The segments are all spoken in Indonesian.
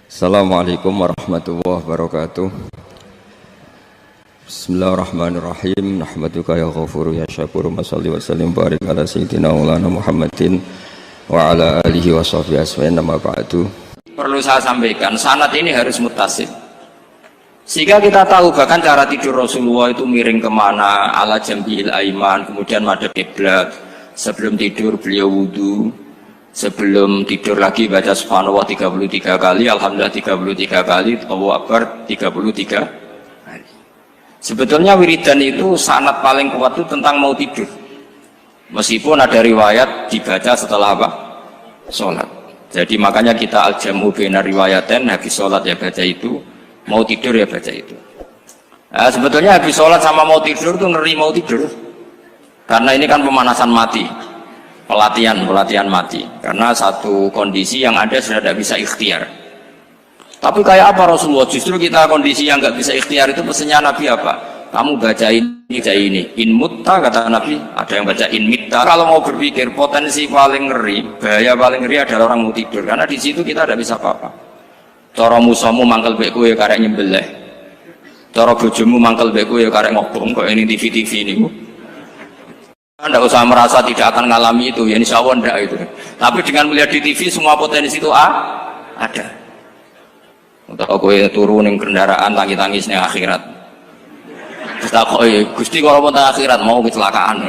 Assalamualaikum warahmatullahi wabarakatuh. Bismillahirrahmanirrahim. Nahmaduka ya ghafuru ya syakuru. Mashalli wa sallim barik ala sayyidina maulana Muhammadin wa ala alihi wa sahbihi asma'in nama ba'du. Perlu saya sampaikan, sanad ini harus muttasil. Sehingga kita tahu bahkan cara tidur Rasulullah itu miring kemana, ala jambil aiman, kemudian madhab kiblat. Sebelum tidur beliau wudu, sebelum tidur lagi baca subhanallah 33 kali, alhamdulillah 33 kali, Allahu akbar 33 kali. Sebetulnya wiridan itu sanad paling kuat itu tentang mau tidur. Meskipun ada riwayat dibaca setelah apa? Sholat. Jadi makanya kita al-jam'u baina riwayaten, habis sholat ya baca itu, mau tidur ya baca itu. Nah, sebetulnya habis sholat sama mau tidur tuh ngeri mau tidur. Karena ini kan pemanasan mati. Pelatihan mati, karena satu kondisi yang ada sudah tidak bisa ikhtiar. Tapi kayak apa Rasulullah? Justru kita kondisi yang nggak bisa ikhtiar itu pesannya Nabi apa? Kamu baca ini, in mutta kata Nabi. Ada yang baca in mitta. Kalau mau berpikir potensi paling ngeri, bahaya paling ngeri adalah orang mau tidur, karena di situ kita tidak bisa apa-apa. Cara musuhmu mangkel beku ya karek nyembelih. Cara bojomu mangkel beku ya karek ngobong kok ini TV ini. Anda usah merasa tidak akan mengalami itu, ya insya Allah enggak itu. Tapi dengan melihat di TV semua potensi itu ada. Untuk aku turun yang kendaraan tangis-tangis nih akhirat. Terus tak kok Gusti kalau mau akhirat mau kecelakaan.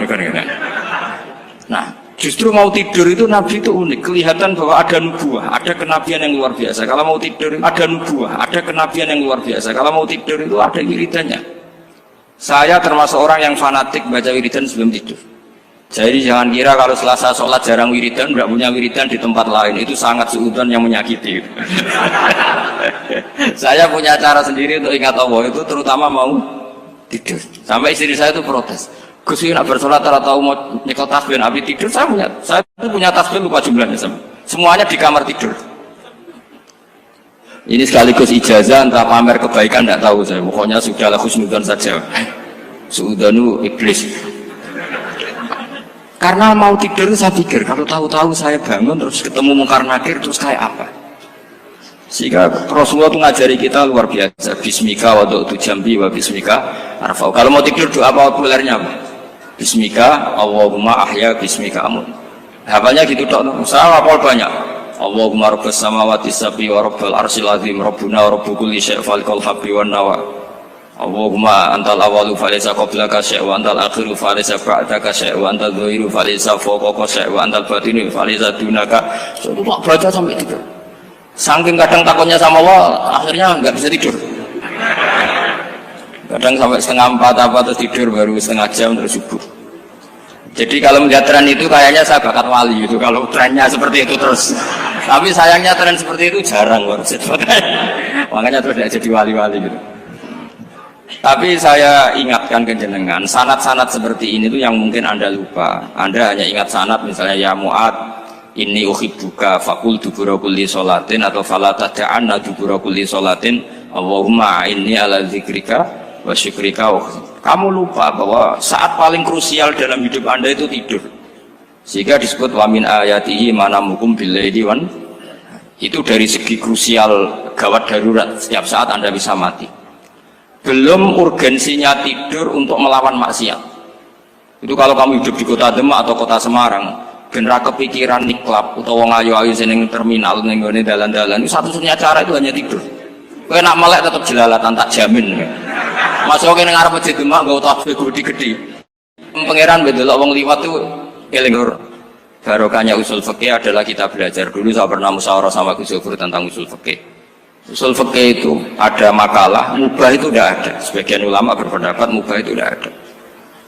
Nah, justru mau tidur itu Nabi itu unik, kelihatan bahwa ada nubuah, ada kenabian yang luar biasa. Kalau mau tidur ada nubuah, ada kenabian yang luar biasa. Kalau mau tidur itu ada wiridannya. Saya termasuk orang yang fanatik baca wiridan sebelum tidur. Jadi jangan kira kalau Selasa sholat jarang wiridan, tidak punya wiridan di tempat lain, itu sangat suudzon yang menyakiti. Saya punya cara sendiri untuk ingat Allah itu, terutama mau tidur. Sampai istri saya itu protes, Gus nak bersolat atau mau nyekel tasbih habis tidur. Saya punya tasbih lupa jumlahnya, semuanya di kamar tidur. Ini sekaligus ijazah entah pamer kebaikan tidak tahu saya. Pokoknya sudahlah husnudzon saja. Suudzonu iblis. Karena mau tidur saya pikir kalau tahu-tahu saya bangun terus ketemu mungkar nakir terus kayak apa. Sehingga Rasulullah itu ngajari kita luar biasa. Bismika wa du'tu jambi wa bismika arfa'u. Kalau mau tidur doa populernya apa? Bismika Allahumma ahya bismika amun. Hafalnya gitu dok. Saya hafal banyak. Allahumma rabbas samawati sab'i wa rabbal arsyil azim rabbuna wa rabbu kulli syai' falikal habbi wan nawa. Allahumma antal awalu falaysa qablaka syai' wa antal akhiru falaysa ba'daka syai' wa antal dhahiru falaysa fawqaka syai' wa antal batinu falaysa dunaka. So, itu tak baca sampai tidur. Saking kadang takutnya sama Allah, akhirnya nggak bisa tidur. Kadang sampai setengah 4 apa terus tidur baru setengah jam terus subuh. Jadi kalau melihat tren itu kayaknya saya bakat wali itu kalau trennya seperti itu terus. Tapi sayangnya tren seperti itu jarang makanya terus tidak jadi wali-wali gitu. Tapi saya ingatkan ke jenengan, sanad-sanad seperti ini tuh yang mungkin Anda lupa. Anda hanya ingat sanad misalnya ya Mu'ad inni uhibbuka faqul dubura kulli sholatin atau fala tad'anna dubura kulli sholatin Allahumma inni ala dzikrika wa syukrika. Kamu lupa bahwa saat paling krusial dalam hidup Anda itu tidur. Sehingga disebut wa min ayatihi manamukum billaili wan. Itu dari segi krusial gawat darurat, setiap saat Anda bisa mati. Belum urgensinya tidur untuk melawan maksiat. Itu kalau kamu hidup di kota Demak atau kota Semarang, genera kepikiran niklap atau wong ayu-ayu seneng terminal ning gone dalan-dalan, itu satu-satunya cara itu hanya tidur. Kowe nak melek tetap jelalatan tak jamin. Masuk ke ngarep masjid Demak nggo tasbih gede-gede. Pangeran bedelok wong liwat tuh eling. Barokahnya usul fikih adalah kita belajar dulu. Saya pernah musyawarah sama Gus Yofur tentang usul fikih. Usul fikih itu ada makalah mubah itu tidak ada. Sebagian ulama berpendapat mubah itu tidak ada.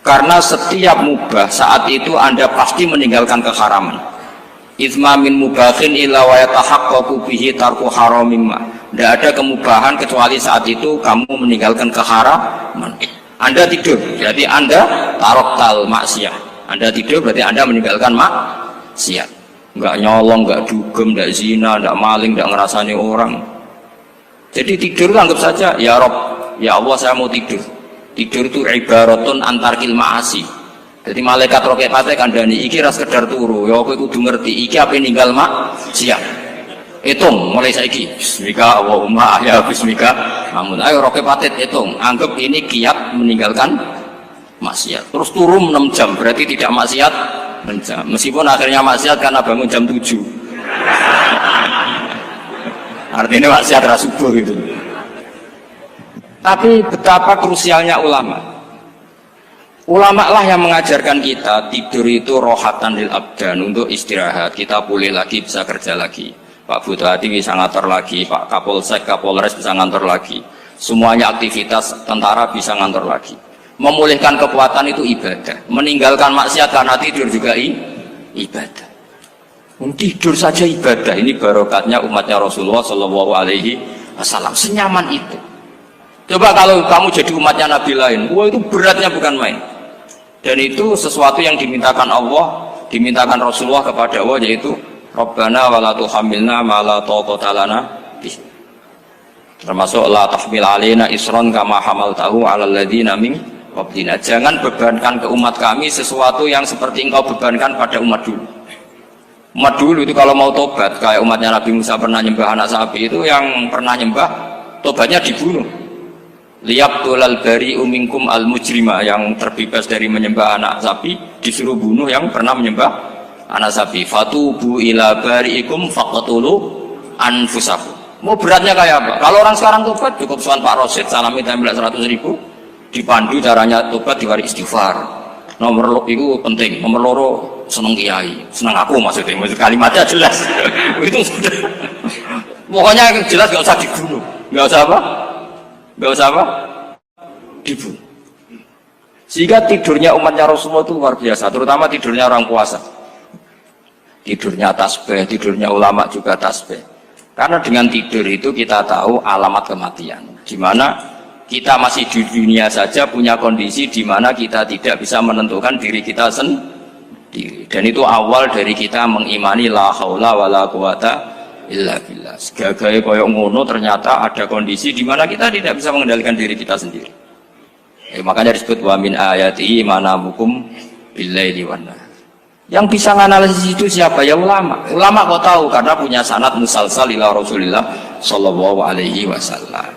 Karena setiap mubah saat itu Anda pasti meninggalkan keharaman. Itsma min mubahin illa wa yatahaqqaqu bihi tarku haramimma. Tidak ada kemubahan kecuali saat itu kamu meninggalkan keharaman. Anda tidur, berarti Anda taroktal maksiat. Anda tidur berarti Anda meninggalkan maksiat. Enggak nyolong, enggak dugem, enggak zina, enggak maling, enggak ngerasani orang. Jadi tidur itu anggap saja ya Rob, ya Allah saya mau tidur. Tidur itu ibaratun antarkil ma'asi. Jadi malaikat roket pate kandhani iki ra sekedar turu, ya kowe kudu ngerti iki ape ninggal maksiat. hitung mulai saiki bismika Allahumma ya bismika amun ayo roke patit hitung anggap ini kiat meninggalkan maksiat terus turun 6 jam berarti tidak maksiat 6 jam meskipun akhirnya maksiat karena bangun jam 7 artinya maksiat rasubuh gitu. Tapi betapa krusialnya ulama lah yang mengajarkan kita tidur itu rohatan lil abdan untuk istirahat kita pulih lagi bisa kerja lagi. Pak Bupati bisa ngantor lagi, Pak Kapolsek, Kapolres bisa ngantor lagi. Semuanya aktivitas tentara bisa ngantor lagi. Memulihkan kekuatan itu ibadah. Meninggalkan maksiat karena tidur juga ibadah. Tidur saja ibadah. Ini barokatnya umatnya Rasulullah Shallallahu Alaihi Wasallam. Senyaman itu. Coba kalau kamu jadi umatnya Nabi lain, wah itu beratnya bukan main. Dan itu sesuatu yang dimintakan Allah, dimintakan Rasulullah kepada Allah yaitu Rabbana wa la tuhammilna ma la taqata lana bih. Termasuk la tahmil alaina isran kama hamaltahu 'alal ladzina min qablina. Jangan bebankan ke umat kami sesuatu yang seperti engkau bebankan pada umat dulu. Umat dulu itu kalau mau tobat kayak umatnya Nabi Musa pernah nyembah anak sapi itu yang pernah nyembah tobatnya dibunuh. Liyaqtulal bari'u minkum al mujrima yang terbebas dari menyembah anak sapi disuruh bunuh yang pernah menyembah anak sapi. Fatubu ila bari'ikum faqtulu anfusakum. Mau beratnya kayak apa? Kalau orang sekarang tobat cukup soal Pak Rosid salami tempel 100.000 dipandu caranya tobat diwari istighfar. Nomor itu penting. Nomor loro seneng kiai, seneng aku maksudnya kalimatnya jelas. Itu sudah. Pokoknya jelas gak usah dibunuh. Gak usah apa? Gak usah apa? Dibunuh. Sehingga tidurnya umatnya Rasulullah itu luar biasa, terutama tidurnya orang puasa. Tidurnya tasbih, tidurnya ulama juga tasbih. Karena dengan tidur itu kita tahu alamat kematian. Di mana kita masih di dunia saja punya kondisi di mana kita tidak bisa menentukan diri kita sendiri. Dan itu awal dari kita mengimani la haula wala quwata illa billah. Segagai koyok ngono ternyata ada kondisi di mana kita tidak bisa mengendalikan diri kita sendiri. Makanya disebut wa min ayati manamukum billaili wan nahar. Yang bisa menganalisis itu siapa? Ya ulama. Ulama kok tahu karena punya sanad musalsal ila Rasulillah sallallahu alaihi wasallam.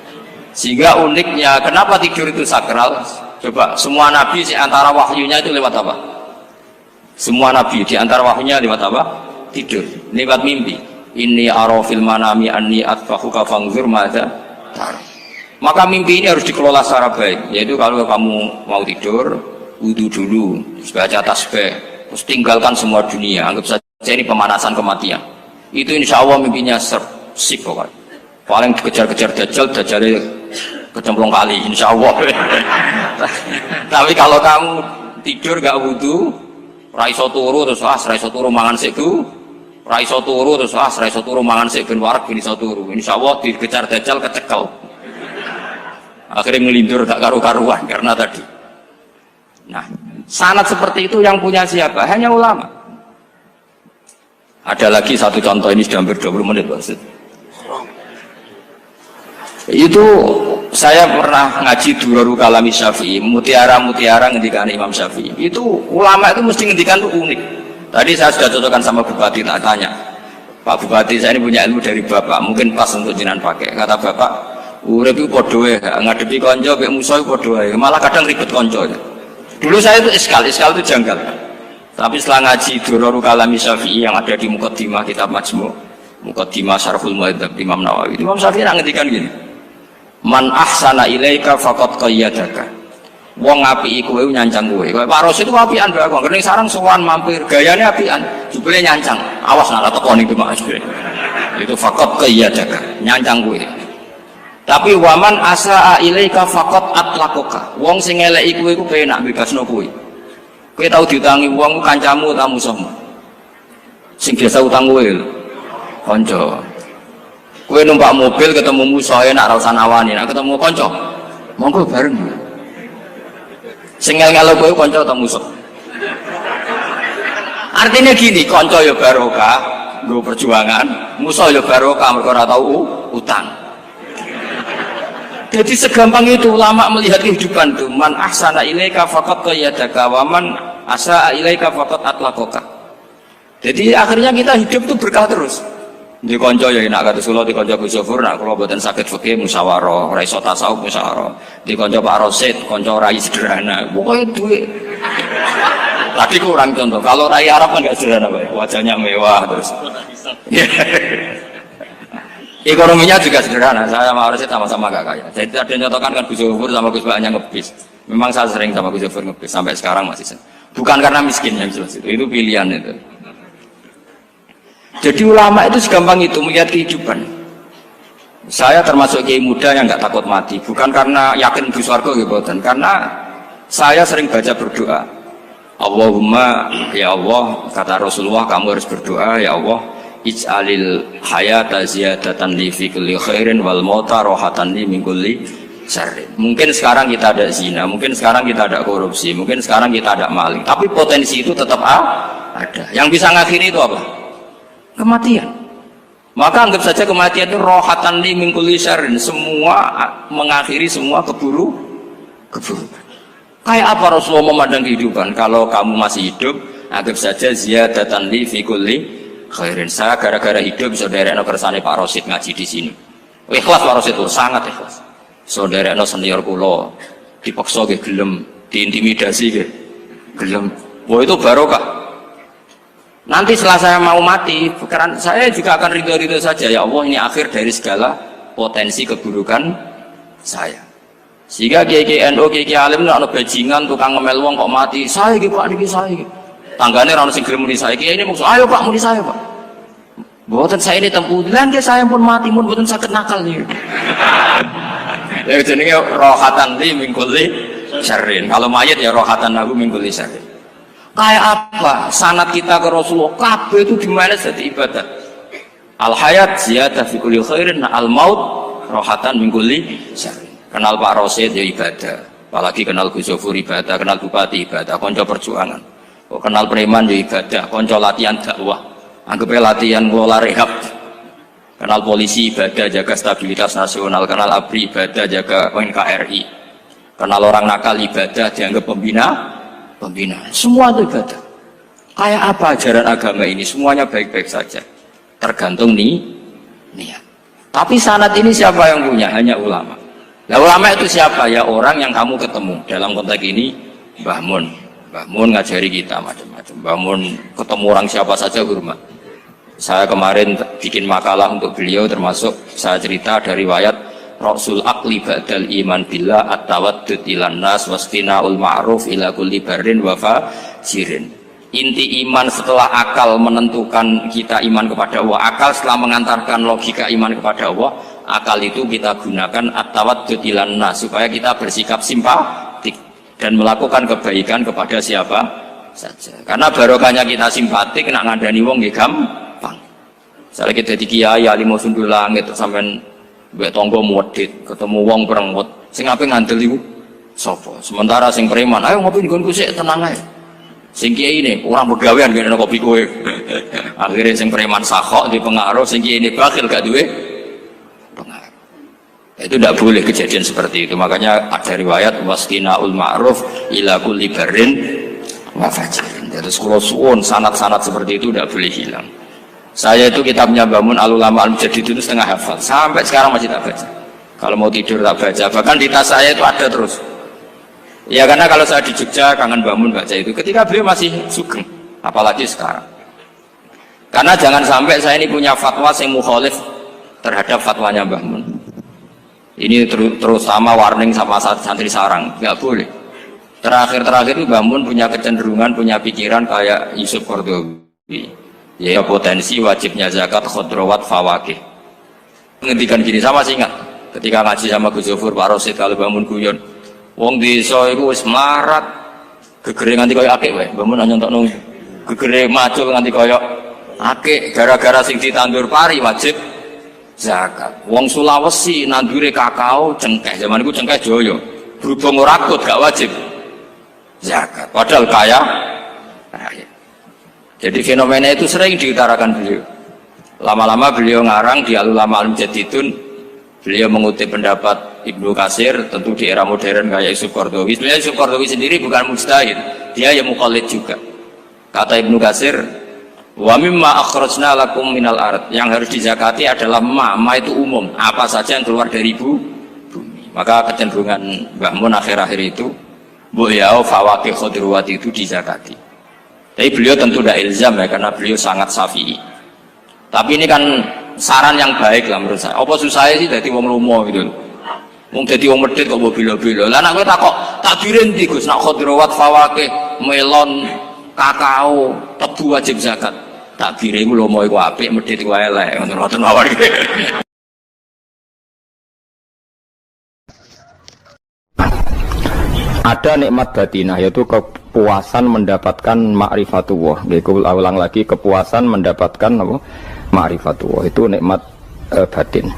Sehingga uniknya kenapa tidur itu sakral? Coba semua nabi di antara wahyunya itu lewat apa? Semua nabi di antara wahyunya lewat apa? Tidur, lewat mimpi. Inni ara fil manami anni atfahuka fanzur madza tar. Maka mimpi ini harus dikelola secara baik. Yaitu kalau kamu mau tidur, wudu dulu, baca tasbih, terus tinggalkan semua dunia, anggap saja ini pemanasan kematian. Itu insya Allah mimpinya sip pokoknya. Paling dikejar-kejar Dajjal kecemplung kali, insya Allah. Tapi kalau kamu tidur gak wudu, raiso turu terus raiso turu mangan seku, raiso turu terus raiso turu mangan seku warak bin iso turu. Insya Allah dikejar Dajjal kecekel. Akhirnya ngelindur gak karu-karuan karena tadi. Nah, sanad seperti itu yang punya siapa? Hanya ulama. Ada lagi satu contoh, ini sudah hampir 20 menit Pak. Itu saya pernah ngaji Durarul Kalami Syafi'i, mutiara-mutiara ngendikan Imam Syafi'i. Itu ulama itu mesti ngendikan itu unik. Tadi saya sudah cocokkan sama Bupati, tak tanya, Pak Bupati saya ini punya ilmu dari Bapak, mungkin pas untuk jenengan pakai. Kata Bapak, urip itu podo wae, ngadepi konco mek musuh podo wae, malah kadang ribet konco. Dulu saya itu iskal itu janggal. Tapi setelah ngaji Durarul Kalami Syafi'i yang ada di Muqaddimah kitab Majmu', Muqaddimah Syarhul Muhadzab Imam Nawawi, Imam Syafi'i ngendikan gini, man ahsana ilaika faqad qayyadaka. Wong apiki kowe nyancang kowe. Pak Rosid itu apian mbak aku. Kene sarang sowan mampir, gayane apian, jebule nyancang. Awas nek teko niku Mas. Itu faqad qayyadaka, nyancang kowe. Tapi waman asaa ilaika faqad atlaqaka. Wong sing eleki kowe iku penak bebasno kowe. Kowe tau diutangi wong kancamu ta musuhmu? Sing biasa utang kowe lho. Kanca. Kowe numpak mobil ketemu musuh enak ra usah nawani, nek ketemu kanca monggo bareng. Sing ngel-ngelo kowe kanca ta musuh. Artinya gini, kanca ya barokah, nggo perjuangan, musuh ya barokah mergo ora tau utang. Jadi segampang itu ulama melihat kehidupan itu. Man ahsana ilaika faqad qayyadaka wa man asaa ilaika faqad atlaqaka. Jadi akhirnya kita hidup itu berkah terus. Di konco ya nak kata Solo di konco Gus Zofur nak kalau buatan sakit fikih musyawarah, ora iso tasawuf musyawarah. Di konco Pak Rosid, konco rai sederhana. Pokoknya duit. Tadi kurang contoh. Kalau rai Arab kan nggak sederhana, Pak. Wajahnya mewah terus. Ekonominya juga sederhana. Saya sama Rosid sama-sama gak kaya. Jadi ada nyotokan kan Gus Zofur sama Gus Baknya ngebis. Memang saya sering sama Gus Zofur ngebis sampai sekarang masih sering. Bukan karena miskin yang jelas itu pilihan itu. Jadi ulama itu segampang itu melihat kehidupan. Saya termasuk kiai muda yang nggak takut mati, bukan karena yakin di surga gitu, karena saya sering baca berdoa. Allahumma ya Allah, kata Rasulullah, kamu harus berdoa ya Allah, ij'alil hayata ziyadatan li fi kulli khairin wal mauta rohatan li min kulli syarrin. Mungkin sekarang kita ada zina, mungkin sekarang kita ada korupsi, mungkin sekarang kita ada maling, tapi potensi itu tetap ada. Yang bisa ngakhiri itu apa? Kematian. Maka anggap saja kematian itu rohatan li min kulli syarrin, semua mengakhiri semua keburukan. Kayak apa Rasulullah memandang kehidupan? Kalau kamu masih hidup, anggap saja ziyadatan li fi kulli khairin. Saya gara-gara hidup saudaranya kersane Pak Rosid ngaji di sini. Ikhlas Pak Rosid itu sangat ikhlas. Saudaranya senior kula dipaksa ge gelem, diintimidasi ge gelem. Wah itu barokah. Nanti setelah saya mau mati, pikiran saya juga akan ridho-ridho saja. Ya Allah, ini akhir dari segala potensi keburukan saya. Sehingga kiai NU, kiai alim itu ada bajingan, tukang ngemel wong kok mati. Saya gitu Pak, niki saya. Tanggane orang sing gelem muni saya. Kiai ini maksud, ayo Pak muni saya Pak. Buatan saya ini tempulan dia saya pun mati, pun buatan sakit nakal nih. Ya jenenge rohatan li min kulli syarrin. Kalau mayit ya rohatan lahu min kulli syarrin. Kayak apa sanad kita ke Rasulullah, kabeh itu dimana jadi ibadah. Al hayat ziyadah fi kulli khairin, al maut rohatan min kulli syarrin. Kenal Pak Rosid ya ibadah, apalagi kenal Gus Zofur ibadah, kenal bupati ibadah, konco perjuangan. Kok kenal preman ya ibadah, konco latihan dakwah, anggapnya latihan ngelola rehab. Kenal polisi ibadah, jaga stabilitas nasional, kenal ABRI ibadah, jaga NKRI. Kenal orang nakal ibadah, dianggap pembina. Semua itu ibadah. Kayak apa ajaran agama ini? Semuanya baik-baik saja, tergantung niat. Tapi sanad ini siapa yang punya? Hanya ulama. Nah ulama itu siapa? Ya orang yang kamu ketemu. Dalam konteks ini Mbah Mun ngajari kita macam-macam. Mbah Mun ketemu orang siapa saja hormat. Saya kemarin bikin makalah untuk beliau, termasuk saya cerita dari riwayat Rasul akli ba'dal iman billah at-tawaddud ilan nas wastina'ul ma'ruf ila kulli barrin wa fajirin. Inti iman setelah akal menentukan kita iman kepada Allah, akal setelah mengantarkan logika iman kepada Allah, akal itu kita gunakan at-tawaddud ilan nas supaya kita bersikap simpatik dan melakukan kebaikan kepada siapa saja. Karena barokahnya kita simpatik nak ngandani wong nggih gampang. Misalnya kita di kiai alim sundul langit sampean mbek tangga muwedhit ketemu wong perengut sing ape ngandel iku sapa, sementara sing preman ayo ngopi nggonku sik tenang ae, sing kiai ini orang begawean ngene kopi kowe. Akhirnya sing preman sakok di pengaruh, sing kiai ini bakhil gak duwe pengaruh. Itu tidak boleh kejadian seperti itu. Makanya ada riwayat wasqinaul ma'ruf ila kulli barrin wa fajirin. Jadi kula suwun sanad-sanad seperti itu tidak boleh hilang. Saya itu kitabnya Mbah Mun Al-Ulama Al-Mujaddid itu setengah hafal, sampai sekarang masih tak baca. Kalau mau tidur tak baca, bahkan di tas saya itu ada terus. Ya karena kalau saya di Jogja kangen Mbah Mun baca itu, ketika beliau masih sugeng, apalagi sekarang. Karena jangan sampai saya ini punya fatwa yang mukhalif terhadap fatwanya Mbah Mun. Ini terutama warning sama santri sarang, nggak boleh. Terakhir itu Mbah Mun punya kecenderungan, punya pikiran kayak Yusuf Qaradawi. Ya potensi wajibnya zakat khodrowat fawakih. Ngendikan gini, sama sih ingat ketika ngaji sama Gus Zofur Pak Rosid kalau bangun guyon wong desa iku wis melarat gegere nganti kaya akik wae. Mbah Mun nyontokno gegere macul nganti kaya akik gara-gara sing ditandur pari wajib zakat. Wong Sulawesi nandure kakao cengkeh, zaman iku cengkeh joyo berhubung ora akut gak wajib zakat padahal kaya raya. Jadi fenomena itu sering diutarakan beliau. Lama-lama beliau ngarang di Al-Ulama Al-Mujaddidun, beliau mengutip pendapat Ibnu Katsir, tentu di era modern kayak Yusuf Qaradawi. Sebenarnya Yusuf Qaradawi sendiri bukan mujtahid, dia yang mukallid juga. Kata Ibnu Katsir, Wa mimma akhrajna lakum minal ard, yang harus dizakati adalah ma itu umum, apa saja yang keluar dari bumi. Maka kecenderungan Mbah Mun akhir-akhir itu beliau fawaqih khudrawat itu dizakati. Tapi beliau tentu tidak ilzam ya, karena beliau sangat syafi'i. Tapi ini kan saran yang baik lah menurut saya. Apa susahnya sih jadi wong lomo gitu. Wong dadi wong medhit kok mbok bilo-bilo. Lah nek kowe takok takbirin ndi Gus, nak khudrawat fawaqih, melon, kakao, tebu wajib zakat. Takbire iku lomo iku apik, medhit iku elek, ngoten mawon. Ada nikmat batinah, yaitu kepuasan mendapatkan ma'rifatullah. Aku ulang lagi, kepuasan mendapatkan apa? Ma'rifatullah. Itu nikmat batin.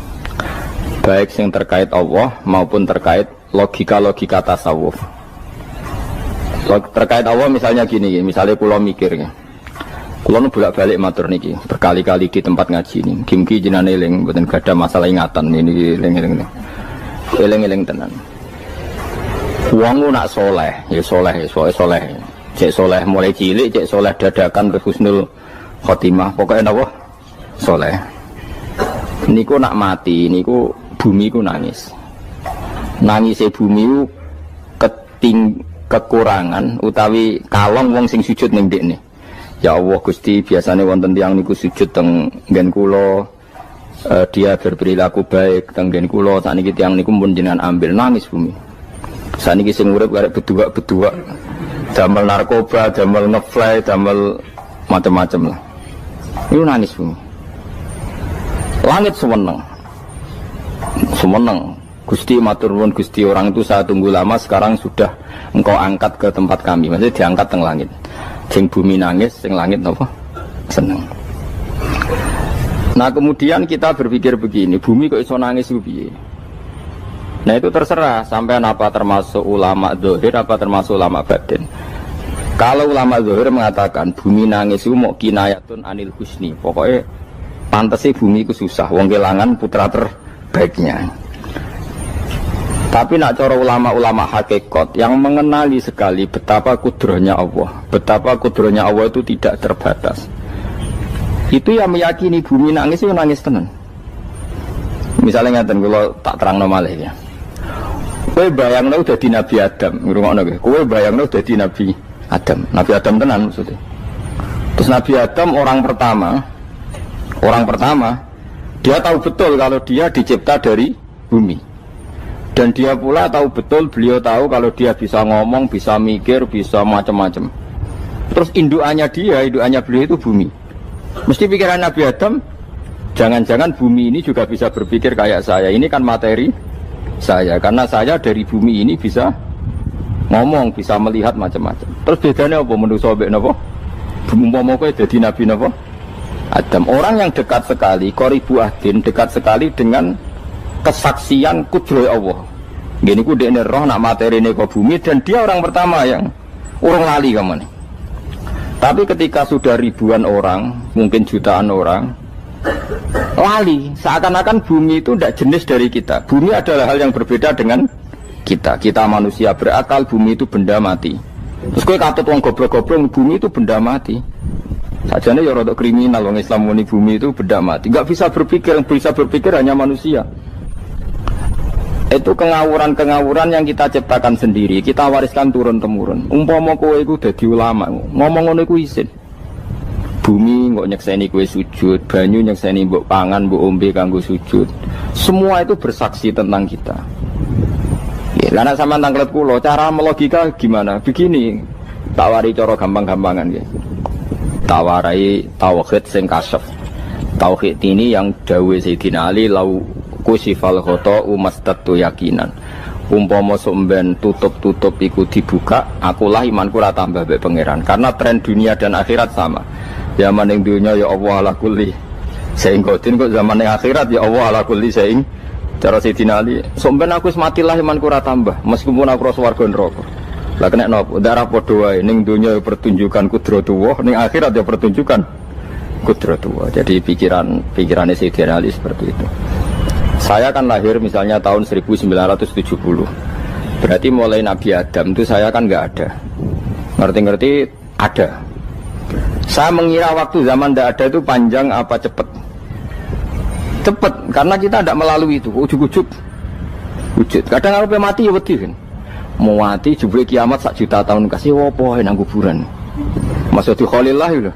Baik yang terkait Allah maupun terkait logika-logika tasawuf. Terkait Allah misalnya gini, misalnya kula mikir ya. Kula nu bolak-balik matur niki, berkali-kali di tempat ngaji ini. Kimki jenenge eling, mboten gadah masalah ingatan ini eling-eling. Eling-eling tenan. Wong nak soleh, ya soleh, soleh. Cek soleh mulai cilik, cek soleh dadakan ke husnul khotimah. Pokoknya napa? Soleh. Niku nak mati, niku bumi ku nangis. Nangise bumi ku kekurangan utawi kalong wong sing sujud ning ndekne. Ya Allah Gusti, biasanya wonten tiyang niku sujud teng nggen kula, dia berperilaku baik teng nggen kula, sakniki tiyang niku pun jenengan ambil, nangis bumi. Sakniki sing urip arek bedua-bedua, damel narkoba, damel ngefly, damel macam-macam lah. Itu nangis bumi. Langit semeneng. Semeneng. Gusti matur nuwun Gusti, orang itu saya tunggu lama, sekarang sudah engkau angkat ke tempat kami. Maksudnya diangkat teng langit. Sing bumi nangis, sing langit napa? Seneng. Nah kemudian kita berpikir begini, bumi kok iso nangis piye? Nah itu terserah sampean apa termasuk ulama zahir apa termasuk ulama batin. Kalau ulama zahir mengatakan bumi nangis itu mau kinayatun anil husni, pokoknya pantasnya bumi itu susah, wong kelangan putra terbaiknya. Tapi nak cara ulama-ulama hakikat yang mengenali sekali betapa kudrohnya Allah, betapa kudrohnya Allah itu tidak terbatas. Itu yang meyakini bumi nangis itu nangis tenan. Misalnya ngaten kalau tak terang malih ya. Kowe bayangno dadi Nabi Adam, ngrungokno kowe. Kowe bayangno dadi Nabi Adam. Nabi Adam tenan maksudnya. Terus Nabi Adam orang pertama, dia tahu betul kalau dia dicipta dari bumi. Dan dia pula tahu betul, beliau tahu kalau dia bisa ngomong, bisa mikir, bisa macam-macam. Terus indukannya beliau itu bumi. Mesti pikiran Nabi Adam, jangan-jangan bumi ini juga bisa berpikir kayak saya. Ini kan materi saya, karena saya dari bumi ini bisa ngomong, bisa melihat macam-macam. Terus bedanya apa menurut sobek napa? Umpama kowe dadi Nabi napa? Adam, orang yang dekat sekali, qoribu ahdin, dekat sekali dengan kesaksian kudroh Allah. Gini ku dekne roh nak materi ini ke bumi, dan dia orang pertama yang orang lali kamu nih. Tapi ketika sudah ribuan orang, mungkin jutaan orang, lali, seakan-akan bumi itu tidak jenis dari kita. Bumi adalah hal yang berbeda dengan kita. Kita manusia berakal, bumi itu benda mati. Terus kowe katut wong goblok-goblok, bumi itu benda mati. Sajane ya rada kriminal wong Islam muni bumi itu benda mati. Enggak bisa berpikir, yang bisa berpikir hanya manusia. Itu kengawuran-kengawuran yang kita ciptakan sendiri, kita wariskan turun-temurun. Umpama kowe iku dadi ulama, ngomong ngono iku isin. Bumi kok nyekseni kowe sujud, banyu nyekseni mbok pangan, mbok ombe kanggo sujud. Semua itu bersaksi tentang kita. Ya, lan sampean tanglet kula, cara melogika gimana? Begini, tak wari cara gampang-gampangan nggih. Tawarai tauhid sing kasyaf. Tauhid ini yang dawuh Sayyidina Ali lau kusifal khoto umastatu yakinan. Umpama somben tutup-tutup iku dibuka, akulah imanku ora tambah mbek pangeran. Karena tren dunia dan akhirat sama. Zaman ning dunia ya Allah ala kulli saing kodin, kok zaman ning akhirat ya Allah ala kulli saing. Cara Sayyidina Ali, somben aku wis matilah imanku ora tambah, meskipun aku ora swarga neraka. Lah kena napa? Darah padha wae, ning dunia ya pertunjukan kudratullah, ning akhirat ya pertunjukan kudratullah. Jadi pikirannya Sayyidina Ali seperti itu. Saya kan lahir misalnya tahun 1970. Berarti mulai Nabi Adam itu saya kan nggak ada. Ngerti-ngerti ada. Saya mengira waktu zaman tidak ada itu panjang apa cepat? Cepat, karena kita tidak melalui itu. Ujuk-ujuk wujud. Kadang kalau mati ya wedi kan. Mau mati jebule kiamat 1 juta tahun kasih opo nang kuburan. Masuk di Khalillah itu.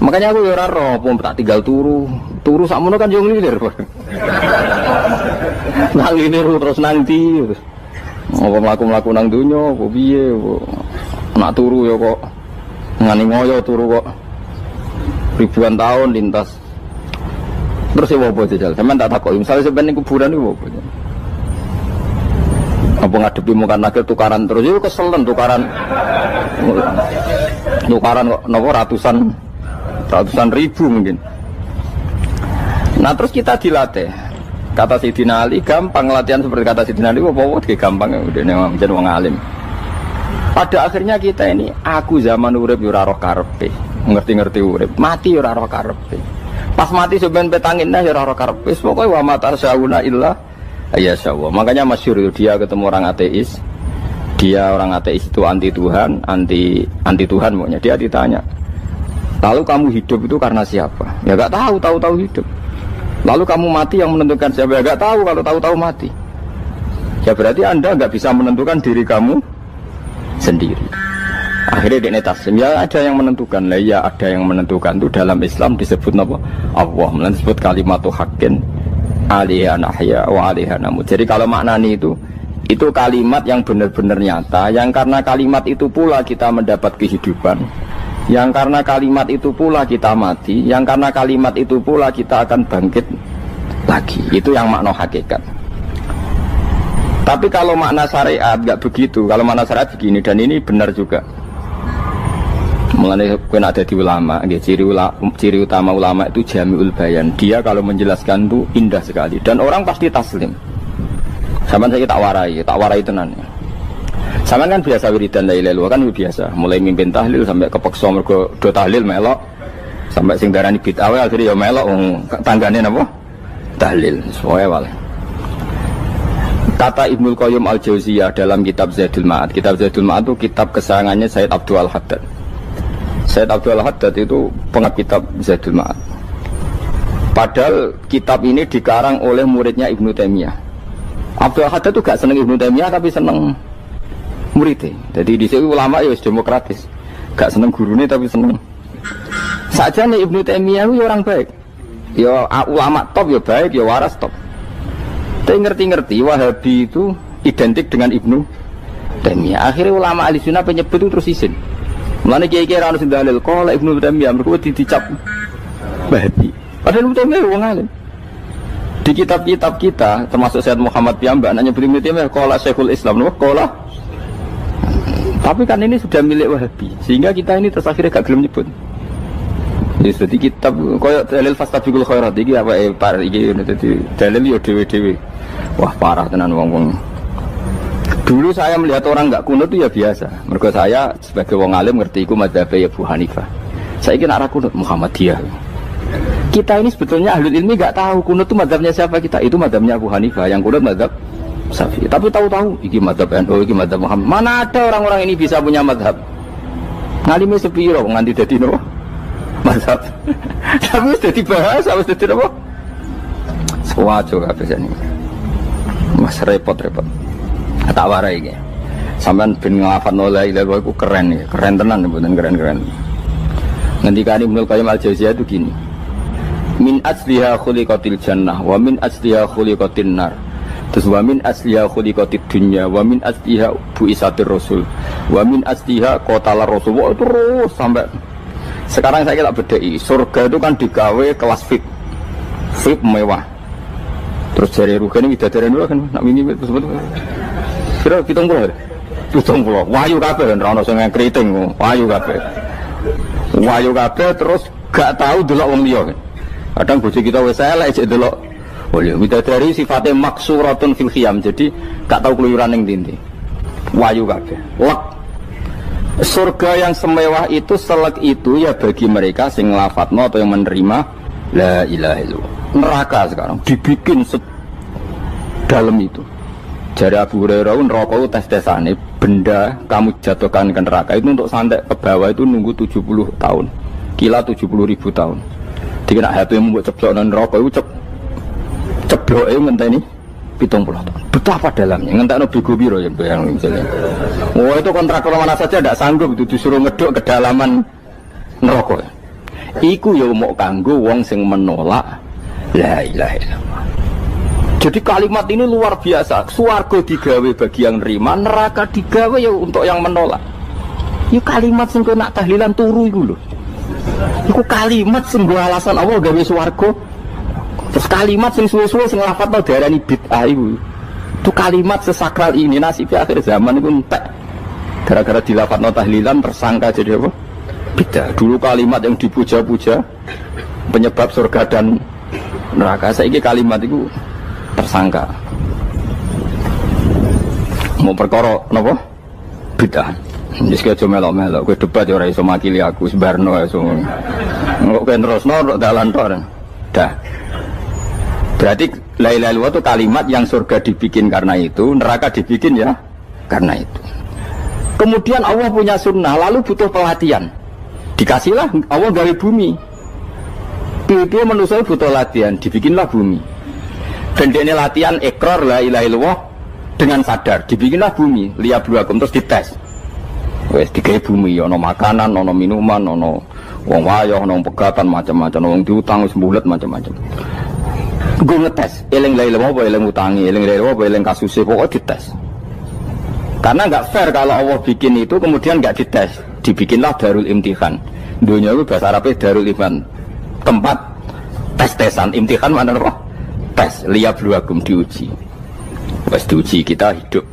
Makanya aku ya ora roh, tak tinggal turu sakmono kan yo nglilir. Nang nglilir terus nanti. Apa mlaku-mlaku nang donya, apa piye? Nak turu ya kok ngani ngoyo turu kok ribuan tahun lintas. Terus ya apa jajal? Sampeyan tak takoki, misale sampeyan ning kuburan iku apa? Apa ngadepi muka nakil tukaran terus itu keselen tukaran kok nopo ratusan ribu mungkin. Nah terus kita dilatih. Kata Sayyidina Ali gampang latihan seperti kata Sayyidina Ali, apa gampang udah menjadi wong alim. Pada akhirnya kita ini aku zaman urip yo ora roh karepe, ngerti-ngerti urip, mati yo ora roh karepe. Pas mati sebenarnya petangin yo ora roh karepe, pokoke wa mata sauna illa ayyasyallah. Makanya masyhur dia ketemu orang ateis. Dia orang ateis itu anti Tuhan, anti Tuhan pokoknya. Dia ditanya, lalu kamu hidup itu karena siapa? Ya gak tahu hidup. Lalu kamu mati yang menentukan siapa? Ya gak tahu, kalau tahu mati. Ya berarti Anda gak bisa menentukan diri kamu sendiri. Akhirnya dia taslim, ya ada yang menentukan. Lah ya ada yang menentukan itu dalam Islam disebut apa? Allah, disebut kalimatu haqqin alaiha nahya wa alaiha namut. Jadi kalau maknanya itu kalimat yang benar-benar nyata, yang karena kalimat itu pula kita mendapat kehidupan, yang karena kalimat itu pula kita mati, yang karena kalimat itu pula kita akan bangkit lagi. Itu yang makna hakikat. Tapi kalau makna syariat nggak begitu. Kalau makna syariat begini, dan ini benar juga. Mengenai kena ada di ulama, ciri utama ulama itu jami'ul bayan. Dia kalau menjelaskan itu indah sekali, dan orang pasti taslim. Sama saya tak warai tenan. Sama kan biasa wiridan la ilaha illallah kan biasa, mulai mimpin tahlil sampai kepeksa mergo do tahlil melok, sampai sing darani bid'ah akhirnya ya melok tanggane napa? Tahlil. Soale wae. Kata Ibnul Qayyim Al-Jauziyah dalam kitab Zadul Ma'ad. Kitab Zadul Ma'ad itu kitab kesayangannya Sayyid Abdul Al-Haddad. Sayyid Abdul Al-Haddad itu pengarang kitab Zadul Ma'ad. Padahal kitab ini dikarang oleh muridnya Ibnu Taimiyah. Abdul Al-Haddad itu gak seneng Ibnu Taimiyah tapi seneng muridnya. Jadi di sini ulama ya demokratis. Gak seneng gurunya tapi seneng. Saja nih Ibnu Taimiyah itu orang baik. Ya ulama top ya baik, ya waras top. Tapi ngerti-ngerti Wahabi itu identik dengan Ibnu Taimiyah. Akhirnya ulama ahli sunnah penyebut itu terus izin. Mulane kiai-kiai ra ono sing dalil kok Ibnu Taimiyah mergo dicap Wahabi. Padahal Ibnu Taimiyah wong alim. Di kitab-kitab kita termasuk Syekh Muhammad Piyambak nanya Ibnu Taimiyah qala Syekhul Islam no qala. Tapi kan ini sudah milik Wahabi sehingga kita ini terus akhirnya gak gelem nyebut. Jadi kitab koyo dalil fastabiqul khairat iki apa par iki dadi dalil yo dhewe-dhewe. Wah parah tenan wong-wong. Dulu saya melihat orang enggak kunut itu ya biasa. Mergo saya sebagai wong alim ngerti iku mazhab Abu Hanifah. Saiki nek ra kunut Muhammadiyah. Kita ini sebetulnya ahlul ilmi enggak tahu kunut itu mazhabnya siapa kita. Itu mazhabnya Abu Hanifah, yang kunut mazhab Syafi'i. Tapi tahu-tahu iki mazhab NU, iki mazhab Muhammad. Mana ada orang-orang ini bisa punya mazhab? Ngalime sepiro nganti dadi nopo? Mazhab. Tapi sudah dibahas, harus jadi apa? Sewajo kabeh ini. Mas repot-repot. Tak warai iki. Sampeyan ben nglafadzno la ilaha illallah iku keren ya, keren tenan mboten keren-keren. Ngendikane Ibnu Qayyim Al-Jauziyah itu gini. Min asliha khuliqatil jannah wa min asliha khuliqatin nar. Terus wa min asliha khuliqatid dunya wa min asliha bu'isatir rasul wa min asliha qatalar rasul. Terus sampai sekarang saya tak bedai, surga itu kan digawe kelas VIP mewah. Terus jari rugane widadari dulu kan nak mini sebut. Kira 70. 70. Wahyu kabeh ora ono sing kriting, wahyu kabeh. Wahyu kabeh terus gak tahu delok wong liya kan. Kadang bojo kita wis elek cek delok. Oh iya, widadari sifatnya maksuratun fil khiyam. Jadi gak tahu keluyuran ning ndi. Wahyu kabeh. Lek surga yang semewah itu selek itu ya bagi mereka sing nglafatno atau yang menerima la ilaha illallah. Neraka sekarang dibikin dalam itu. Dari Abu Hurairah neraka itu tes-tesane benda kamu jatuhkan ke neraka itu untuk sampai ke bawah itu nunggu 70 tahun. Kila 70.000 tahun. Dikira hati yang membuat ceblok neraka itu ceblok itu ngenteni 70 tahun. Betapa dalamnya ngentekno bego piro ya bayang misalnya. Oh itu kontraktor mana saja tidak sanggup itu disuruh ngeduk kedalaman neraka. Iku ya mau kanggo wong sing menolak la ilaha illallah. Jadi kalimat ini luar biasa. Swarga digawe bagi yang nerima, neraka digawe ya untuk yang menolak. Ya kalimat sing kok nak tahlilan turu iku lho. Iku kalimat sing nggo alasan Allah gawe swarga. Terus kalimat sing suwe-suwe sing lafadzno diarani bid'ah iku. Itu kalimat sesakral ini nasib akhir zaman iku entek. Gara-gara dilafadzno tahlilan tersangka jadi apa? Bid'ah. Dulu kalimat yang dipuja-puja penyebab surga dan neraka. Saiki kalimat itu tersangka. Mau perkara napa? Bid'ah. Wis aja melok-melok, kowe debat ya ora iso makili aku sebarno ya iso. Kok kowe terusno tok dalan tok. Dah. Berarti la ilaha illallah itu kalimat yang surga dibikin karena itu, neraka dibikin ya karena itu. Kemudian Allah punya sunnah, lalu butuh pelatihan. Dikasihlah Allah dari bumi. Dia manusia butuh latihan, dibikinlah bumi. Dan ini latihan ikrar la ilaha illallah dengan sadar, dibikinlah bumi, liyabluwakum terus dites. Wes digawe bumi, ono makanan, ono minuman, ono wong wayah, ono pegatan macam-macam, wong diutang wis mbulet macam-macam. Gue ngetes, eling la ilaha illallah apa eling utangi, eling la ilaha illallah apa eling kasusé, pokoknya dites. Karena enggak fair kalau Allah bikin itu kemudian enggak dites, dibikinlah darul imtihan. Dunia itu bahasa Arabnya darul imtihan, tempat tes-tesan. Imtihan mana apa? Tes, liyabluwakum, diuji. Pas diuji kita hidup.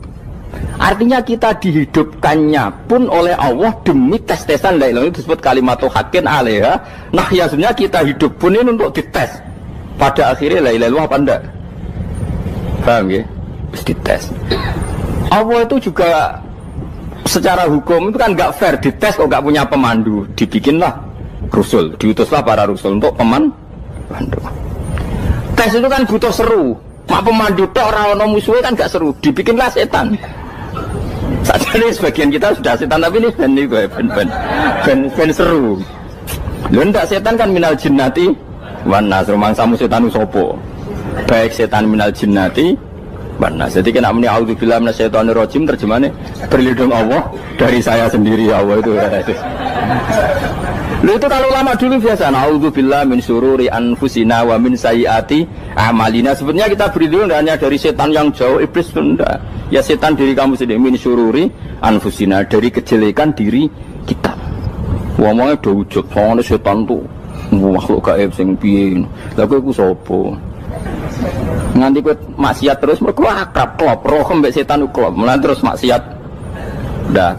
Artinya kita dihidupkannya pun oleh Allah demi tes-tesan la ilaha illallah, disebut kalimatu haqqin 'alaiha. Nah ya sebenarnya kita hidup pun ini untuk dites. Pada akhirnya la ilaha illallah apa enggak? Paham ya? Terus dites. Allah itu juga secara hukum itu kan enggak fair, dites kok enggak punya pemandu. Dibikinlah Rasul, diutuslah para Rasul untuk pemandu. Tes itu kan butuh seru. Mak pemandu tok ora ono musuhe kan gak seru. Dibikinlah setan. Sajane sebagian kita sudah setan tapi ini ben seru. Lho ndak setan kan minal jinnati wan nas, rumangsamu setan sapa? Baik setan minal jinnati wan nas. Jadi kena muni auzubillahi minasyaitonir rajim, terjemahane berlindung Allah dari saya sendiri. Allah itu. Lalu itu kalau lama dulu biasa naudzubillah min syururi anfusina wa min sayyiati a'malina. Sebenarnya kita berlindung hanya dari setan yang jauh, iblis itu enggak. Ya setan diri kamu sendiri, min syururi anfusina, dari kejelekan diri kita. Ngomongnya do ujug, soalnya setan tuh makhluk gaib sing piye. Lah kowe iku sapa? Nganti kowe maksiat terus mergo akrab klop, roh mbek setan klop. Mulane terus maksiat. Dah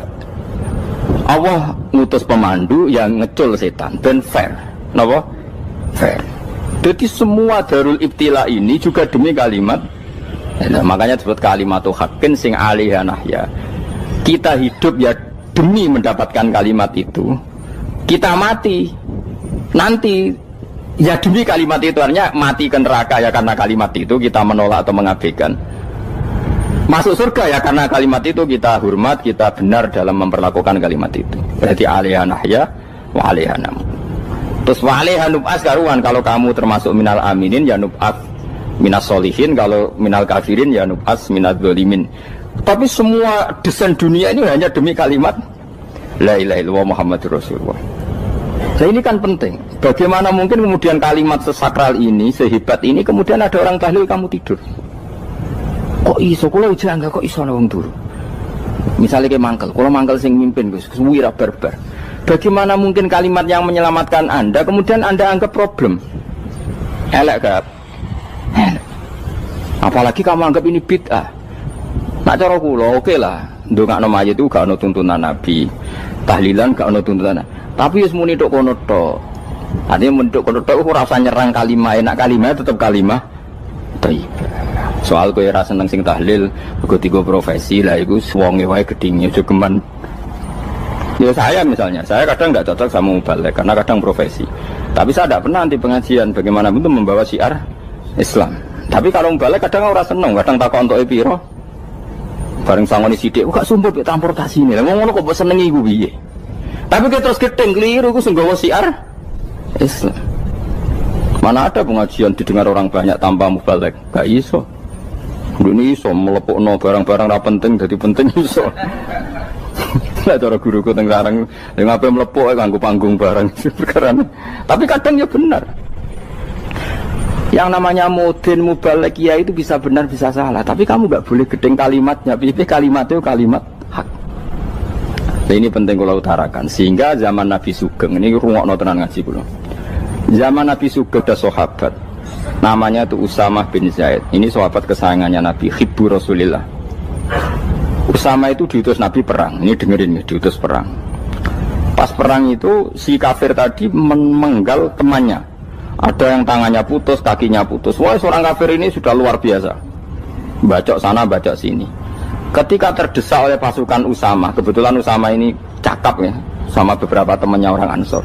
Allah ngutus pemandu yang ngecul setan dan fair, kenapa? Fair. Jadi semua darul ibtila ini juga demi kalimat. Nah, makanya disebut kalimatu haqqin sing 'alaiha nahya. Kita hidup ya demi mendapatkan kalimat itu. Kita mati nanti ya demi kalimat itu, artinya mati ke neraka ya karena kalimat itu kita menolak atau mengabaikan. Masuk surga ya karena kalimat itu kita hormat, kita benar dalam memperlakukan kalimat itu. Berarti 'alaiha nahya wa 'alaiha nam. Terus wa 'alaiha nub'as karuan, kalau kamu termasuk minal aminin ya nub'as minas solihin, kalau minal kafirin ya nub'as minaz zalimin. Tapi semua desain dunia ini hanya demi kalimat la ilaha illallah Muhammadur Rasulullah. Nah ini kan penting. Bagaimana mungkin kemudian kalimat sesakral ini, sehebat ini, kemudian ada orang tahlil kamu tidur. Kok iso kula jangga kok iso ana wong turu. Misale ke mangkel, kula mangkel sing mimpin Gus, suwi ra barbar. Bagaimana mungkin kalimat yang menyelamatkan Anda kemudian Anda anggap problem? Elek gak? Apalagi kamu anggap ini bid'ah. Nak cara kula oke lah, ndongakno mayit itu gak ono tuntunan Nabi. Tahlilan gak ono tuntunan. Tapi wis muni tok kono tok. Artinya mentuk kono tok ora usah nyerang kalimat, enak kalimat tetap kalimat thayyibah. Soal kowe ra seneng sing tahlil mergo tiga profesi lah iku wonge wae gedhinge aja geman. Ya saya misalnya, saya kadang enggak cocok sama mubalek karena kadang profesi. Tapi saya tidak pernah anti pengajian bagaimanapun itu membawa syiar Islam. Tapi kalau mubalek kadang ora seneng, kadang takok entuke piro? Bareng sangoni sithik, gak sumpah mek transportasi ini. Lah ngono kok mbok senengi iku piye? Tapi kita terus gedeng keliru iku sing nggawa siar Islam. Mana ada pengajian didengar orang banyak tanpa mubalek? Gak iso. Ini iso melepukno barang-barang ra penting jadi penting iso. Lah cara guruku teng sareng ngapain melepuk kanggo panggung barang perkara. Tapi kadang ya benar. Yang namanya mudin mubalek ya itu bisa benar bisa salah. Tapi kamu gak boleh gedeng kalimatnya. Pilih kalimat itu kalimat hak. Nah, ini penting kalau utarakan. Sehingga zaman Nabi Sugeng ini rungokno tenan ngaji kula. Zaman Nabi Sugeng ada sahabat namanya itu Usamah bin Zaid. Ini sahabat kesayangannya Nabi, hibbu Rasulillah. Usamah itu diutus Nabi perang. Ini dengerin nih, diutus perang. Pas perang itu si kafir tadi menggal temannya. Ada yang tangannya putus, kakinya putus. Wah, seorang kafir ini sudah luar biasa. Bacok sana, bacok sini. Ketika terdesak oleh pasukan Usamah, kebetulan Usamah ini cakap ya, sama beberapa temannya orang Ansor.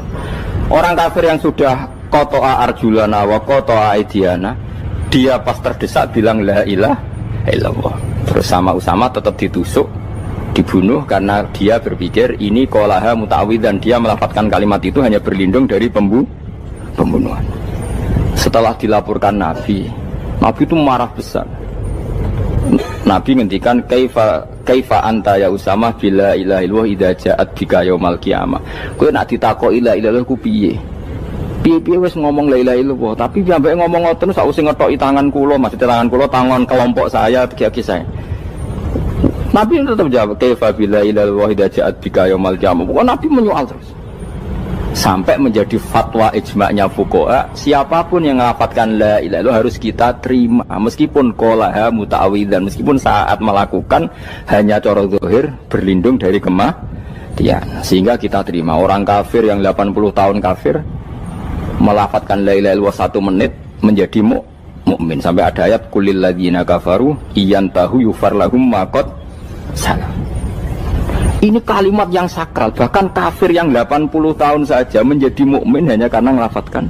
Orang kafir yang sudah kotoa arjulana wa kotoa aidiana, dia pas terdesak bilang la ilaha illallah. Terus sama Usamah tetap ditusuk, dibunuh karena dia berpikir ini qolaha muta'awid dan dia melafadzkan kalimat itu hanya berlindung dari pembunuhan. Setelah dilaporkan Nabi itu marah besar. Nabi ngendikan kaifa anta ya Usamah bila ilaha illallah idza ja'at bika yaumal qiyamah. Kowe nek ditakoki la ilaha illallah ku piye? Piye wis ngomong la ilaha illallah, tapi sampai ngomong ngoten sausé ngetoki tangan kula, maksud tangan kula tangan kelompok saya, kaki saya. Nabi tetap jawab kaifa bila ilaha illallah idza ja'at bika yaumal qiyamah. Pokoknya Nabi menyoal terus. Sampai menjadi fatwa ijma'nya fuqaha, siapapun yang melafatkan la ilaha illallah harus kita terima meskipun qolaha muta'awidzan, meskipun saat melakukan hanya cara zahir berlindung dari kematian, sehingga kita terima. Orang kafir yang 80 tahun kafir melafatkan la ilaha illallah 1 menit menjadi mukmin. Sampai ada ayat qulil ladzina kafaru iyantahu yufar lahum ma qad salam. Ini kalimat yang sakral, bahkan kafir yang 80 tahun saja menjadi mukmin hanya karena melafatkan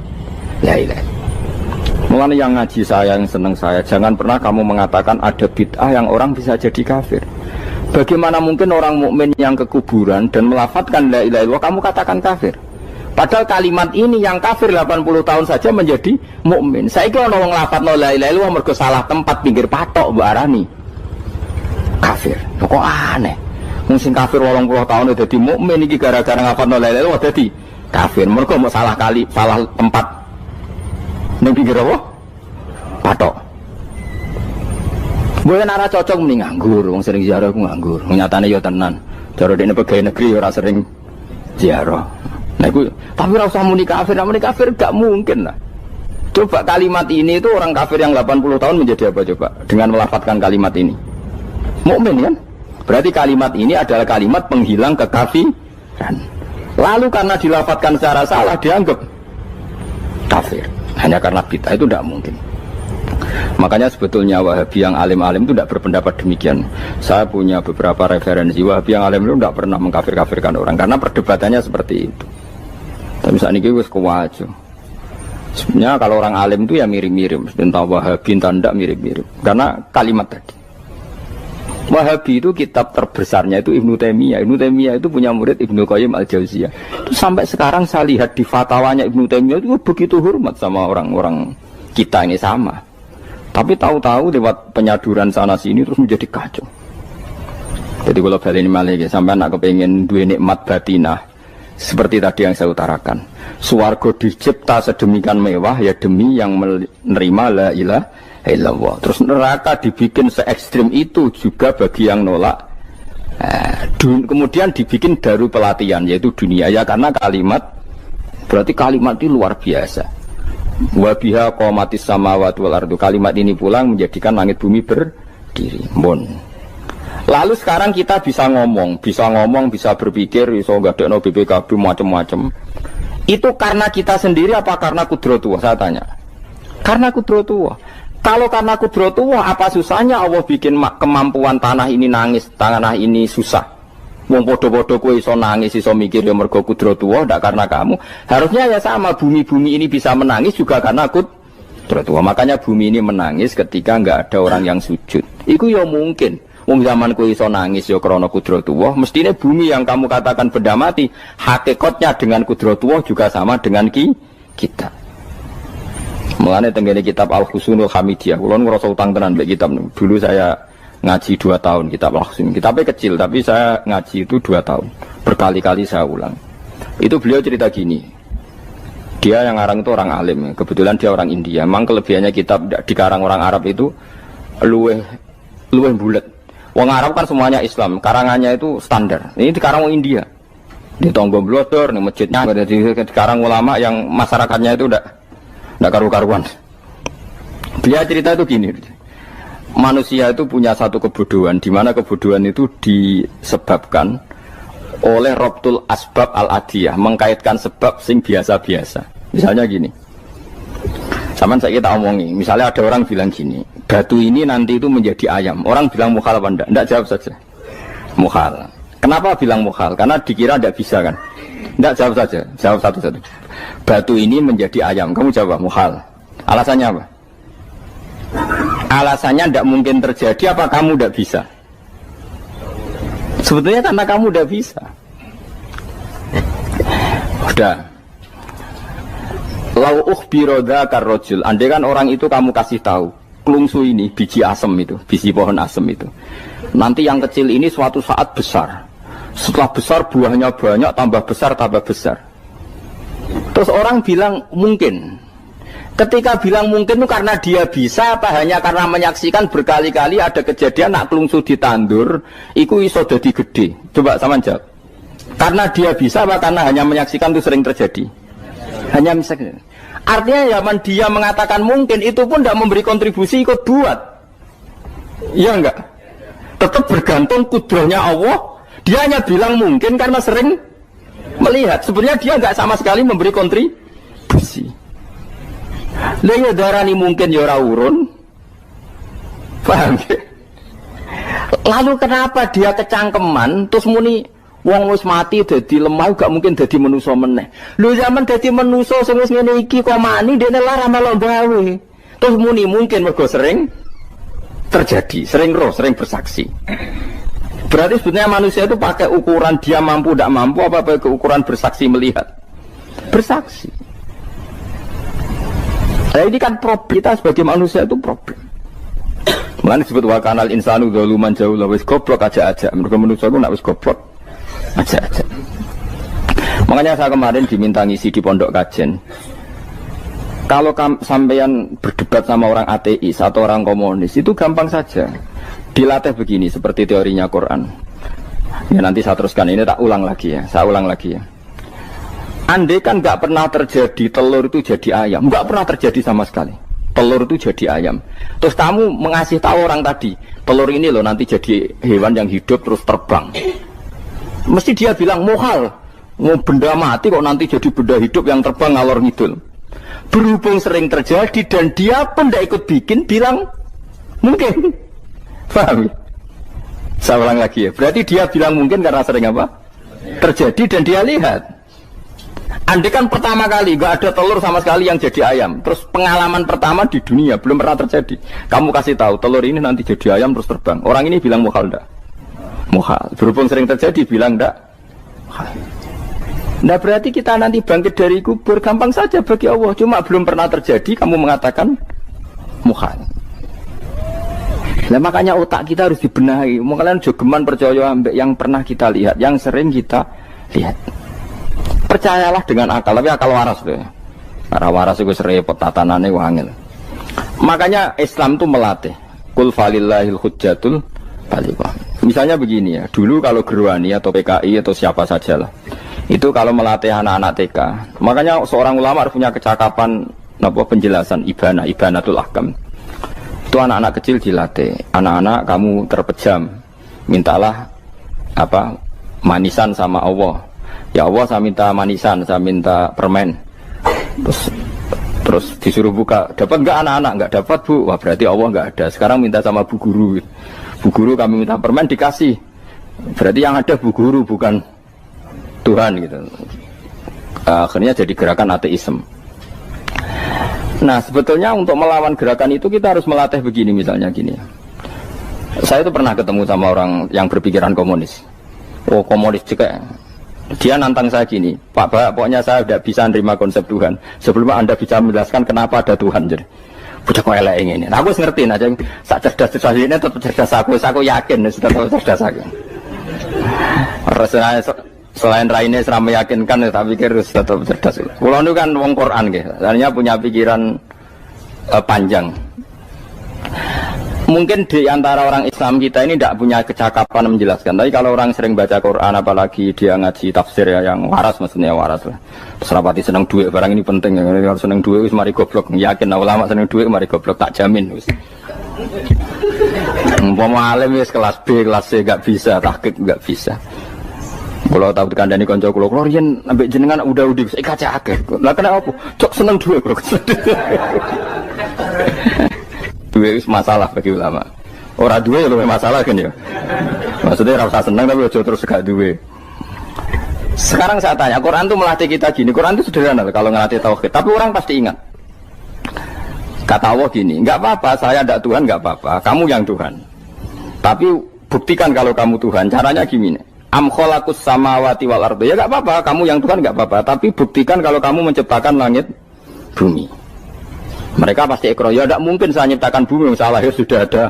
la ilaha. Mulanya yang ngaji saya, yang senang saya, jangan pernah kamu mengatakan ada bid'ah yang orang bisa jadi kafir. Bagaimana mungkin orang mukmin yang ke kuburan dan melafatkan la ilaha illallah kamu katakan kafir? Padahal kalimat ini yang kafir 80 tahun saja menjadi mukmin. Saya kira orang ngelafadzno la ilaha illallah mergo salah tempat pinggir patok mbok arani kafir. Kok aneh? Mungkin kafir 80 tahun udah dadi mukmin iki gara-gara ngafalno la ilaha illallah dadi kafir. Mergo mau salah tempat ning pinggir apa? Patok. Boleh nara cocok mending nganggur, wong sering ziarah ku nganggur. Nyatane ya tenan. Cara dene pegawai negeri ora sering ziarah. Nah iku tapi ora usah muni kafir gak mungkin lah. Coba kalimat ini itu orang kafir yang 80 tahun menjadi apa coba dengan melafadzkan kalimat ini? Mukmin kan? Berarti kalimat ini adalah kalimat penghilang kekafiran. Lalu karena dilafadzkan secara salah dianggap kafir. Hanya karena bid'ah itu tidak mungkin. Makanya sebetulnya Wahabi yang alim-alim itu tidak berpendapat demikian. Saya punya beberapa referensi Wahabi yang alim itu tidak pernah mengkafir-kafirkan orang karena perdebatannya seperti itu. Tapi saat ini wis kuwajo. Sebenarnya kalau orang alim itu ya mirip-mirip, entah Wahabi entah tidak mirip-mirip. Karena kalimat tadi. Wahabi itu kitab terbesarnya itu Ibnu Taimiyah. Ibnu Taimiyah itu punya murid Ibnu Qayyim Al-Jauziyah. Itu sampai sekarang saya lihat di fatwanya Ibnu Taimiyah itu begitu hormat sama orang-orang kita ini sama. Tapi tahu-tahu lewat penyaduran sana sini terus menjadi kacau. Jadi kalau balik ini malah sampai anak kepengen dua nikmat batinah seperti tadi yang saya utarakan. Swarga dicipta sedemikian mewah ya demi yang menerima la ilaha illallah. Terus neraka dibikin se ekstrim itu juga bagi yang nolak. Kemudian dibikin daru pelatihan yaitu dunia ya karena kalimat berarti kalimat itu luar biasa. Wa biha qamatis samawati wal ardu. Kalimat ini pulang menjadikan langit bumi berdiri. Lalu sekarang kita bisa ngomong, bisa berpikir, bisa ngadekno BPKB macam-macam. Itu karena kita sendiri apa karena kudratullah? Saya tanya. Karena kudratullah. Kalau karena kudratullah, apa susahnya Allah bikin kemampuan tanah ini nangis, tanah ini susah. Wong podo-podo kowe iso nangis, iso mikir ya mergo kudratullah, ndak karena kamu. Harusnya ya sama, bumi-bumi ini bisa menangis juga karena kudratullah. Makanya bumi ini menangis ketika enggak ada orang yang sujud. Itu ya mungkin. Wong zaman kowe iso nangis ya krana kudratullah, mestine bumi yang kamu katakan benda mati, hakikatnya dengan kudratullah juga sama dengan kita. Mulane tenggene kitab Al-Husunul Hamidiyah, kula ngrasa utang tenan mbek kitab. Dulu saya ngaji 2 tahun kitab Al-Husun. Kitabnya kecil tapi saya ngaji itu 2 tahun. Berkali-kali saya ulang. Itu beliau cerita gini. Dia yang ngarang itu orang alim, kebetulan dia orang India. Memang kelebihannya kitab dikarang orang Arab itu luweh bulet. Wong Arab kan semuanya Islam, karangannya itu standar. Ini dikarang orang India. Di Tonggo Blodor, di masjidnya, dikarang ulama yang masyarakatnya itu udah karu-karuan. Dia cerita itu gini. Manusia itu punya satu kebodohan, di mana kebodohan itu disebabkan oleh Robtul Asbab Al-Adiyah, mengkaitkan sebab sing biasa-biasa. Misalnya gini, sama saya kita omongi, misalnya ada orang bilang gini, batu ini nanti itu menjadi ayam. Orang bilang mukhal apa enggak? Enggak, jawab saja. Mukhal. Kenapa bilang mukhal? Karena dikira enggak bisa kan? Enggak, jawab saja. Jawab satu-satu. Batu ini menjadi ayam. Kamu jawab mukhal. Alasannya apa? Alasannya enggak mungkin terjadi, apa kamu enggak bisa? Sebetulnya karena kamu udah bisa. Udah. Lau ukhbiro dzakar rajul. Andai kan orang itu kamu kasih tahu, klungsu ini biji asem itu, biji pohon asem itu. Nanti yang kecil ini suatu saat besar. Setelah besar buahnya banyak, tambah besar, tambah besar. Terus orang bilang mungkin. Ketika bilang mungkin itu karena dia bisa, apa hanya karena menyaksikan berkali-kali ada kejadian nak klungsu ditandur, iku iso dadi gede. Coba sama jawab. Karena dia bisa, apa karena hanya menyaksikan itu sering terjadi? Hanya misalnya. Artinya zaman dia mengatakan mungkin, itu pun tidak memberi kontribusi ikut buat. Iya enggak? Tetap bergantung kudrahnya Allah. Dia hanya bilang mungkin karena sering melihat. Sebenarnya dia enggak sama sekali memberi kontribusi. Lah ya darani mungkin ya ora urun. Paham ya? Lalu kenapa dia kecangkeman terus muni wong wis mati dadi lemah gak mungkin dadi manusa meneh. Lho zaman dadi manusa sing wis ngene iki kok mani dene lara melo gawe. Terus muni mungkin mergo sering terjadi, sering roh, sering bersaksi. Berarti sebetulnya manusia itu pakai ukuran dia mampu tidak mampu apa pakai ukuran bersaksi melihat? Bersaksi. Nah ini kan problem, kita sebagai manusia itu problem. Mulanya disebut wakanal insanu zaluman jauh lah, wis goblok aja. Mereka manusia itu nak wis goblok aja. Makanya saya kemarin diminta ngisi di pondok kajen. Kalau sampean berdebat sama orang ateis atau orang komunis itu gampang saja. Dilatih begini seperti teorinya Quran. Ya nanti saya teruskan, ini tak ulang lagi ya. Saya ulang lagi ya. Andai kan nggak pernah terjadi telur itu jadi ayam, nggak pernah terjadi sama sekali. Telur itu jadi ayam. Terus kamu mengasih tahu orang tadi, telur ini loh nanti jadi hewan yang hidup terus terbang. Mesti dia bilang muhal, mau benda mati kok nanti jadi benda hidup yang terbang ngalor ngidul. Berhubung sering terjadi dan dia pun tidak ikut bikin, bilang mungkin. Paham? Saya ulang lagi ya. Berarti dia bilang mungkin karena sering apa? Terjadi dan dia lihat. Andai kan pertama kali gak ada telur sama sekali yang jadi ayam, terus pengalaman pertama di dunia belum pernah terjadi. Kamu kasih tahu telur ini nanti jadi ayam terus terbang. Orang ini bilang muhal enggak? Muhal. Berhubung sering terjadi bilang enggak? Nah berarti kita nanti bangkit dari kubur gampang saja bagi Allah. Cuma belum pernah terjadi kamu mengatakan muhal. Nah makanya otak kita harus dibenahi. Kalian jogeman percaya yang pernah kita lihat, yang sering kita lihat. Percayalah dengan akal, tapi akal waras deh. Karena waras itu serempet tatanannya wangil. Makanya Islam itu melatih. Kul falillahil hujjatul balighah. Misalnya begini ya, dulu kalau Gerwani atau PKI atau siapa sajalah, itu kalau melatih anak-anak TK, makanya seorang ulama harus punya kecakapan penjelasan ibanatul ahkam. Itu anak-anak kecil dilatih. Anak-anak kamu terpejam, mintalah manisan sama Allah. Ya Allah saya minta manisan, saya minta permen. Terus disuruh buka. Dapat enggak anak-anak? Enggak dapat bu. Wah berarti Allah enggak ada. Sekarang minta sama bu guru. Bu guru kami minta permen dikasih. Berarti yang ada bu guru bukan Tuhan gitu. Akhirnya jadi gerakan ateisme. Nah sebetulnya untuk melawan gerakan itu kita harus melatih begini misalnya gini. Saya itu pernah ketemu sama orang yang berpikiran komunis. Oh komunis juga. Dia nantang saya gini, Pak, pokoknya saya tidak bisa menerima konsep Tuhan sebelum Anda bisa menjelaskan kenapa ada Tuhan. Jadi, bocah kok elek ini. Nah, aku ngerti aja, sak cerdas ini tetap cerdas aku yakin tetap cerdas aku. Rasanya selain raine seram meyakinkan, saya pikir tetap cerdas. Kulo itu kan wong Quran gitu, artinya punya pikiran panjang. Mungkin di antara orang Islam kita ini tidak punya kecakapan menjelaskan. Tapi kalau orang sering baca Quran, apalagi dia ngaji tafsir ya, yang waras maksudnya waras lah. Serapati seneng duit, barang ini penting. Kalau seneng duit, mari goblok. Yakin ulama seneng duit, mari goblok, tak jamin. Umpama alim wis kelas B, kelas C gak bisa, tahqiq gak bisa. Kalau tahu kandhani kanca kula riyen ambek jenengan udah saya kaca akeh. Lah kenapa? Cok seneng duit kok. Duit itu masalah bagi ulama. Orang duit lebih masalah kan ya. Maksudnya rasa senang tapi ojo terus gak duit. Sekarang saya tanya, Quran itu melatih kita gini. Quran itu sederhana kalau ngelatih tauhid. Tapi orang pasti ingat. Kata Allah gini, nggak apa-apa, saya tidak Tuhan, nggak apa-apa. Kamu yang Tuhan. Tapi buktikan kalau kamu Tuhan. Caranya gini. Am khalaqus samawati wal ardi. Ya nggak apa-apa, kamu yang Tuhan nggak apa-apa. Tapi buktikan kalau kamu menciptakan langit, bumi. Mereka pasti ikrar, ya tidak mungkin saya menciptakan bumi, saya lahir sudah ada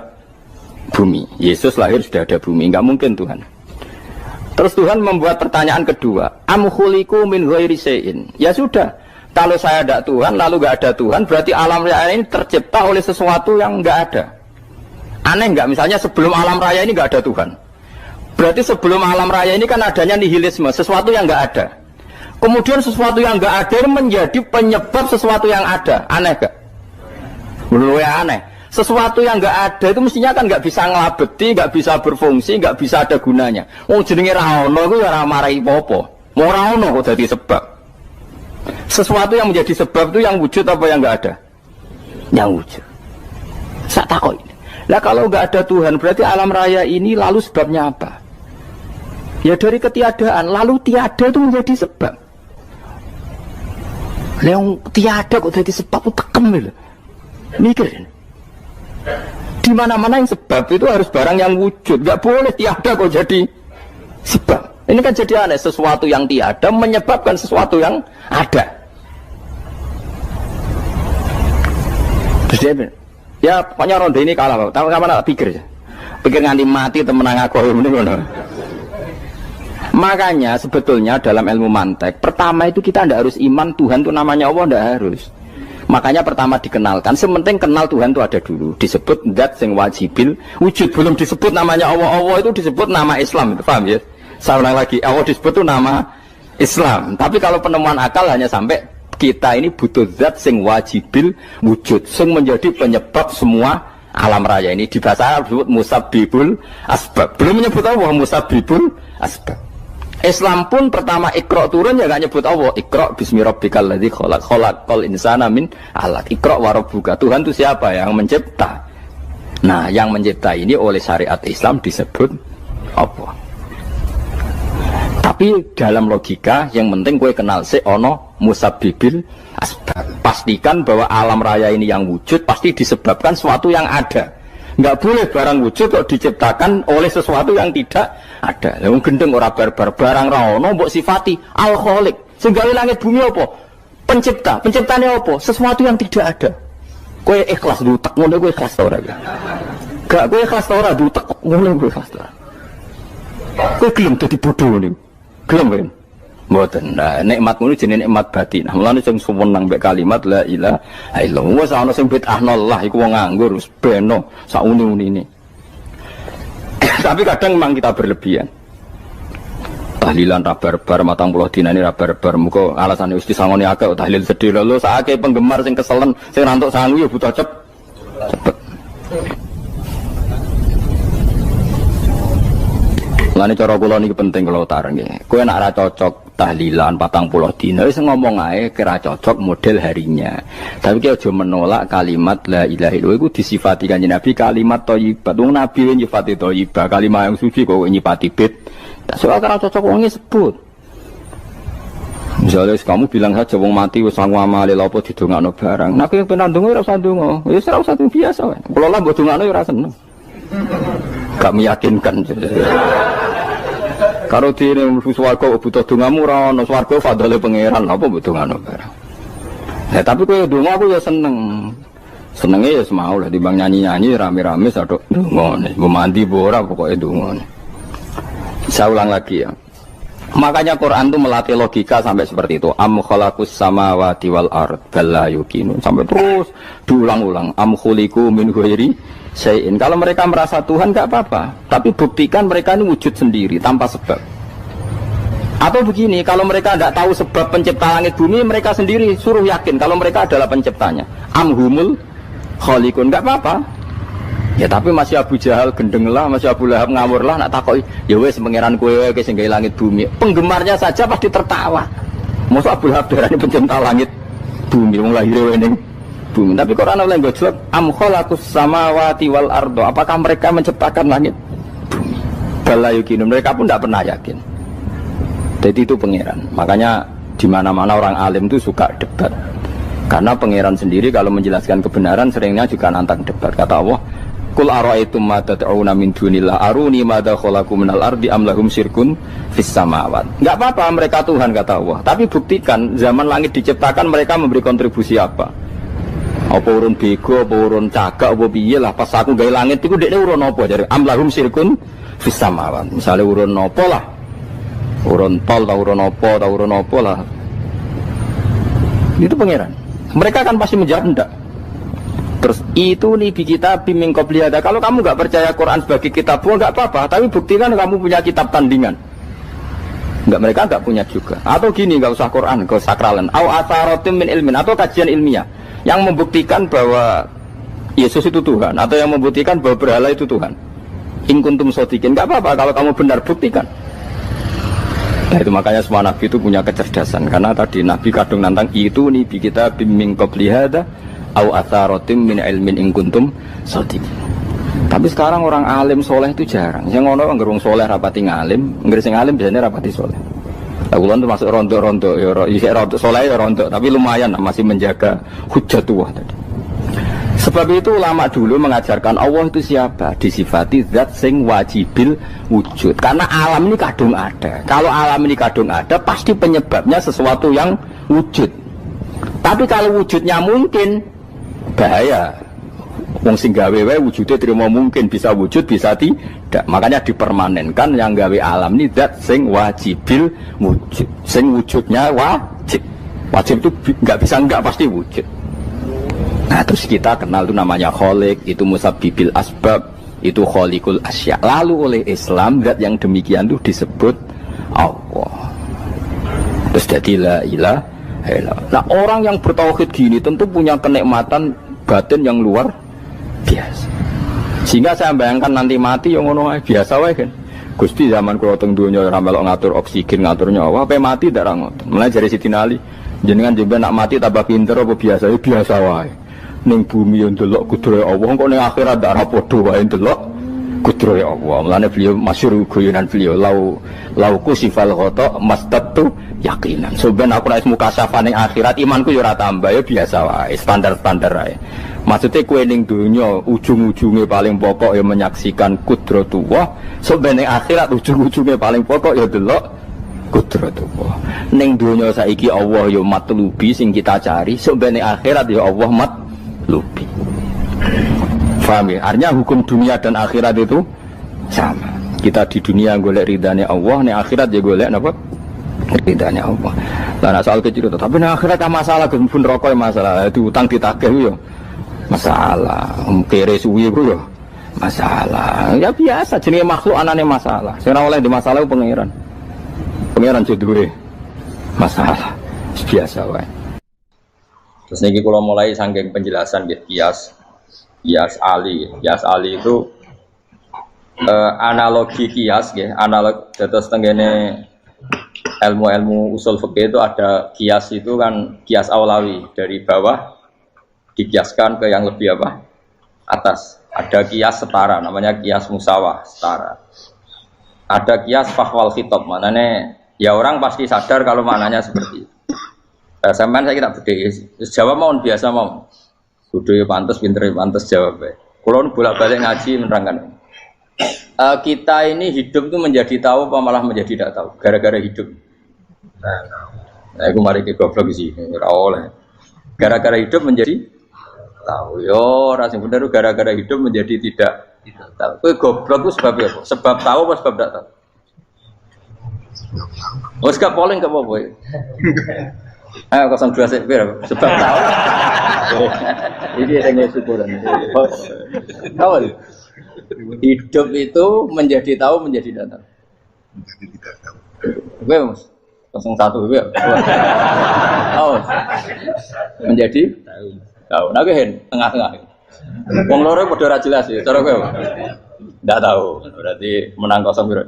bumi. Yesus lahir sudah ada bumi, nggak mungkin Tuhan. Terus Tuhan membuat pertanyaan kedua, am khuliqu min ghairi syai'in. Ya sudah, kalau saya tidak Tuhan, lalu nggak ada Tuhan, berarti alam raya ini tercipta oleh sesuatu yang nggak ada. Aneh nggak? Misalnya sebelum alam raya ini nggak ada Tuhan. Berarti sebelum alam raya ini kan adanya nihilisme, sesuatu yang nggak ada. Kemudian sesuatu yang nggak ada menjadi penyebab sesuatu yang ada. Aneh gak? Menurut saya aneh. Sesuatu yang nggak ada itu mestinya kan nggak bisa ngelabeti, nggak bisa berfungsi, nggak bisa ada gunanya. Wong jenenge ra ono iku ya ora marai apa-apa. Mau ra ono kok dadi sebab. Sesuatu yang menjadi sebab itu yang wujud apa yang nggak ada? Yang wujud. Sak takoi. Lah kalau nggak ada Tuhan berarti alam raya ini lalu sebabnya apa? Ya dari ketiadaan, lalu tiada itu menjadi sebab. Yang tiada kok jadi sebab itu tekem lho. Mikir. Di mana-mana yang sebab itu harus barang yang wujud, nggak boleh tiada kok jadi sebab. Ini kan jadi aneh, sesuatu yang tiada menyebabkan sesuatu yang ada. Terus dia bilang, ya pokoknya ronde ini kalah, tahu kapan tak pikir ya, pikir nganti mati temenang aku ini ngono. Makanya sebetulnya dalam ilmu mantek, pertama itu kita tidak harus iman Tuhan itu namanya Allah, tidak harus. Makanya pertama dikenalkan, sementing kenal Tuhan itu ada dulu. Disebut zat sing wajibil wujud, belum disebut namanya Allah. Allah itu disebut nama Islam, itu paham ya? Saya ulang lagi, Allah disebut itu nama Islam. Tapi kalau penemuan akal hanya sampai kita ini butuh zat sing wajibil wujud, sing menjadi penyebab semua alam raya ini. Di bahasa Arab disebut musabbibul asbab. Belum menyebut Allah musabbibul asbab. Islam pun pertama Iqra turun ya gak nyebut Allah. Iqra bismi rabbikal ladzi khalaq, khalaqal insana min 'alaq. Iqra wa rabbuka. Tuhan itu siapa? Yang mencipta. Nah, yang mencipta ini oleh syariat Islam disebut apa? Tapi dalam logika yang penting gue kenal si ono musabbibil asbab. Pastikan bahwa alam raya ini yang wujud pasti disebabkan sesuatu yang ada. Nggak boleh barang wujud kok diciptakan oleh sesuatu yang tidak ada. Yang gendeng ora barbar barang ra ono mbok sifati al-khaliq. Sing gawe langit bumi apa? Pencipta. Penciptane apa? Sesuatu yang tidak ada. Kowe ikhlas dutek ngono kowe ikhlas ora ya? Gak kowe ikhlas ora dutek ngono kowe ikhlas ora. Kowe gelem dadi bodho niku. Gelem kan? Mboten. Nah, nikmat ngono jenenge nikmat batin. Mulane sing suwenang mbek kalimat la ilaha illallah. Wes ana sing bid'ahnallah iku wong nganggur wis beno sak uni-unine. Tapi kadang memang kita berlebihan. Tahlilan ra barbar 40 dinane ra barbar. Muga alasane wis disangoni akeh tahlil sedih lho sakake penggemar sing keselen sing rantuk sangu ya butuh cepet. Lani cara kula niki penting kula utara nggih. Kowe nek ora cocok tahlilan 40 dina wis ngomong ae kira cocok model harinya. Tapi ki aja menolak kalimat la ilaha illallah iku disifati Kanjeng Nabi kalimat thayyibah. Wong Nabi nyifati thayyibah, kalimat yang suci kok nyifati bid. Tak soal kira cocok wong sebut. Misalnya kamu bilang saja wong mati wis sangu amale lha apa didongakno barang. Nek kowe pengen ndonga ora usah ndonga. Wis ora usah biasa wae. Kula lah mbok dongakno ora seneng. gak meyakinkan. Karo dene mlebu swarga butuh dongamu ora ono swarga fadhole pangeran apa butuh ngono barang. Ya tapi kowe donga aku ya seneng. Senenge ya semau lah timbang nyanyi-nyanyi rame-rame sadok donga nih. Mandi ora pokoke donga. Saya ulang lagi ya. Makanya Quran itu melatih logika sampai seperti itu. Am khalaqus samawati wal ard bal la yuqinun. Sampai terus diulang-ulang. Am khuliqu min ghairi syai'in. Kalau mereka merasa Tuhan enggak apa-apa, tapi buktikan mereka ini wujud sendiri tanpa sebab. Atau begini, kalau mereka tidak tahu sebab pencipta langit bumi, mereka sendiri suruh yakin kalau mereka adalah penciptanya. Am humul khaliqun, enggak apa-apa. Ya tapi masih Abu Jahal gendeng lah, masih Abu Lahab ngawur lah, nak takoki, ya wes pangeran kowe wae sing gawe langit bumi. Penggemarnya saja pasti tertawa. Mosok Abu Lahab darani pencipta langit bumi, wong lahir ning bumi. Tapi Quran oleh gojlok, am khalaqus samawati wal ardo. Apakah mereka menciptakan langit bumi? Bala yuqinu, mereka pun tidak pernah yakin. Jadi itu pangeran. Makanya di mana-mana orang alim itu suka debat. Karena pangeran sendiri kalau menjelaskan kebenaran seringnya juga nantang debat. Kata Allah, Qul ara'aytum ma tad'una min dunillah aruni madza khalaqu minal ardi am lahum syirkun fis samawat. Enggak apa-apa mereka Tuhan kata Allah, tapi buktikan zaman langit diciptakan mereka memberi kontribusi apa? Apa urun bego, apa urun cagak, apa piye lah pas aku gawe langit iku dekne urun apa jare am lahum syirkun fis samawat. Misale urun apa lah? Urun tol ta urun apa lah. Itu pangeran. Mereka kan pasti menjawab enggak. Terus itu nih kita biming qobliyada. Kalau kamu nggak percaya Quran sebagai kitab, nggak apa-apa. Tapi buktikan kamu punya kitab tandingan. Nggak, mereka nggak punya juga. Atau gini, nggak usah Quran, nggak usah sakralan. Au atharatim min ilmin, atau kajian ilmiah yang membuktikan bahwa Yesus itu Tuhan, atau yang membuktikan bahwa berhala itu Tuhan. In kuntum shodiqin, nggak apa-apa kalau kamu benar, buktikan. Nah itu makanya semua nabi itu punya kecerdasan. Karena tadi nabi kadung nantang itu nih kita biming qobliyada au atharatim min ilmin in kuntum shodiqin. Tapi sekarang orang alim soleh itu jarang. Yang ngono ngerung soleh rapati ngalim, nggak sing alim biasanya rapati soleh. Laguan itu masuk rontok-rontok, ya rontok soleh ya rontok, tapi lumayan masih menjaga hujjatullah tadi. Sebab itu ulama dulu mengajarkan Allah itu siapa? Disifati zat sing wajibil wujud. Karena alam ini kadung ada. Kalau alam ini kadung ada, pasti penyebabnya sesuatu yang wujud. Tapi kalau wujudnya mungkin, bahaya. Wong sing gawe wae wujude terima mungkin bisa wujud bisa tidak. Makanya dipermanenkan yang gawe alam ini zat sing wajibil wujud. Sing wujudnya wajib. Wajib itu enggak bisa enggak pasti wujud. Nah terus kita kenal itu namanya Khaliq, itu musabbibil asbab, itu Khaliqul asya. Lalu oleh Islam zat yang demikian itu disebut Allah. Terus jadi la ilaha illallah. Nah orang yang bertauhid gini tentu punya kenikmatan batin yang luar biasa. Sehingga saya bayangkan nanti mati yang ngono biasa wae kan. Gusti zaman kula teng donya ora melok ngatur oksigen, ngatur nyawa, ape mati ndak ra ngoten. Mulai jare Siti Ali, jenengan jemben nak mati tambah pinter apa biasa? Ya biasa wae. Ning bumi yo ndelok kudrohe Allah, kok ning akhirat ndak ra padha wae ndelok kudrohe Allah. Mulane beliau masyhur guyonan beliau lau kusifal ghata mastatu yakinan. Soben aku nek mukasyafah ning akhirat imanku yo ora tambah ya biasa wae, standar-standar wae. Maksudnya kue ning dunya ujung-ujungnya paling pokok ya menyaksikan kudratullah. Soben ning akhirat ujung-ujungnya paling pokok ya delok kudratullah. Ning dunya saiki Allah ya matlubi sing kita cari, soben ning akhirat ya Allah matlubi. Paham ya? Artinya hukum dunia dan akhirat itu sama. Kita di dunia golek ridhanya Allah, ning akhirat ya golek napa? Ridhanya Allah. Lah nek soal kecil itu, tapi ning akhirat masalah pun rokok masalah, itu utang ditagih yo masalah, kere suwi ku yo masalah. Ya biasa jenenge makhluk anane masalah. Sing ora oleh di masalah pangeran. Pangeran jodohe masalah. Biasa wae. Terus niki kula mulai saking penjelasan nggih kias Ali itu analogi kias nggih, analog dados tengene ilmu usul fikih itu ada kias itu kan kias aulawi dari bawah dikiaskan ke yang lebih apa? Atas. Ada kias setara namanya kias musawah setara. Ada kias fahwal khitab, maknanya ya orang pasti sadar kalau maknanya seperti itu. Sampean saya kira beda. Jawab mau biasa mau. Kudu pantes pinter pantes jawab bae. Kulo bolak-balik ngaji menerangkan. Kita ini hidup tuh menjadi tahu apa malah menjadi tidak tahu gara-gara hidup. Nah, aku mari ke goblok sih, ora oleh. Gara-gara hidup menjadi tahu. Yo, ora sing bener gara-gara hidup menjadi tidak tahu. Kowe goblok ku sebab apa? Sebab tahu apa sebab tidak tahu? Wes gak polling ke apa-apa. Ayo 02 sik sebab tahu. Ini yang syukuran. Tahu. Hidup itu menjadi tahu menjadi tidak tahu. Menjadi tidak tahu. Gue Mas 01 gue. Oh. Menjadi tahu. Nah gue tengah-tengah. Wong loro padha ora jelas ya, cara gue. Ndak tahu. Berarti menang 0 piro.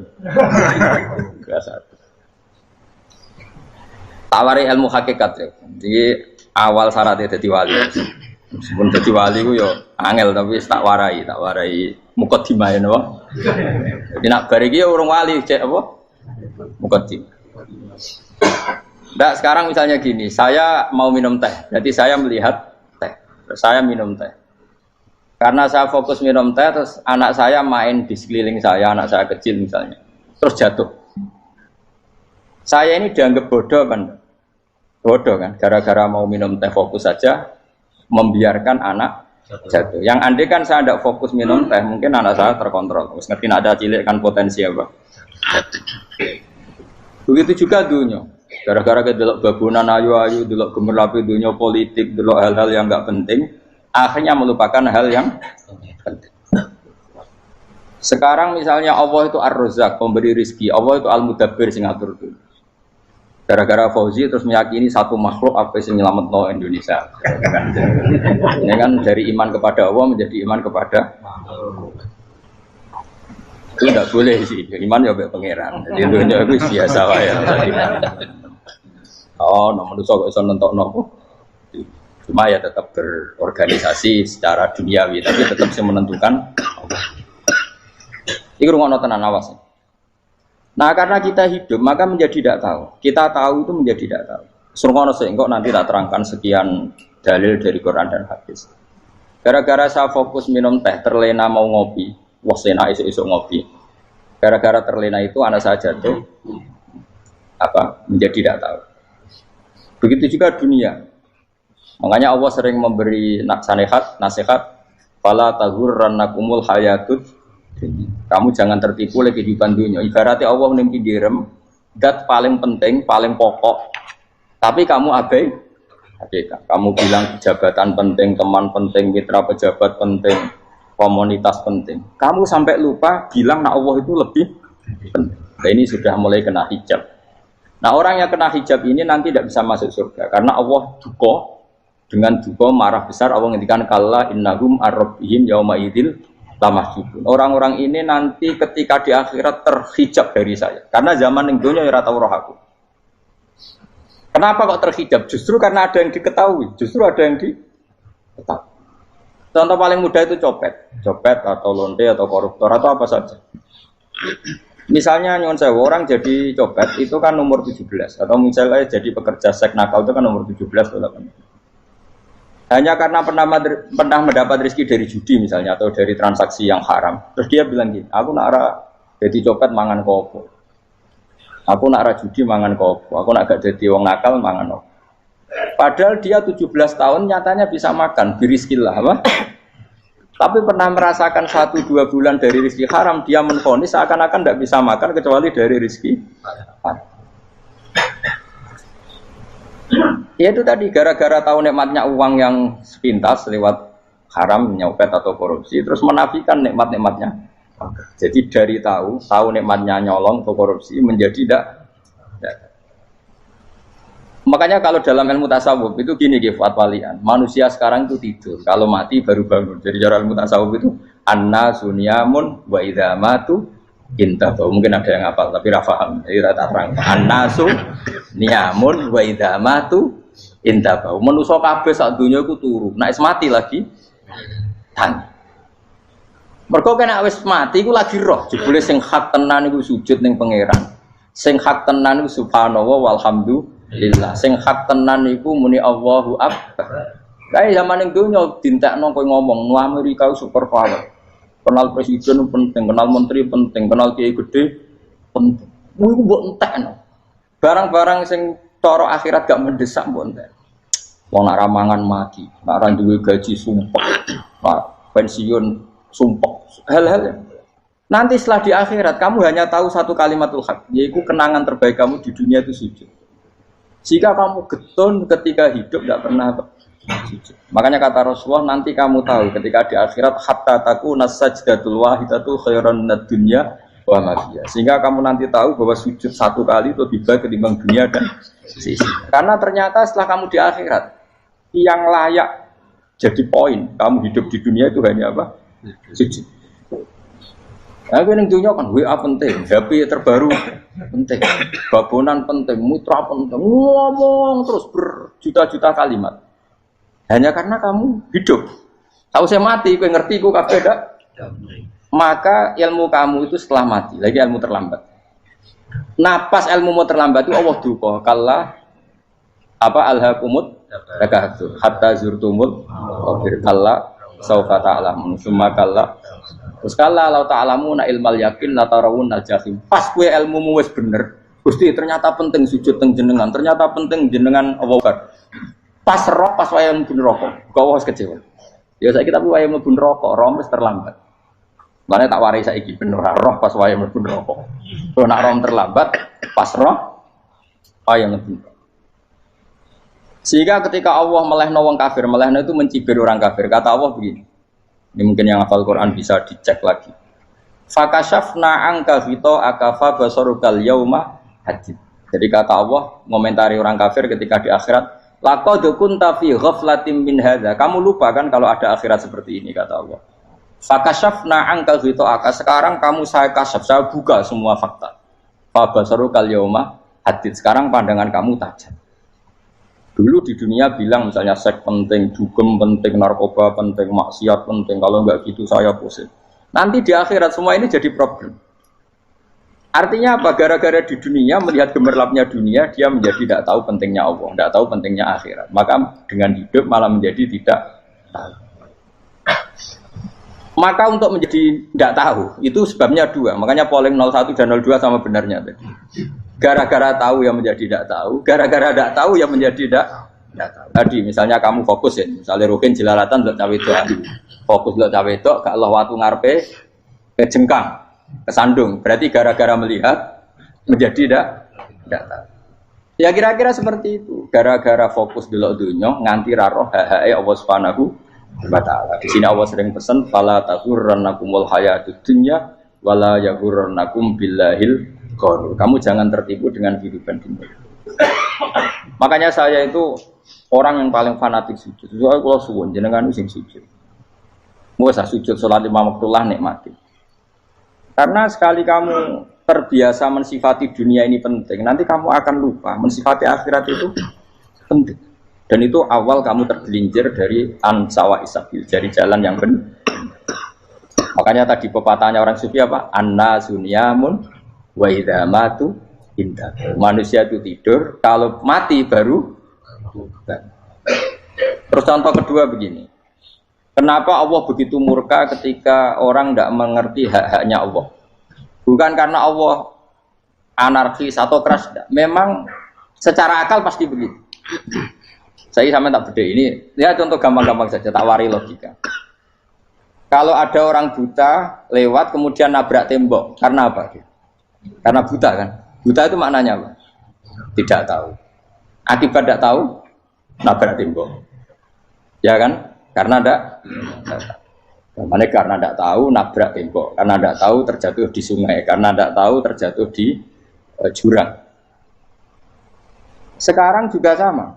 Biasa. Tawari ilmu hakikat ya. Jadi awal syaratnya jadi wali. Meskipun jadi wali ku yo angel tapi tak warai mukadimah ya napa. Jadi nak bar iki urung wali cek apa? Mukadimah. Nah, sekarang misalnya gini, saya mau minum teh. Jadi saya melihat teh. Terus saya minum teh. Karena saya fokus minum teh terus anak saya main di sekeliling saya, anak saya kecil misalnya. Terus jatuh. Saya ini dianggap bodoh kan? Bodoh kan? Gara-gara mau minum teh fokus saja, membiarkan anak jatuh. Yang andai kan saya tidak fokus minum teh, mungkin anak saya terkontrol. Terus ngerti ada cilik kan potensi apa? Begitu juga dunia. Gara-gara kita delok babunan ayu-ayu, delok gemerlapi dunia politik, delok hal-hal yang enggak penting, akhirnya melupakan hal yang penting. Sekarang misalnya Allah itu Ar-Razzaq, pemberi rizki, Allah itu Al-Mudabbir sing ngatur dunia. Gara-gara Fauzi terus meyakini satu makhluk apa yang nyelametno Indonesia. Ya kan dari iman kepada Allah menjadi iman kepada itu tidak boleh sih. Iman ya baik pangeran. Jadi dunia itu biasa wae. Oh, manusia kok iso nentokno. Cuma ya tetap berorganisasi secara duniawi, tapi tetap sih menentukan. Iki rungono tenan awas. Nah karena kita hidup maka menjadi tidak tahu. Kita tahu itu menjadi tidak tahu. Surgono sehingga nanti tak terangkan sekian dalil dari Quran dan hadis. Gara-gara saya fokus minum teh terlena mau ngopi, wah sena isuk-isuk ngopi. Gara-gara terlena itu anak saya jatuh, menjadi tidak tahu. Begitu juga dunia. Makanya Allah sering memberi nasihat, fala taghurrannakumul hayatud. Kamu jangan tertipu oleh kehidupan dunia. Ibaratnya Allah menimpi direm, dat paling penting, paling pokok. Tapi kamu abaikan. Kamu bilang jabatan penting, teman penting, mitra pejabat penting, komunitas penting. Kamu sampai lupa bilang nak Allah itu lebih penting. Nah, ini sudah mulai kena hijab. Nah orang yang kena hijab ini nanti tidak bisa masuk surga karena Allah duka dengan duka marah besar. Allah ngendikan kalla innahum ar-rabbihim yauma idzil lamahjubun. Orang-orang ini nanti ketika di akhirat terhijab dari saya. Karena zaman yang dunia ora tau roh aku. Kenapa kok terhijab? Justru karena ada yang diketahui. Justru ada yang diketahui. Contoh paling mudah itu copet atau lonte atau koruptor atau apa saja. Misalnya nyuwun sewu orang jadi copet itu kan nomor 17 atau misalnya jadi pekerja seks nakal itu kan nomor 17 atau 18. Hanya karena pernah mendapat rezeki dari judi misalnya atau dari transaksi yang haram. Terus dia bilang gini, aku nak jadi copet mangan kopo. Aku nak judi mangan kopo. Aku nak gak jadi wong nakal mangan kopo. Padahal dia 17 tahun nyatanya bisa makan, birizkillah apa? Tapi pernah merasakan 1-2 bulan dari rezeki haram, dia menvonis seakan-akan tidak bisa makan kecuali dari rezeki haram. Ya itu tadi gara-gara tahu nikmatnya uang yang sepintas lewat haram, nyopet atau korupsi, terus menafikan nikmat-nikmatnya. Jadi dari tahu nikmatnya nyolong atau korupsi menjadi tidak. Makanya kalau dalam ilmu tasawuf itu gini fatwalian, manusia sekarang itu tidur, kalau mati baru bangun. Jadi cara ilmu tasawuf itu annasu niyamun wa idza matu intabu. Mungkin ada yang hafal tapi ra paham. Jadi rata terang. Annasu niyamun wa idza matu intabu. Manusa kabeh sak donya iku turu. Nek wis mati lagi tangi. Mergo kena wis mati iku lagi roh. Jebule sing hak tenan iku sujud ning pangeran. Sing hak tenan iku subhanallah walhamdulillah. Sing hak tenan iku muni Allahu akbar. Kae zaman ning donya dintekno kowe ngomong, "Nu Amerika super power." Kenal presiden penting, kenal menteri penting, kenal kiai gede penting. Iku mbok entekno. Barang-barang sing cara akhirat gak mendesak mbok entek. Wong nak ramangan mati, nak ra duwe gaji sumpek, pensiun sumpek. Hal-hal nanti setelah di akhirat kamu hanya tahu satu kalimatul haq, yaitu kenangan terbaik kamu di dunia itu sujud. Jika kamu getun ketika hidup tidak pernah sujud. Makanya kata Rasulullah, nanti kamu tahu ketika di akhirat hatta takuna sajdatul wahidatu khairan minad dunya wa ma fiha. Sehingga kamu nanti tahu bahwa sujud satu kali itu lebih baik ketimbang dunia dan sisi. Karena ternyata setelah kamu di akhirat, yang layak jadi poin kamu hidup di dunia itu hanya apa? Sujud. Nah, yang dunia kan WA penting, HP terbaru penting, babonan penting, mitra penting, ngomong terus berjuta-juta kalimat. Hanya karena kamu hidup. Tahu saya mati, kau ngerti, kau kabeh dak. Maka ilmu kamu itu setelah mati, lagi ilmu terlambat. Napas ilmu mau terlambat itu Allah duka. Kalla apa alhaqumut takahtur hatta zurtumul qabir kalla saufa ta'lamun summa kalla. Terus kalla law ta'lamuna ilmal yakin la tarawunnal jahim. Pas kowe ilmumu wis bener, Gusti ternyata penting sujud teng jenengan, ternyata penting jenengan Allah. Pas roh pas wayahe mlebu neraka, kok wis kecewa. Ya saiki tapi wayahe mlebu neraka, roh wis terlambat. Mane tak warai saiki bener roh pas wayahe mlebu neraka. Kalau nak roh terlambat, pas roh wayahe mlebu. Sehingga ketika Allah melehno wong kafir, melehno itu mencibir orang kafir. Kata Allah begini. Ini mungkin yang hafal Quran bisa dicek lagi. Fakashafna angka fito akafa basarukal yauma hadid. Jadi kata Allah ngomentari orang kafir ketika di akhirat, laqad kunta fi ghaflatin min hadza. Kamu lupa kan kalau ada akhirat seperti ini kata Allah. Fakashafna angka fito aka. Sekarang kamu saya kasaf, saya buka semua fakta. Fa basarukal yauma hadid. Sekarang pandangan kamu tajam. Dulu di dunia bilang misalnya seks penting, dugem penting, narkoba penting, maksiat penting. Kalau enggak gitu saya pusing. Nanti di akhirat semua ini jadi problem. Artinya apa? Gara-gara di dunia melihat gemerlapnya dunia, dia menjadi tidak tahu pentingnya Allah, tidak tahu pentingnya akhirat. Maka dengan hidup malah menjadi tidak tahu. Maka untuk menjadi tidak tahu itu sebabnya dua. Makanya polling 01 dan 02 sama benarnya tadi. Gara-gara tahu yang menjadi tidak tahu, gara-gara tidak tahu yang menjadi tidak tahu. Tadi misalnya kamu fokus ya, misalnya Rukin jelalatan untuk cawe itu, fokus untuk cawe itu, gak Allah waktu ngarepe kejengkang, kesandung. Berarti gara-gara melihat menjadi tidak tahu. Ya kira-kira seperti itu. Gara-gara fokus delok dunya nganti ra roh hae Allah Subhanahu wa taala. Di sini Allah sering pesan fala taghurrannakumul hayatud dunya wala yaghurrannakum billahil ghurur. Kamu jangan tertipu dengan kehidupan dunia. Makanya saya itu orang yang paling fanatik sujud. Soalnya kalau suwun jenengan sing sujud. Mau usah sujud salat lima waktullah nikmati. Karena sekali kamu terbiasa mensifati dunia ini penting, nanti kamu akan lupa mensifati akhirat itu penting. Dan itu awal kamu tergelincir dari ansawa isabil, dari jalan yang benar. Makanya tadi pepatahnya orang sufi apa? Anna sunyamun wa idza matu indah. Manusia itu tidur, kalau mati baru. Terus contoh kedua begini. Kenapa Allah begitu murka ketika orang tidak mengerti hak-haknya Allah? Bukan karena Allah anarkis atau keras, tidak. Memang secara akal pasti begitu. Saya sampai tak beda ini. Lihat contoh gampang-gampang saja, tak wari logika. Kalau ada orang buta lewat kemudian nabrak tembok, karena apa? Karena buta kan? Buta itu maknanya apa? Tidak tahu. Akibat tidak tahu, nabrak tembok. Ya kan? Karena tidak karena tidak tahu, nabrak tembok. Karena tidak tahu, terjatuh di sungai. Karena tidak tahu, terjatuh di jurang. Sekarang juga sama.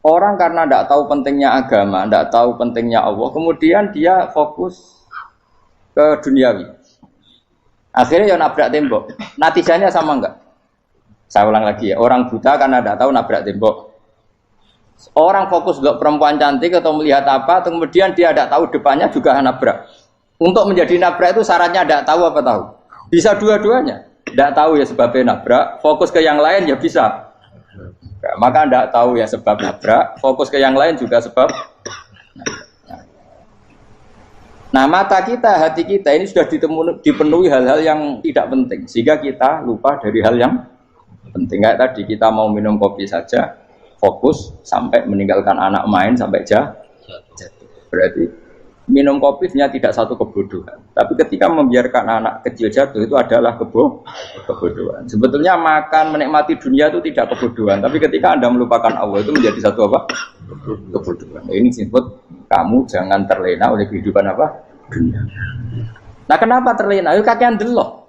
Orang karena tidak tahu pentingnya agama, tidak tahu pentingnya Allah, kemudian dia fokus ke duniawi. Akhirnya ya nabrak tembok. Natijanya sama enggak? Saya ulang lagi ya. Orang buta karena tidak tahu nabrak tembok. Orang fokus untuk perempuan cantik atau melihat apa, kemudian dia tidak tahu depannya juga nabrak. Untuk menjadi nabrak itu syaratnya tidak tahu apa tahu? Bisa dua-duanya. Tidak tahu ya sebabnya nabrak, fokus ke yang lain ya bisa. Maka tidak tahu ya sebab nabrak, fokus ke yang lain juga sebab. Nah, mata kita, hati kita ini sudah dipenuhi hal-hal yang tidak penting, sehingga kita lupa dari hal yang penting. Kayak tadi kita mau minum kopi saja, fokus sampai meninggalkan anak main sampai jatuh. Berarti minum kopi sebenarnya tidak satu kebodohan, tapi ketika membiarkan anak kecil jatuh itu adalah kebodohan. Sebetulnya makan menikmati dunia itu tidak kebodohan, tapi ketika Anda melupakan Allah itu menjadi satu apa? Kebodohan. Ini disebut kamu jangan terlena oleh kehidupan apa? Dunia. Nah, kenapa terlena? Itu kakean delok.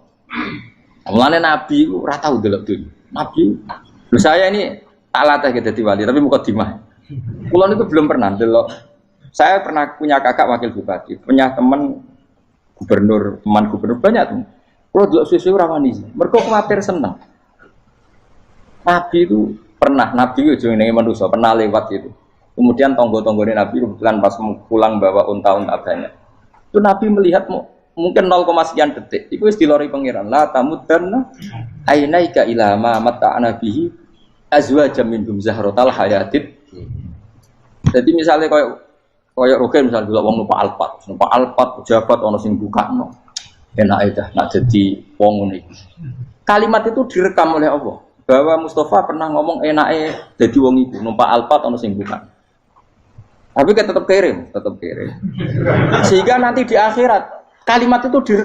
Mulane Nabi itu ora tau delok dunia. Nabi, saya ini tak latih jadi wali, tapi mukadimah. Kulon itu belum pernah delok. Saya pernah punya kakak wakil bupati, punya teman gubernur banyak tuh. Kalau delok susu rawani, mereka khawatir senang. Nabi itu pernah, Nabi itu jenenge manusia pernah lewat itu. Kemudian tonggo-tonggone Nabi kebetulan pas pulang bawa unta-unta banyak. Itu Nabi melihat mungkin 0, sekian detik. Itu wis dilori pangeran. La tamuddanna ainaika ila ma mata'ana bihi azwajan minhum zahratal hayatid. Jadi misalnya kayak Rogen misalnya dulu wong numpak Alphard pejabat ono sing bukakno. Enak aja nak jadi wong ngene. Kalimat itu direkam oleh Allah bahwa Mustafa pernah ngomong enake jadi wong iku numpak Alphard ono sing bukak. Tapi kan tetap kirim. Sehingga nanti di akhirat kalimat itu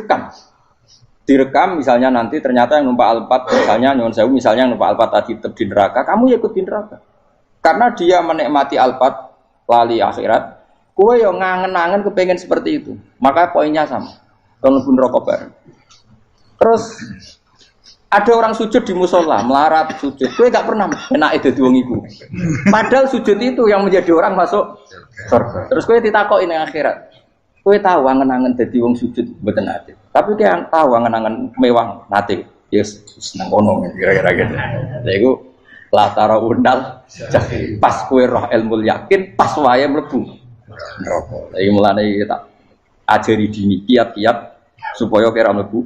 direkam misalnya nanti ternyata yang numpak Alphard misalnya nyuwun sewu misalnya yang numpak Alphard tadi tetap di neraka, kamu ya ikut di neraka. Karena dia menikmati Alphard lali akhirat, kowe yo ngangen-angen kepengen seperti itu. Maka poinnya sama. Kalau pun rokok bareng. Terus ada orang sujud di musola, melarat sujud. Kowe gak pernah enake dadi wong iku. Padahal sujud itu yang menjadi orang masuk surga. Terus kowe ditakoki ning akhirat. Kowe tahu angen-angen dadi wong sujud mboten ate. Tapi kowe tahu angen-angen mewah nate. Yes, seneng kono kira-kira gitu. Lha iku latara undal pas kowe roh ilmu yakin pas wae mlebu neraka. Iki mulane kita ajari dini kiat-kiat supaya kira mlebu.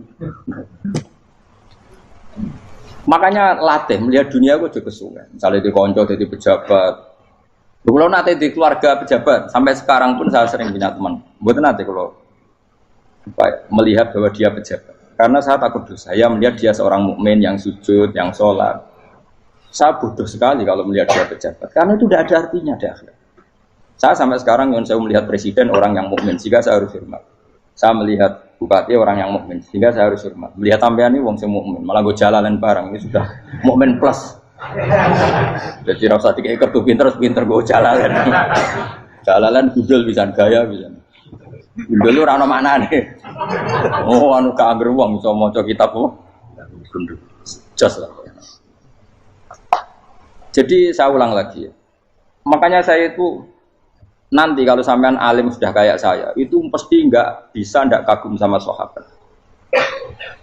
Makanya latih melihat dunia gue juga kesuwen. Misalnya di konco jadi pejabat. Kalau nanti di keluarga pejabat sampai sekarang pun saya sering punya teman. Buat nanti kalau melihat bahwa dia pejabat. Karena saya takut dosa. Saya melihat dia seorang mukmin yang sujud, yang sholat. Saya bodoh sekali kalau melihat dia pejabat. Karena itu tidak ada artinya di akhirat. Saya sampai sekarang yang saya melihat presiden orang yang mukmin, sehingga saya harus hormat. Saya melihat bupati orang yang mukmin, sehingga saya harus hormat. Melihat sampean ini wong sing mukmin, malah gue jalanan barang ini sudah mukmin plus. Jadi rasa tiga ekor tuh pinter gue jalanan. Jalanan gudul bisa gaya bisa. Gudul lu rano mana nih? Oh anu kagak uang bisa mau kitab oh. Just lah. Jadi saya ulang lagi ya. Makanya saya itu nanti kalau sampean alim sudah kayak saya, itu pasti nggak kagum sama sahabat.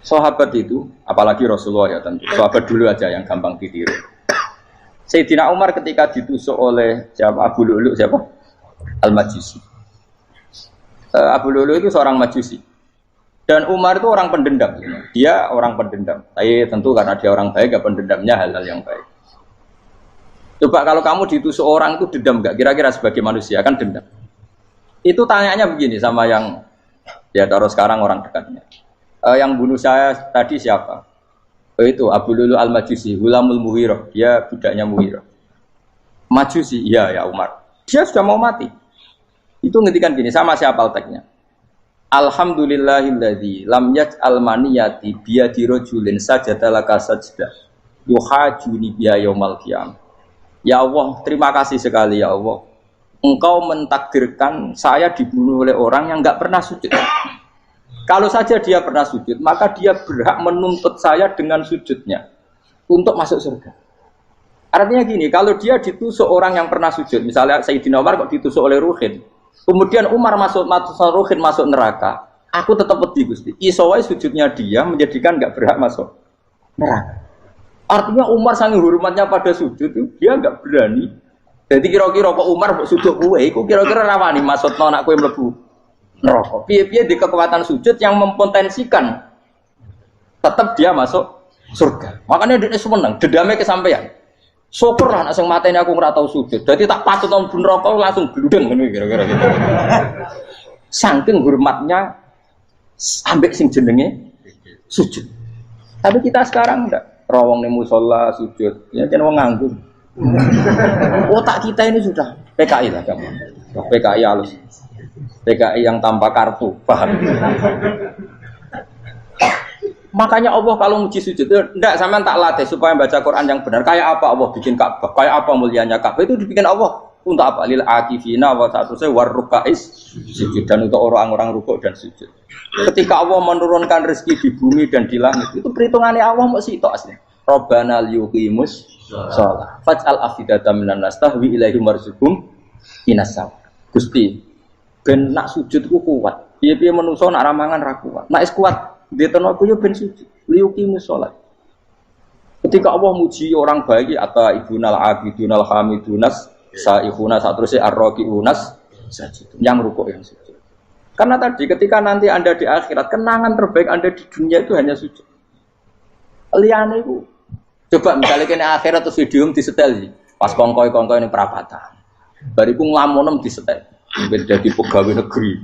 Sahabat itu, apalagi Rasulullah ya tentu. Sahabat dulu aja yang gampang ditiru. Sayyidina Umar ketika ditusuk oleh siapa? Abu Lu'lu siapa? Al-Majusi. Abu Lu'lu itu seorang Majusi. Dan Umar itu orang pendendam. Dia orang pendendam. Tapi tentu karena dia orang baik, ya pendendamnya hal-hal yang baik. Coba kalau kamu ditusuk orang itu dendam nggak? Kira-kira sebagai manusia kan dendam. Itu tanyanya begini sama yang ya taruh sekarang orang dekatnya. Yang bunuh saya tadi siapa? Itu Abu Lu'lu Al-Majusi, Hulamul Mughirah. Dia budaknya Mughirah. Majusi, iya ya Umar. Dia sudah mau mati. Itu ngetikan gini, sama siapa alteknya? Alhamdulillahilladzi lam yaj'al maniyati biyadi rajulin sajadalaka sajdah yuhajuni biya yaumal qiyamah. Ya Allah, terima kasih sekali ya Allah. Engkau mentakdirkan saya dibunuh oleh orang yang enggak pernah sujud. Kalau saja dia pernah sujud, maka dia berhak menuntut saya dengan sujudnya untuk masuk surga. Artinya gini, kalau dia ditusuk orang yang pernah sujud, misalnya Sayyidina Umar kok ditusuk oleh Ruhin, kemudian Umar masuk Ruhin masuk neraka, aku tetap pedih Gusti. Isowai sujudnya dia menjadikan enggak berhak masuk neraka. Artinya Umar sangat hormatnya pada sujud itu dia enggak berani. Jadi kira-kira kok Umar sujud kowe iku kira-kira rawani maksudno anak kowe mlebu neraka. Piye-piye di kekuatan sujud yang mempotensikan tetap dia masuk surga. Makanya dia seneng, dendamnya kesampaian. Syukur lah anak sing mateni aku ora tau sujud. Dadi tak patut nang neraka langsung gludeng ngene kira-kira gitu. Saking hormatnya ambek sing jenenge sujud. Tapi kita sekarang enggak. Rawong ning musala sujud, ya jan wong nganggur. Otak kita ini sudah PKI lah kamu. PKI halus. PKI yang tanpa kartu, paham? Makanya Allah kalau muji sujud itu enggak, sampean tak latih supaya baca Quran yang benar. Kayak apa Allah bikin Ka'bah? Kayak apa mulianya Ka'bah? Itu dibikin Allah untuk apa? Lil akifina wa satusai warrukais sujud, dan untuk orang-orang rukuk dan sujud. Ketika Allah menurunkan rezeki di bumi dan di langit, itu perhitungannya Allah mau sitok asli. Rabbana liyuqimus shalah faj'al afidatan minan nas tahwi ilaihim warzuqhum minas sam. Gusti, ben nak sujud ku kuat. Piye-piye menungso nak ramangan ra kuat. Nak is kuat ditono aku yo ben sujud. Liyuqimus shalah. Ketika Allah muji orang baik atau ibunal abidunal hamidunas saihuna satruse arraqiunas sajid. Yang rukuk yang sujud. Karena tadi ketika nanti Anda di akhirat, kenangan terbaik Anda di dunia itu hanya sujud. Liyane iku. Coba misalnya kene akhirat terus video disetel pas kongkoi-kongkoi ini perapatan. Bariku nglamonem disetel. Beda di pegawai negeri.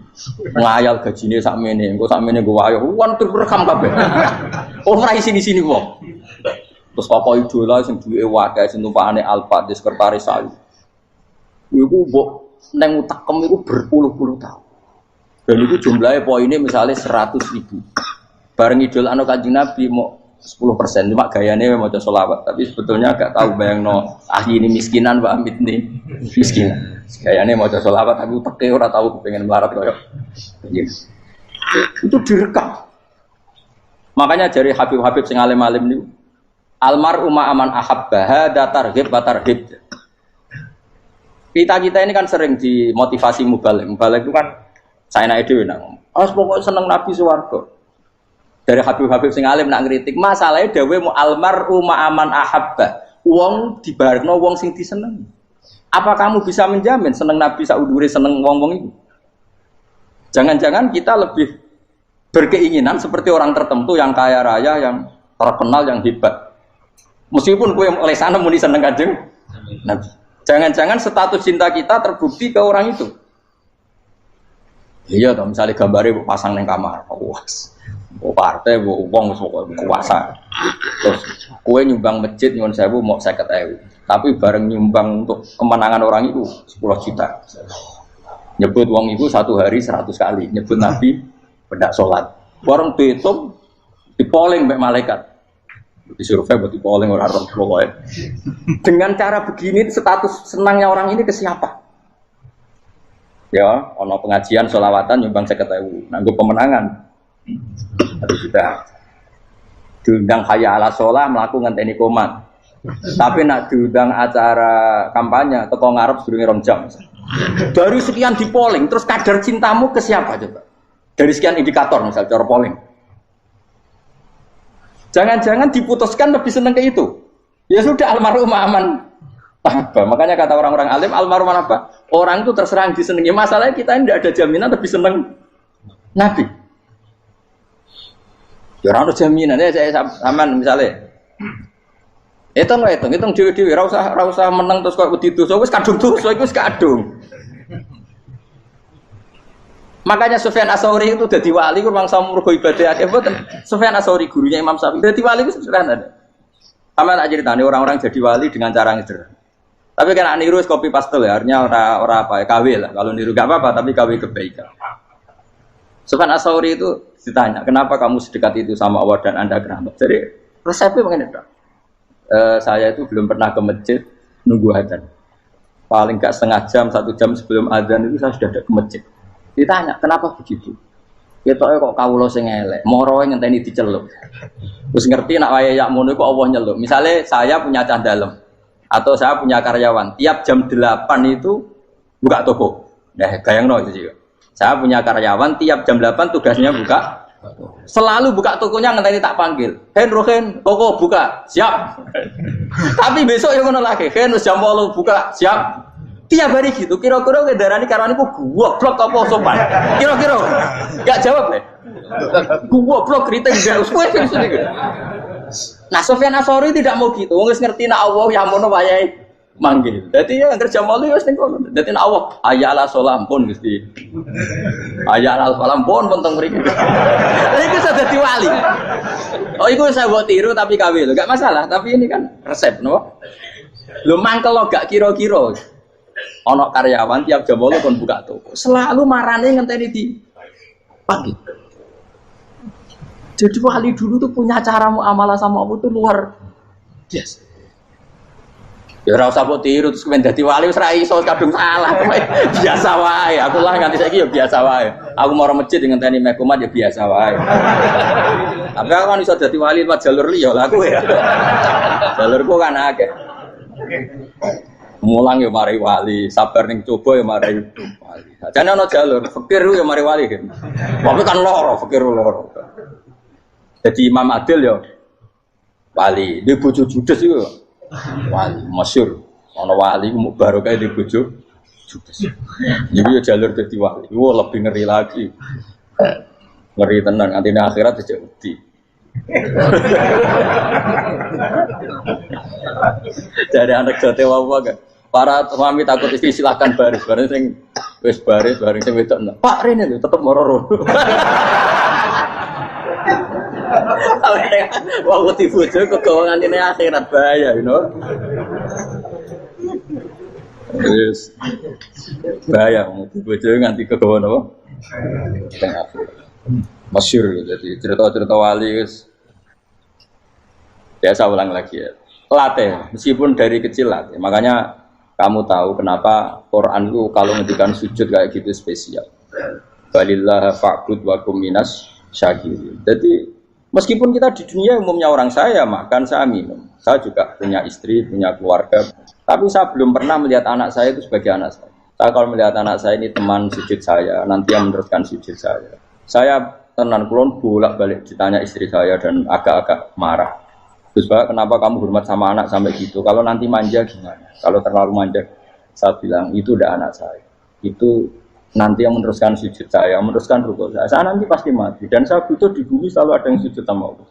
Ngayal gajine sakmene, engko sakmene nggo wayo. Wan rekam kabeh. Ora sini-sini wong. Terus tokoh idola sing duwe wae sing tumpakane Alfa di sekretaris saya. Iku mbok nang utakem iku berpuluh-puluh tahun. Dan itu jumlahnya poinnya misalnya 100.000. Bareng idol anu Kanjeng Nabi mau 10%, cuma gayanya mau coba sholawat. Tapi sebetulnya agak tahu bayangno ini miskinan, Mbak Amit nih miskinan. Gayanya mau coba sholawat, aku teke ora tahu pengen melarat koyo. Itu direkam. Makanya dari Habib-habib sing alim-alim niku almar'u ma'aman ahabba hada targhib wa tarhib. Kita ini kan sering dimotivasi mubaligh. Mubaligh itu kan saya naik dhewe nang. Pokoknya seneng Nabi swarga. Dari Habib-habib sing alim nak ngritik, masalahnya dawuh mu almar'u ma'aman ahabba. Wong dibarno wong sing disenengi. Apa kamu bisa menjamin seneng Nabi saudure seneng wong-wong itu? Jangan-jangan kita lebih berkeinginan seperti orang tertentu yang kaya raya, yang terkenal, yang hebat. Meskipun kowe oleh sana muni seneng Kanjeng Nabi. Jangan-jangan status cinta kita terbukti ke orang itu. Iya toh, misalnya gambarnya pasang neng kamar, puas. Partai, uang, kuasa. Terus, kue nyumbang masjid nyuwun sewu mau 50.000. Tapi bareng nyumbang untuk kemenangan orang itu 10 juta. Nyebut uang itu satu hari 100 kali. Nyebut Nabi bedak sholat. Bareng dihitung, dipoling mbak malaikat. Disurvey buat dipoling orang pokoknya. Dengan cara begini, status senangnya orang ini ke siapa? Ya, ono pengajian sholawatan nyumbang 50.000. Nanggo pemenangan. Tapi sudah diundang kaya ala sholah melakukan teknik komat. Tapi nak diundang acara kampanye teko ngarep sedurunge 2 jam. Dari sekian di polling, terus kadar cintamu ke siapa coba? Dari sekian indikator misal cara polling. Jangan-jangan diputuskan lebih seneng ke itu. Ya sudah almarhum aman. Apa? Makanya kata orang-orang alim almarhum apa? Orang itu terserang disenengi. Masalahnya kita ini tidak ada jaminan lebih seneng Nabi. Ya orang ada jaminan ya saya aman misalnya. Hitung dewi-dewi, rasa menang terus kok wedi dosa wis kadung dosa iku wis kadung. Makanya Sufyan Ats-Tsauri itu dadi wali ku mangsa mergo ibadah akeh mboten. Sufyan Ats-Tsauri gurunya Imam Syafi'i dadi wali ku sederhana. Sama tak ceritane orang-orang jadi wali dengan cara sederhana. Tapi kan niru copy paste ya, artinya ora apa ya KW lah. Kalau niru enggak apa-apa tapi KW kebaikan. Sufyan Ats-Tsauri itu ditanya, "Kenapa kamu sedekat itu sama Allah dan Anda keramat?" Jadi resepnya begini, Dok. Saya itu belum pernah ke masjid nunggu adzan. Paling enggak setengah jam, 1 jam sebelum adzan itu saya sudah ada ke masjid. Ditanya, "Kenapa begitu?" Ketoke kok kawula sing elek, moroe ngenteni diceluk. Terus ngerti nak waya yak ngono iku Allah nyeluk. Misale saya punya cah dalem atau saya punya karyawan, tiap jam 8 itu buka toko. Nah, gayangno itu juga. Saya punya karyawan tiap jam 8 tugasnya buka. Selalu buka tokonya ngenteni tak panggil. Rohen, toko buka, siap. Tapi besok yang ngono lagi, wis jam 8 buka, siap. Tiap hari gitu. Kira-kira kendaraan karyawan iku goblok apa sopan? Kira-kira. Enggak jawab deh. Goblok kritik enggak usah wis gitu. Nah, Sufyan Ats-Tsauri tidak mau gitu. Wis ngerti nak Allah ya mono wayahe manggil. Dadi ya kerja malu wis ning kono. Dadi nek Allah ayala salam pun Gusti. Ayala salam pun teng mriki. Lha iku sudah dadi wali. Oh iku saya buat tiru tapi KW lho, enggak masalah, tapi ini kan resep no. Lho mangkel lo gak kira-kira. Ana karyawan tiap jam 8 kon buka toko. Selalu marane ngenteni di pagi. Jadi wali dulu tuh punya cara muamalah sama Allah tuh luar biasa. Ya ora usah mbok tiru terus kemen dadi wali wis ra iso kadung salah. Biasa wae. Aku lah nganti saiki ya biasa wae. Aku mau masjid ngenteni mekumat ya biasa wae. Tapi aku kan iso dadi wali lewat jalur liya lah aku ya. Jalurku kan akeh. Mulang ya mari wali, sabar ning coba ya mari wali. Jane ana jalur fikir ya mari wali kan. Tapi kan loro, fikir loro. Jadi Imam Adil ya wali, di bojo judes iku wali masyhur. Ana wali ku barokah di bojo judes. Jadi ya jalur dadi wali. Wah lebih ngeri lagi. Ngeri tenan antine akhirat aja wedi. Jadi anak jote wae kan. Para suami takut istri silakan baris, bareng sing wis baris, bareng sing wedok. Pak rene lho tetep moro-moro. Wah, wedi bojo kegawangan ini akhirat bahaya, you know. Yes. Bahaya, wedi bojo nganti kegawan apa? Tengah akhirat. Masyhur jadi cerita-cerita wali guys. Biasa ulang lagi ya. Latih, meskipun dari kecil latih. Makanya kamu tahu kenapa Quran itu kalau ngendikan sujud kayak gitu spesial. Balillah fa'bud wa kum minas syakirin. Jadi meskipun kita di dunia umumnya orang saya makan, saya minum. Saya juga punya istri, punya keluarga. Tapi saya belum pernah melihat anak saya itu sebagai anak saya. Saya kalau melihat anak saya ini teman sujud saya, nanti yang meneruskan sujud saya. Saya tenan kulon bolak-balik ditanya istri saya dan agak-agak marah. Terus Pak, kenapa kamu hormat sama anak sampai gitu? Kalau nanti manja gimana? Kalau terlalu manja, saya bilang itu udah anak saya. Itu nanti yang meneruskan sujud saya, meneruskan rukuk saya. Saya nanti pasti mati. Dan saya butuh di bumi selalu ada yang sujud sama Allah.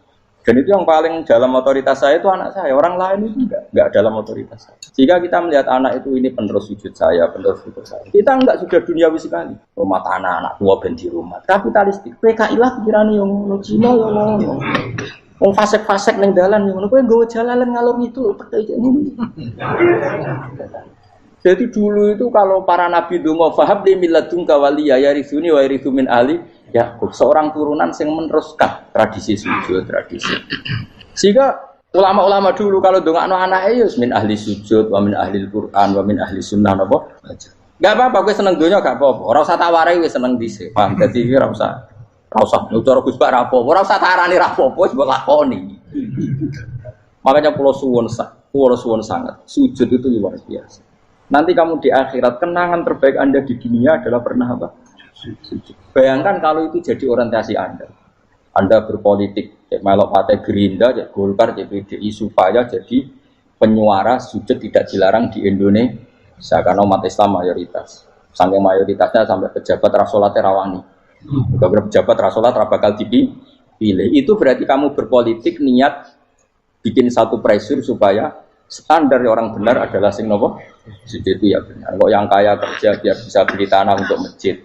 Dan itu yang paling dalam otoritas saya itu anak saya. Orang lain itu enggak dalam otoritas saya. Jika kita melihat anak itu ini penerus sujud saya, penerus rukuk saya. Kita enggak sudah duniawi sekali. Rumah tanah anak tua ben di rumah. Kapitalistik. PKI lah pikirannya yang Cina yang wong fasek-fasek ning dalan ngono kowe nggawa jalalan ngalor itu percaya ini. Jadi dulu itu kalau para nabi donga fahab li milladunka waliya yarisuni wa yarithu min ahli Yakub, seorang turunan yang meneruskan tradisi sujud, tradisi. Sehingga ulama-ulama dulu kalau dongakno anake ya min ahli sujud, wa min ahli Al-Qur'an, wa min ahli sunnah napa? Enggak apa-apa kowe seneng donya gak apa-apa. Ora usah tak warai wis seneng dhisik. Paham? Dadi ora usah cara Gus Bak ra apa, ora usah tarani ra apa, wis mbok lakoni. Makanya pulau suwun sangat. Sujud itu luar biasa. Nanti kamu di akhirat kenangan terbaik Anda di dunia adalah pernah apa? Sujud. Bayangkan kalau itu jadi orientasi Anda. Anda berpolitik, melok partai Gerindra, Golkar, PDI supaya jadi penyuara sujud tidak dilarang di Indonesia karena umat Islam mayoritas. Saking mayoritasnya sampai pejabat rasolatnya rawani. Beberapa pejabat rasolat bakal dipilih. Itu berarti kamu berpolitik niat bikin satu pressure supaya standar orang benar adalah sing nopo sujud itu ya benar. Kok yang kaya kerja biar bisa beli tanah untuk masjid,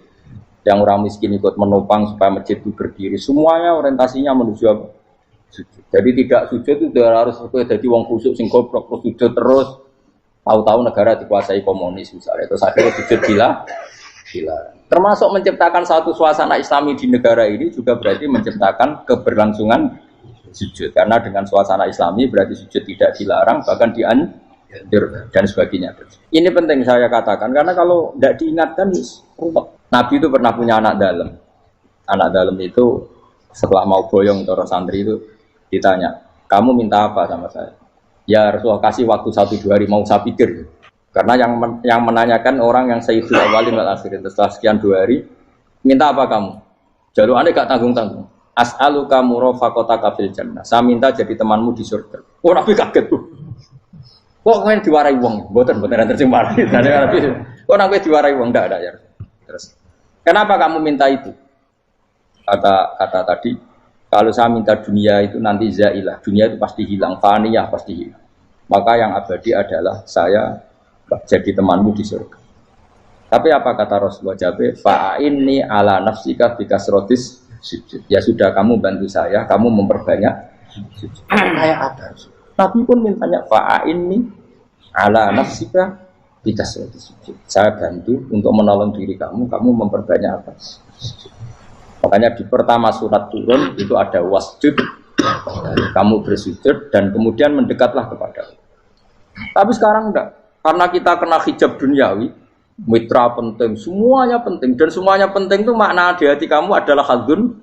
yang orang miskin ikut menopang supaya masjid itu berdiri. Semuanya orientasinya menuju apa? Sujud. Jadi tidak sujud itu harus jadi wong khusyuk sing goblok terus sujud terus. Tahu-tahu negara dikuasai komunis misalnya, terus akhirnya sujud gila. Termasuk menciptakan satu suasana Islami di negara ini juga berarti menciptakan keberlangsungan sujud. Karena dengan suasana Islami berarti sujud tidak dilarang, bahkan dianjur dan sebagainya. Ini penting saya katakan karena kalau tidak diingatkan, Nabi itu pernah punya anak dalam. Anak dalam itu setelah mau boyong orang santri itu ditanya, kamu minta apa sama saya? Ya Rasulullah kasih waktu 1-2 hari mau saya pikir. Karena yang menanyakan orang yang sayyidul awwalin wal akhirin setelah sekian 2 hari, minta apa kamu? Jaluannya gak tanggung-tanggung. As'aluka murafaqataka fil jannah. Saya minta jadi temanmu di surga. Oh Nabi kaget tuh. Kok kalian diwarai wong? Mboten terjemah. Kok Nabi diwarai wong ndak ada ya. Terus kenapa kamu minta itu? Kata tadi, kalau saya minta dunia itu nanti zailah. Dunia itu pasti hilang, faniyah pasti hilang. Maka yang abadi adalah saya jadi temanmu di surga. Tapi apa kata Rasulullah Jabir? Fa'inni ala nafsika bikasrotis sujud. Ya sudah, kamu bantu saya, kamu memperbanyak sujud. Kayak ada. Nabi pun mintanya fa'inni ala nafsika bikasrotis sujud. Saya bantu untuk menolong diri kamu memperbanyak apa? Sujud. Makanya di pertama surat turun itu ada wasjud, kamu bersujud dan kemudian mendekatlah kepada Allah. Tapi sekarang enggak, karena kita kena hijab duniawi, mitra penting, semuanya penting, dan semuanya penting itu makna di hati kamu adalah khadun.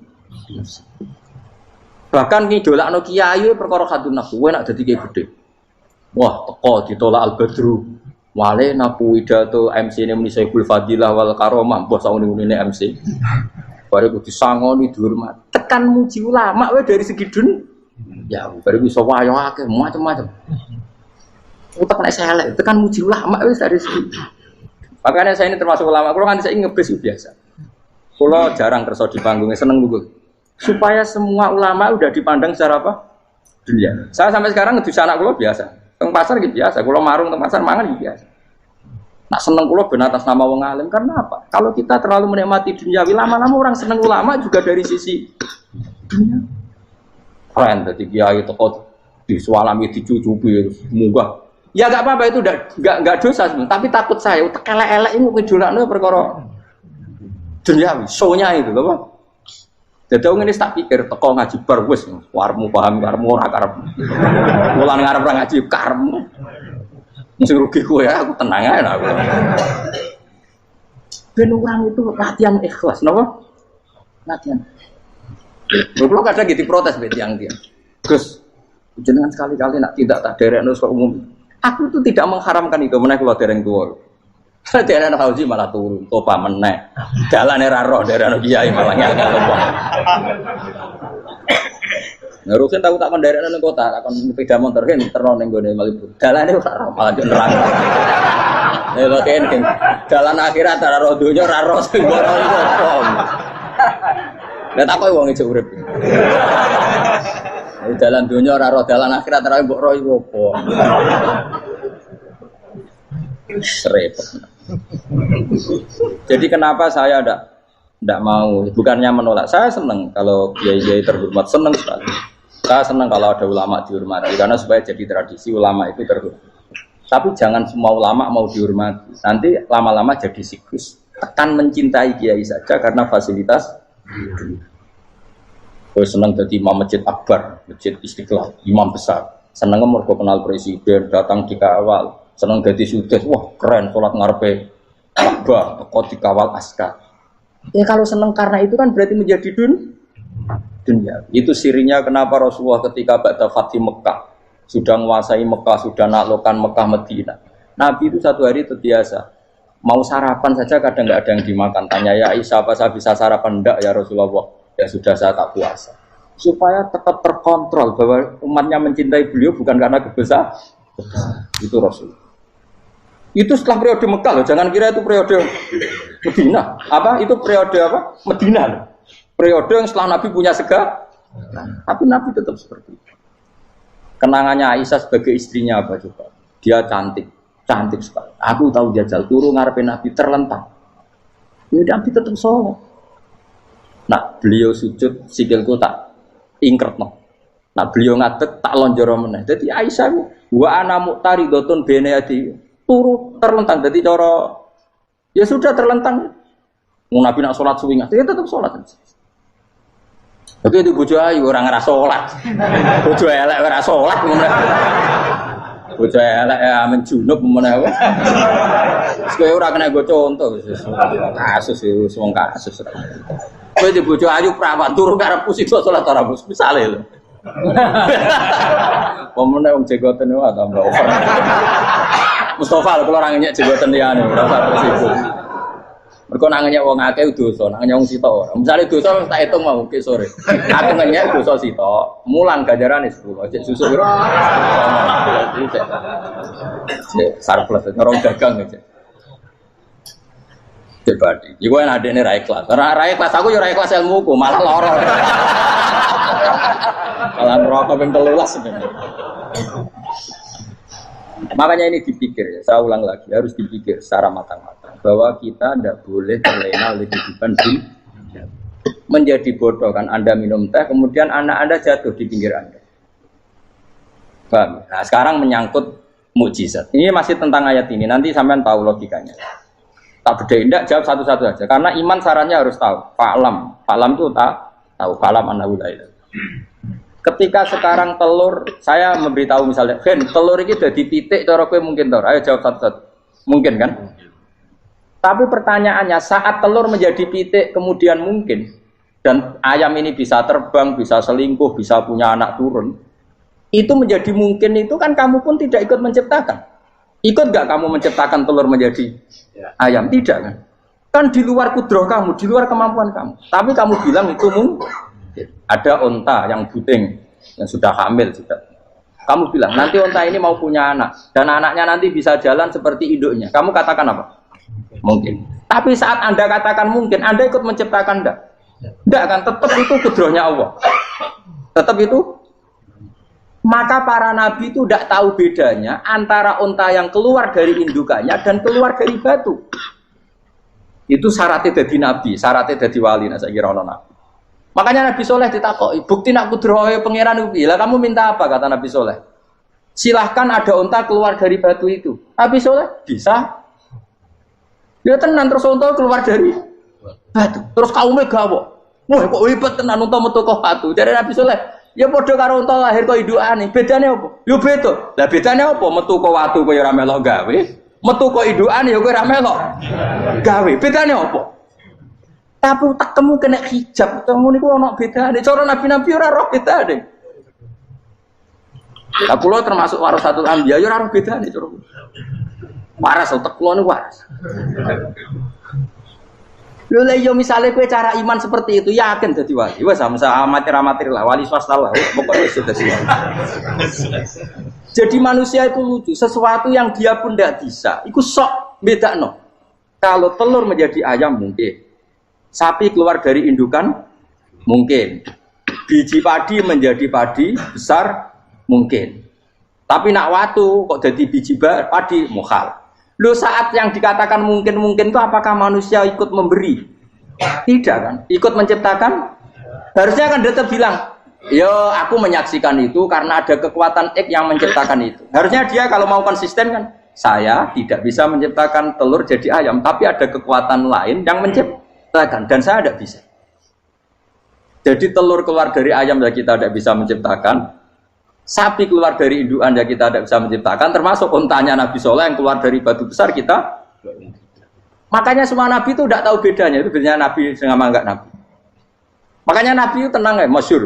Bahkan ngidolakno kiai perkara khadun nafsu, kowe nak dadi kiai gede. Wah, teko ditolak Al-Badru. Wale napu pidato MC ne muni Saiful Fadilah wal Karomah, mbah sauni-unine MC. Bare kudu disangoni dihormat. Tekan muji ulama wae dari segi ya, bare iso wayo akeh macam-macam. Utak nek elek, tekan muji ulama wis dari segi. Makanya saya ini termasuk ulama, kalau kan saya ngebres biasa. Kalau jarang kerso di panggungnya, seneng juga. Supaya semua ulama udah dipandang secara apa? Dunia. Saya sampai sekarang ngedus anak kalau biasa. Teng pasar gitu biasa. Kalau marung teng pasar mangan gitu biasa. Nak seneng kalau benar atas nama wong alim karena apa? Kalau kita terlalu menikmati dunia, lama-lama orang seneng ulama juga dari sisi dunia. Keren, jadi kiai toko di sualami dicucupi, munggah. Ya gak apa-apa itu gak dosa sebenarnya. Tapi takut saya utek elek-elek ini ngejolakno perkara duniawi, show-nya itu lho, Pak. Dadi wong ngene tak pikir teko ngaji bar wis warmu paham karmu ora karep. Mulan ngarep ora ngaji karmu. Sing rugi kowe ya aku tenang ae aku. Ben orang itu latihan ikhlas, napa? Latihan. Kalau kadang gitu protes bet yang dia. Gus, jenengan sekali-kali nak tidak tak derekno sok umum. Aku itu tidak mengharamkan itu, meneh kula dereng tuwa. Dereng haji malah turun, topa meneh. Dalane ra roh dereng kiai malah ngel-ngel wong. Ngarusin tahu tak menderekno ning kota, takon sepeda motor kan terno ning gone Malibu. Dalane ora roh malah yo neraka. Lha kene dalan akhirat ora roh donya ora roh sing ora iku apa. Lah tak koyo wong ijo urip. Dalan dunia ora roh, dalan akhirat ora mbok roh iku apa. Repot. Jadi kenapa saya ndak mau, bukannya menolak. Saya senang kalau kiai-kiai terhormat, senang sekali. Saya senang kalau ada ulama dihormati karena supaya jadi tradisi ulama itu terhormat. Tapi jangan semua ulama mau dihormati. Nanti lama-lama jadi siklus. Tekan mencintai kiai saja karena fasilitas. Gue senang jadi imam masjid akbar, masjid Istiqlal, imam besar. Senang mergo kenal presiden, datang dikawal. Senang jadi sukses, wah keren, sholat ngarepe Ka'bah, teko dikawal askar. Ya kalau senang karena itu kan berarti menjadi dunia. Itu sirinya kenapa Rasulullah ketika ba'da Fathi Mekah sudah menguasai Mekah, sudah naklukkan Mekah Madinah. Nabi itu satu hari terbiasa. Mau sarapan saja kadang nggak ada yang dimakan. Tanya ya Aisyah, apa saya bisa sarapan? Enggak ya Rasulullah. Ya sudah saya tak puasa. Supaya tetap terkontrol bahwa umatnya mencintai beliau bukan karena kebesaran. Itu Rasul. Itu setelah periode Mekah loh. Jangan kira itu periode Medina. Apa? Itu periode apa? Medina loh. Periode yang setelah Nabi punya segala. Tapi Nabi tetap seperti itu. Kenangannya Aisyah sebagai istrinya apa coba? Dia cantik sekali. Aku tahu jajal turu ngarepin Nabi terlentang. Ya Nabi tetap sholat. Nah beliau sujud sikilku tak ingkret no. Nah beliau ngadeg tak lonjoro meneh. Jadi Aisyah wa ana muqtaridotun bene adi turu terlentang. Jadi cara ya sudah terlentang. Nabi nak sholat suwi dia tetap sholat. Oke itu bojo ayu orang ngerasa sholat. Bojo elek ora sholat meneh. Bojo elek ya menjunub meneh. Kowe ora kena go contoh kasus itu wong kasus. Kowe di bojo ayu prawan turu karep pusing salat ora bos misale lho. Pemene wong jegoten wae tambah over. Mustofa lho kula ora ngenyek jegoten liyane ora usah resiko. Mergo nang ngenyek wong akeh dosa, nang ngenyek wong sitok ora. Misale dosa tak hitung mau ke sore. Aku ngenyek dosa sitok, mulang ganjarane 10. Cek susu piro? Cek surplus ngerong dagang cek. Dibadi. Iku enak adene ra ikhlas. Ra ikhlas aku yo ra ikhlas ilmuku, malah lara. Kalau ngerokok ping 13 sebenarnya. Makanya ini dipikir ya, saya ulang lagi, harus dipikir secara matang-matang bahwa kita tidak boleh terlena oleh kehidupan dunia. Menjadi bodoh kan Anda minum teh, kemudian anak Anda jatuh di pinggir Anda. Paham? Nah sekarang menyangkut mukjizat. Ini masih tentang ayat ini, nanti sampean tahu logikanya. Tak bedain, tidak jawab satu-satu aja. Karena iman sarannya harus tahu. Fa'lam itu tahu. Fa'lam annahu la ilaha. Ketika sekarang telur, saya memberitahu misalnya, Fen, telur ini udah dipitik, cara kowe mungkin tor. Ayo jawab satu-satu. Mungkin kan? Tapi pertanyaannya, saat telur menjadi pitik kemudian mungkin, dan ayam ini bisa terbang, bisa selingkuh, bisa punya anak turun, itu menjadi mungkin itu kan kamu pun tidak ikut menciptakan. Ikut gak kamu menciptakan telur menjadi ayam? Tidak kan? Kan di luar kudroh kamu, di luar kemampuan kamu. Tapi kamu bilang itu mungkin. Ada onta yang buting, yang sudah hamil sudah. Kamu bilang nanti onta ini mau punya anak dan anaknya nanti bisa jalan seperti induknya. Kamu katakan apa? Mungkin. Tapi saat Anda katakan mungkin, Anda ikut menciptakan enggak? Enggak kan? Tetap itu kudrohnya Allah. Tetap itu. Maka para nabi itu tidak tahu bedanya antara onta yang keluar dari indukannya dan keluar dari batu. Itu syaratnya jadi nabi, syaratnya jadi wali. Nah, saya kira ono nabi. Makanya Nabi Soleh ditakoki, bukti nak kudrohe pangeran itu. Lah kamu minta apa kata Nabi Soleh? Silahkan ada unta keluar dari batu itu. Nabi Soleh bisa. Ya tenan terus unta keluar dari batu. Terus kaumnya gawo. Wah kok hebat tenan unta metu kok batu. Dari Nabi Soleh, ya padha karo unta lahir kok indukane. Bedane apa? Yo beda. Lah bedane apa? Metu kok watu kok ya ora melok gawe. Metu kok indukane ya kowe ora melok gawe. Bedane apa? Tapi utakmu kena hijab, kamu niku ono bedane. Cara nabi-nabi ora roh bedane. Lah kula termasuk warasatul anbiya ya ora roh bedane cara. Waras utek kula niku waras. Lho lha yo misale kowe cara iman seperti itu yakin dadi wali. Wes sama amatir-amatir lah wali swasta lah. Pokoke wis dadi wali. Jadi manusia itu lucu, sesuatu yang dia pun tidak bisa. Iku sok bedakno. Kalau telur menjadi ayam mungkin. Sapi keluar dari indukan mungkin, biji padi menjadi padi besar mungkin, tapi nak watu kok jadi biji padi mukhal. Lo saat yang dikatakan mungkin itu apakah manusia ikut memberi? Tidak kan? Ikut menciptakan? Harusnya kan tetap bilang, yo aku menyaksikan itu karena ada kekuatan X yang menciptakan itu. Harusnya dia kalau mau konsisten kan, saya tidak bisa menciptakan telur jadi ayam, tapi ada kekuatan lain yang menciptakan. Dan saya tidak bisa. Jadi telur keluar dari ayam ya kita tidak bisa menciptakan. Sapi keluar dari indukan ya kita tidak bisa menciptakan. Termasuk untanya Nabi Soleh yang keluar dari batu besar kita. Makanya semua Nabi itu tidak tahu bedanya. Itu bedanya Nabi sama enggak Nabi. Makanya Nabi itu tenang ya, masyhur.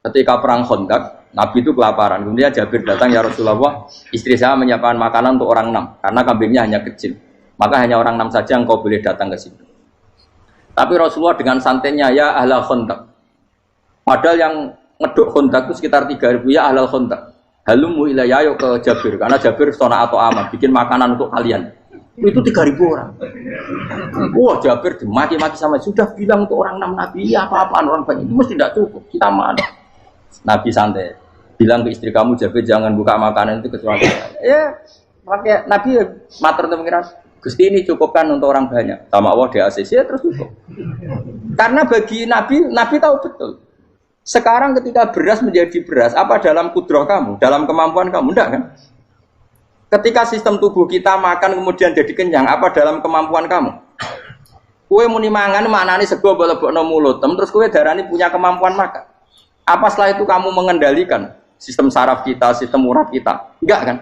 Ketika perang Khandaq, Nabi itu kelaparan. Kemudian Jabir datang, ya Rasulullah, istri saya menyiapkan makanan untuk orang 6 karena kambingnya hanya kecil. Maka hanya orang 6 saja yang kau boleh datang ke sini. Tapi Rasulullah dengan santainya ya ahlal Khandaq. Padahal yang ngeduk Khandaq itu sekitar 3.000 ya ahlal Khandaq. Halumu ilayya yuk ke Jabir karena Jabir sona atau aman bikin makanan untuk kalian. Itu 3.000 orang. Wah Jabir dimaki-maki sama sudah bilang untuk orang 6 nabi ya apa-apaan orang banyak itu mesti tidak cukup. Kita mana? Nabi santai bilang ke istri kamu Jabir jangan buka makanan itu kecuali ya pakai Nabi matur pengiran. Gusti ini cukupkan untuk orang banyak. Sama Allah di ACC ya terus cukup. Karena bagi Nabi tahu betul. Sekarang ketika beras menjadi beras, apa dalam kudroh kamu, dalam kemampuan kamu? Enggak kan? Ketika sistem tubuh kita makan kemudian jadi kenyang, apa dalam kemampuan kamu? Kue muni mangan maknane sego bolebokno mulut, terus kue darani punya kemampuan makan. Apa setelah itu kamu mengendalikan sistem saraf kita, sistem urat kita? Enggak kan?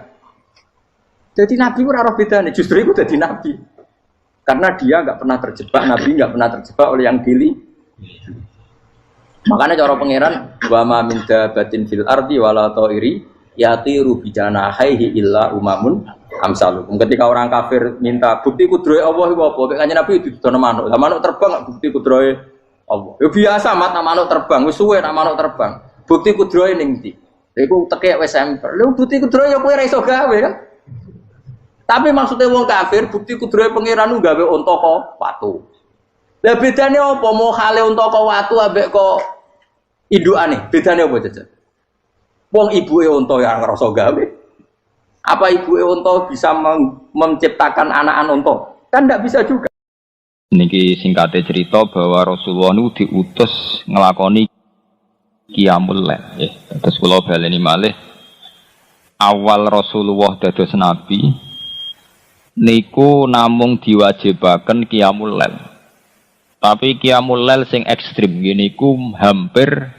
Jadi Nabi itu rara beda nih, justru itu jadi Nabi. Karena dia nggak pernah terjebak, Nabi nggak pernah terjebak oleh yang dili. Makanya cara pangeran, wa ma min dabatin fil ardi wala ta'iri yatiru bijanahihi illa umamun amsalukum. Ketika orang kafir minta bukti kudrohe Allah iku apa? Kanjeng Nabi didono manuk. Lah manuk terbang bukti kudrohe Allah. Ya biasa mat manuk terbang, wis suwe nak manuk terbang. Bukti kudrohe ning ndi? Iku tekek wis semper. Lha bukti kudrohe ya kowe ora iso gawe kan? Tapi maksudnya wong kafir bukti kudrohe pangeran gawe unta kok watu. Lah bedane apa? Mau khale unta kok watu ambek kok indukane. Bedane apa jajan? Wong ibuke unta ya ngrasa gawe. Apa ibu unta bisa menciptakan anak unta? Kan tidak bisa juga. Niki singkatnya cerita bahwa Rasulullah itu diutus ngelakoni qiyamul lail. Terus kula baleni malih awal Rasulullah dados nabi niku namung diwajibaken qiyamul lail. Tapi qiyamul lail sing ekstrim niku hampir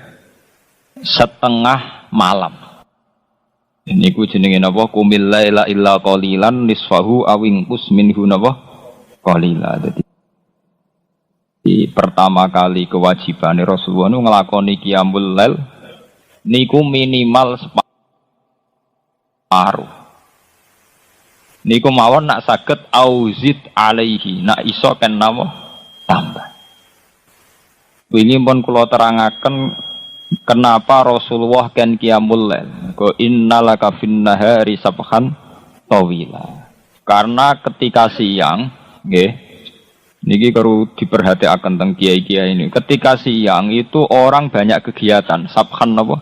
setengah malam. Niku jenenge napa? Qumil laila illa qalilan nisfahu aw inqus minhu napa? Qalila. Dadi di pertama kali kewajiban Rasulullah nu nglakoni qiyamul lail niku minimal separuh. Niku mawon nak saged auzid alaihi, nak iso ken napa tambah. Wingi pun kula terangaken kenapa Rasulullah ken qiyamul lail. Ko innalaka fin nahari sabhan tawila. Karena ketika siang nggih niki perlu diperhatikan tentang kiai-kiai ini. Ketika siang itu orang banyak kegiatan. Sabhan apa?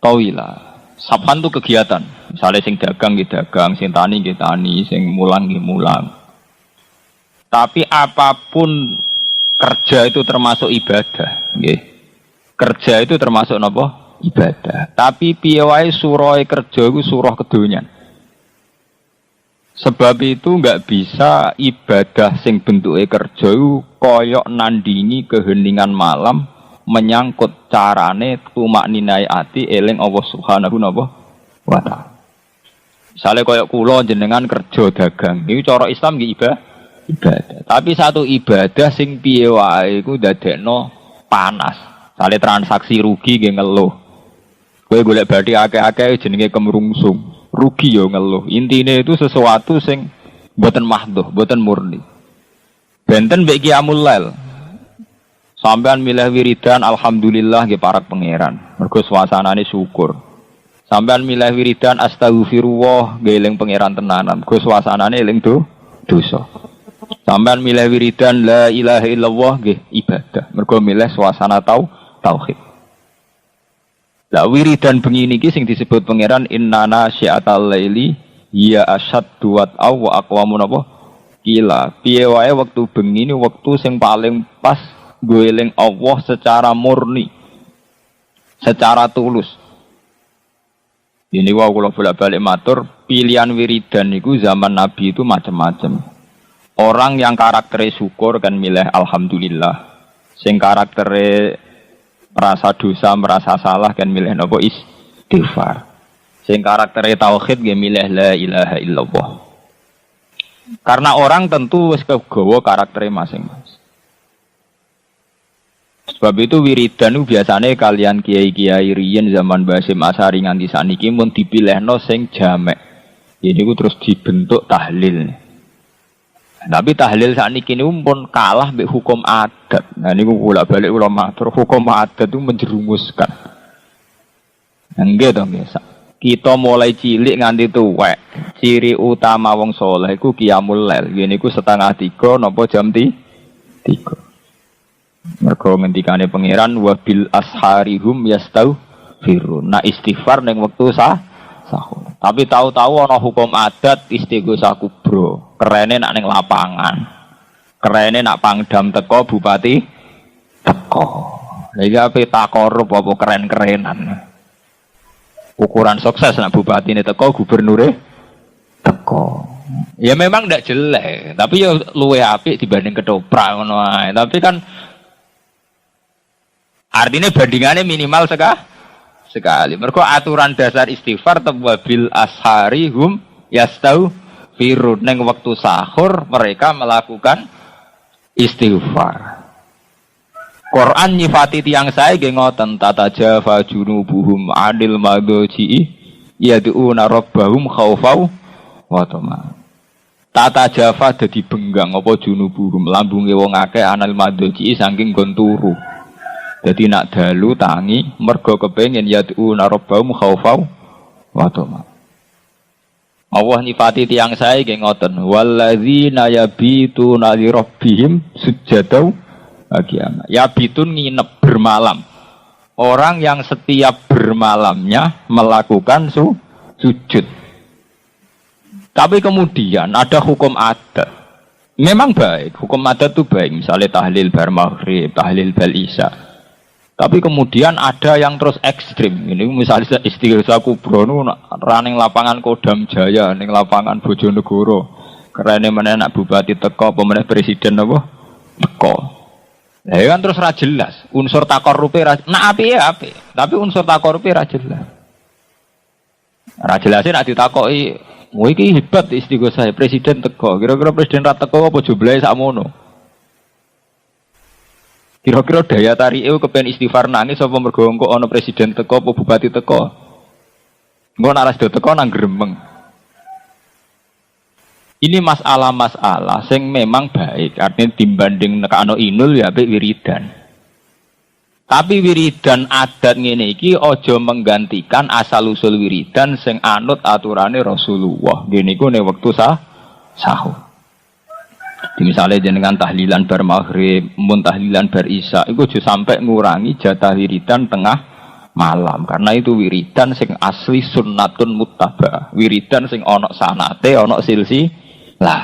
Tawila. Sabhan itu kegiatan. Misalnya sing dagang nggih dagang, sing tani nggih tani, sing mulang nggih mulang. Tapi apapun kerja itu termasuk ibadah, nggih. Kerja itu termasuk napa? Ibadah. Tapi piye wae surahe kerja iku surah kedonyan. Sebab itu enggak bisa ibadah sing bentuke kerja iku koyok nandingi keheningan malam menyangkut carane tumakninai ati eling Allah Subhanahu wa taala. Misale koyok kula jenengan kerja dagang, iki cara Islam nggih ibadah. Tapi satu ibadah sing piye wae iku ndadekno panas. Misale transaksi rugi nggih ngeluh. Kowe golek bathi akeh-akeh jenenge kemrungsung. Rugi yo ngeluh. Intine itu sesuatu sing mboten mahdhuh, mboten murni. Benten mbek qiyamul lail. Sampean milih wiridan alhamdulillah nggih parak pangeran. Mergo suasanane syukur. Sampean milih wiridan astagfirullah nggih eling pangeran tenanan. Mergo suasanane eling dosa. Sampean milih wiridan la ilaha illallah nggih ibadah. Mergo milih suasana tauhid. Lah wiridan bengi niki sing disebut pangeran innana syi'atal laili ya asyaddu wat'aw wa aqwamu napa kila. Piye wae wektu bengi ini wektu sing paling pas nggo eling Allah secara murni. Secara tulus. Ini wae kula bolak-balik matur, pilihan wiridan niku zaman Nabi itu macam-macam. Orang yang karaktere syukur kan milih alhamdulillah. Sing karaktere merasa dosa, merasa salah kan milih napa istighfar. Sing karaktere tauhid nggih milih la ilaha illallah. Karena orang tentu wis kegawa karaktere masing-masing. Sebab itu wiridan biasane kalian kiai-kiai riyen zaman Basim Asari nganti saniki mun dipilihno sing jamek. Ini ku terus dibentuk tahlil. Tapi tahlil sakniki niku pun kalah mbek hukum adat. Nah niku bolak-balik kula matur, hukum adat itu menjerumuskan. Nggih to nggih. Kita mulai cilik nganti tuwek. Ciri utama wong saleh iku qiyamul lail. Yen niku 2:30 napa jam 3. Mergo ngendikane pangeran wa bil asharihum yastaghfirun. Nah istighfar ning wektu sahur. Tapi tahu-tahu ana hukum adat istighosah kubro. Kerene nak ning lapangan. Kerene nak pangdam teko bupati teko. Lha iki ape takorup apa keren-kerenan. Ukuran sukses nak bupatine teko, gubernure teko. Ya memang ndak jelek, tapi ya luwe apik dibanding ketoprak ngono ae. Tapi kan artinya bandingannya minimal sekali. Mergo aturan dasar istighfar tawabil ashari hum yastaghfirun. Neng waktu sahur mereka melakukan istighfar. Quran nyifati tiyang sae nggih ngoten tatajafa junubuhum adil madji yad'una rabbahum khaufau wa tama. Tatajafa dadi benggang apa junubuhum lambunge wong akeh anil madji saking nggon turu. Jadi nak dalu tangi mergo kepengin yad'una rabbahum khaufau wa tama. Allah nifati tiyang sae nggih ngoten walladzina yabituna li rabbihim sujadau qiyamah. Yabitun nginep bermalam. Orang yang setiap bermalamnya melakukan sujud. Tapi kemudian ada hukum adat. Memang baik, hukum adat itu baik. Misalnya tahlil bar maghrib, tahlil bal isya. Tapi kemudian ada yang terus ekstrim. Ini misalnya istighosa kubro nu running lapangan Kodam Jaya, ning lapangan Bojonegoro. Karena mana nak bupati teko, pemenang presiden apa? Teko. Nah, kan terus ra jelas. Unsur takorupe ra nak api ya api. Tapi unsur takorupe ra jelas. Ra jelase nak ditakoki, "Kowe iki hebat istighosa presiden teko." Kira-kira presiden ra teko apa jumlahe sakmono? Kira-kira daya tarik itu kepen istighfar nangis apa mergo engko ana presiden teko apa bupati teko. Engko nek ras do teko nang gremeng. Ini masalah-masalah sing memang baik, artinya timbanding nekano inul ya apik wiridan. Tapi wiridan adat ngene iki aja menggantikan asal usul wiridan sing anut aturane Rasulullah. Ngene iku nek wektu sahur. Misalnya jenengan tahlilan bar maghrib, mun tahlilan bar isya, itu juga sampai ngurangi jatah wiridan tengah malam. Karena itu wiridan sing asli sunnatun muttaba, wiridan sing onok sanate, onok silsilah.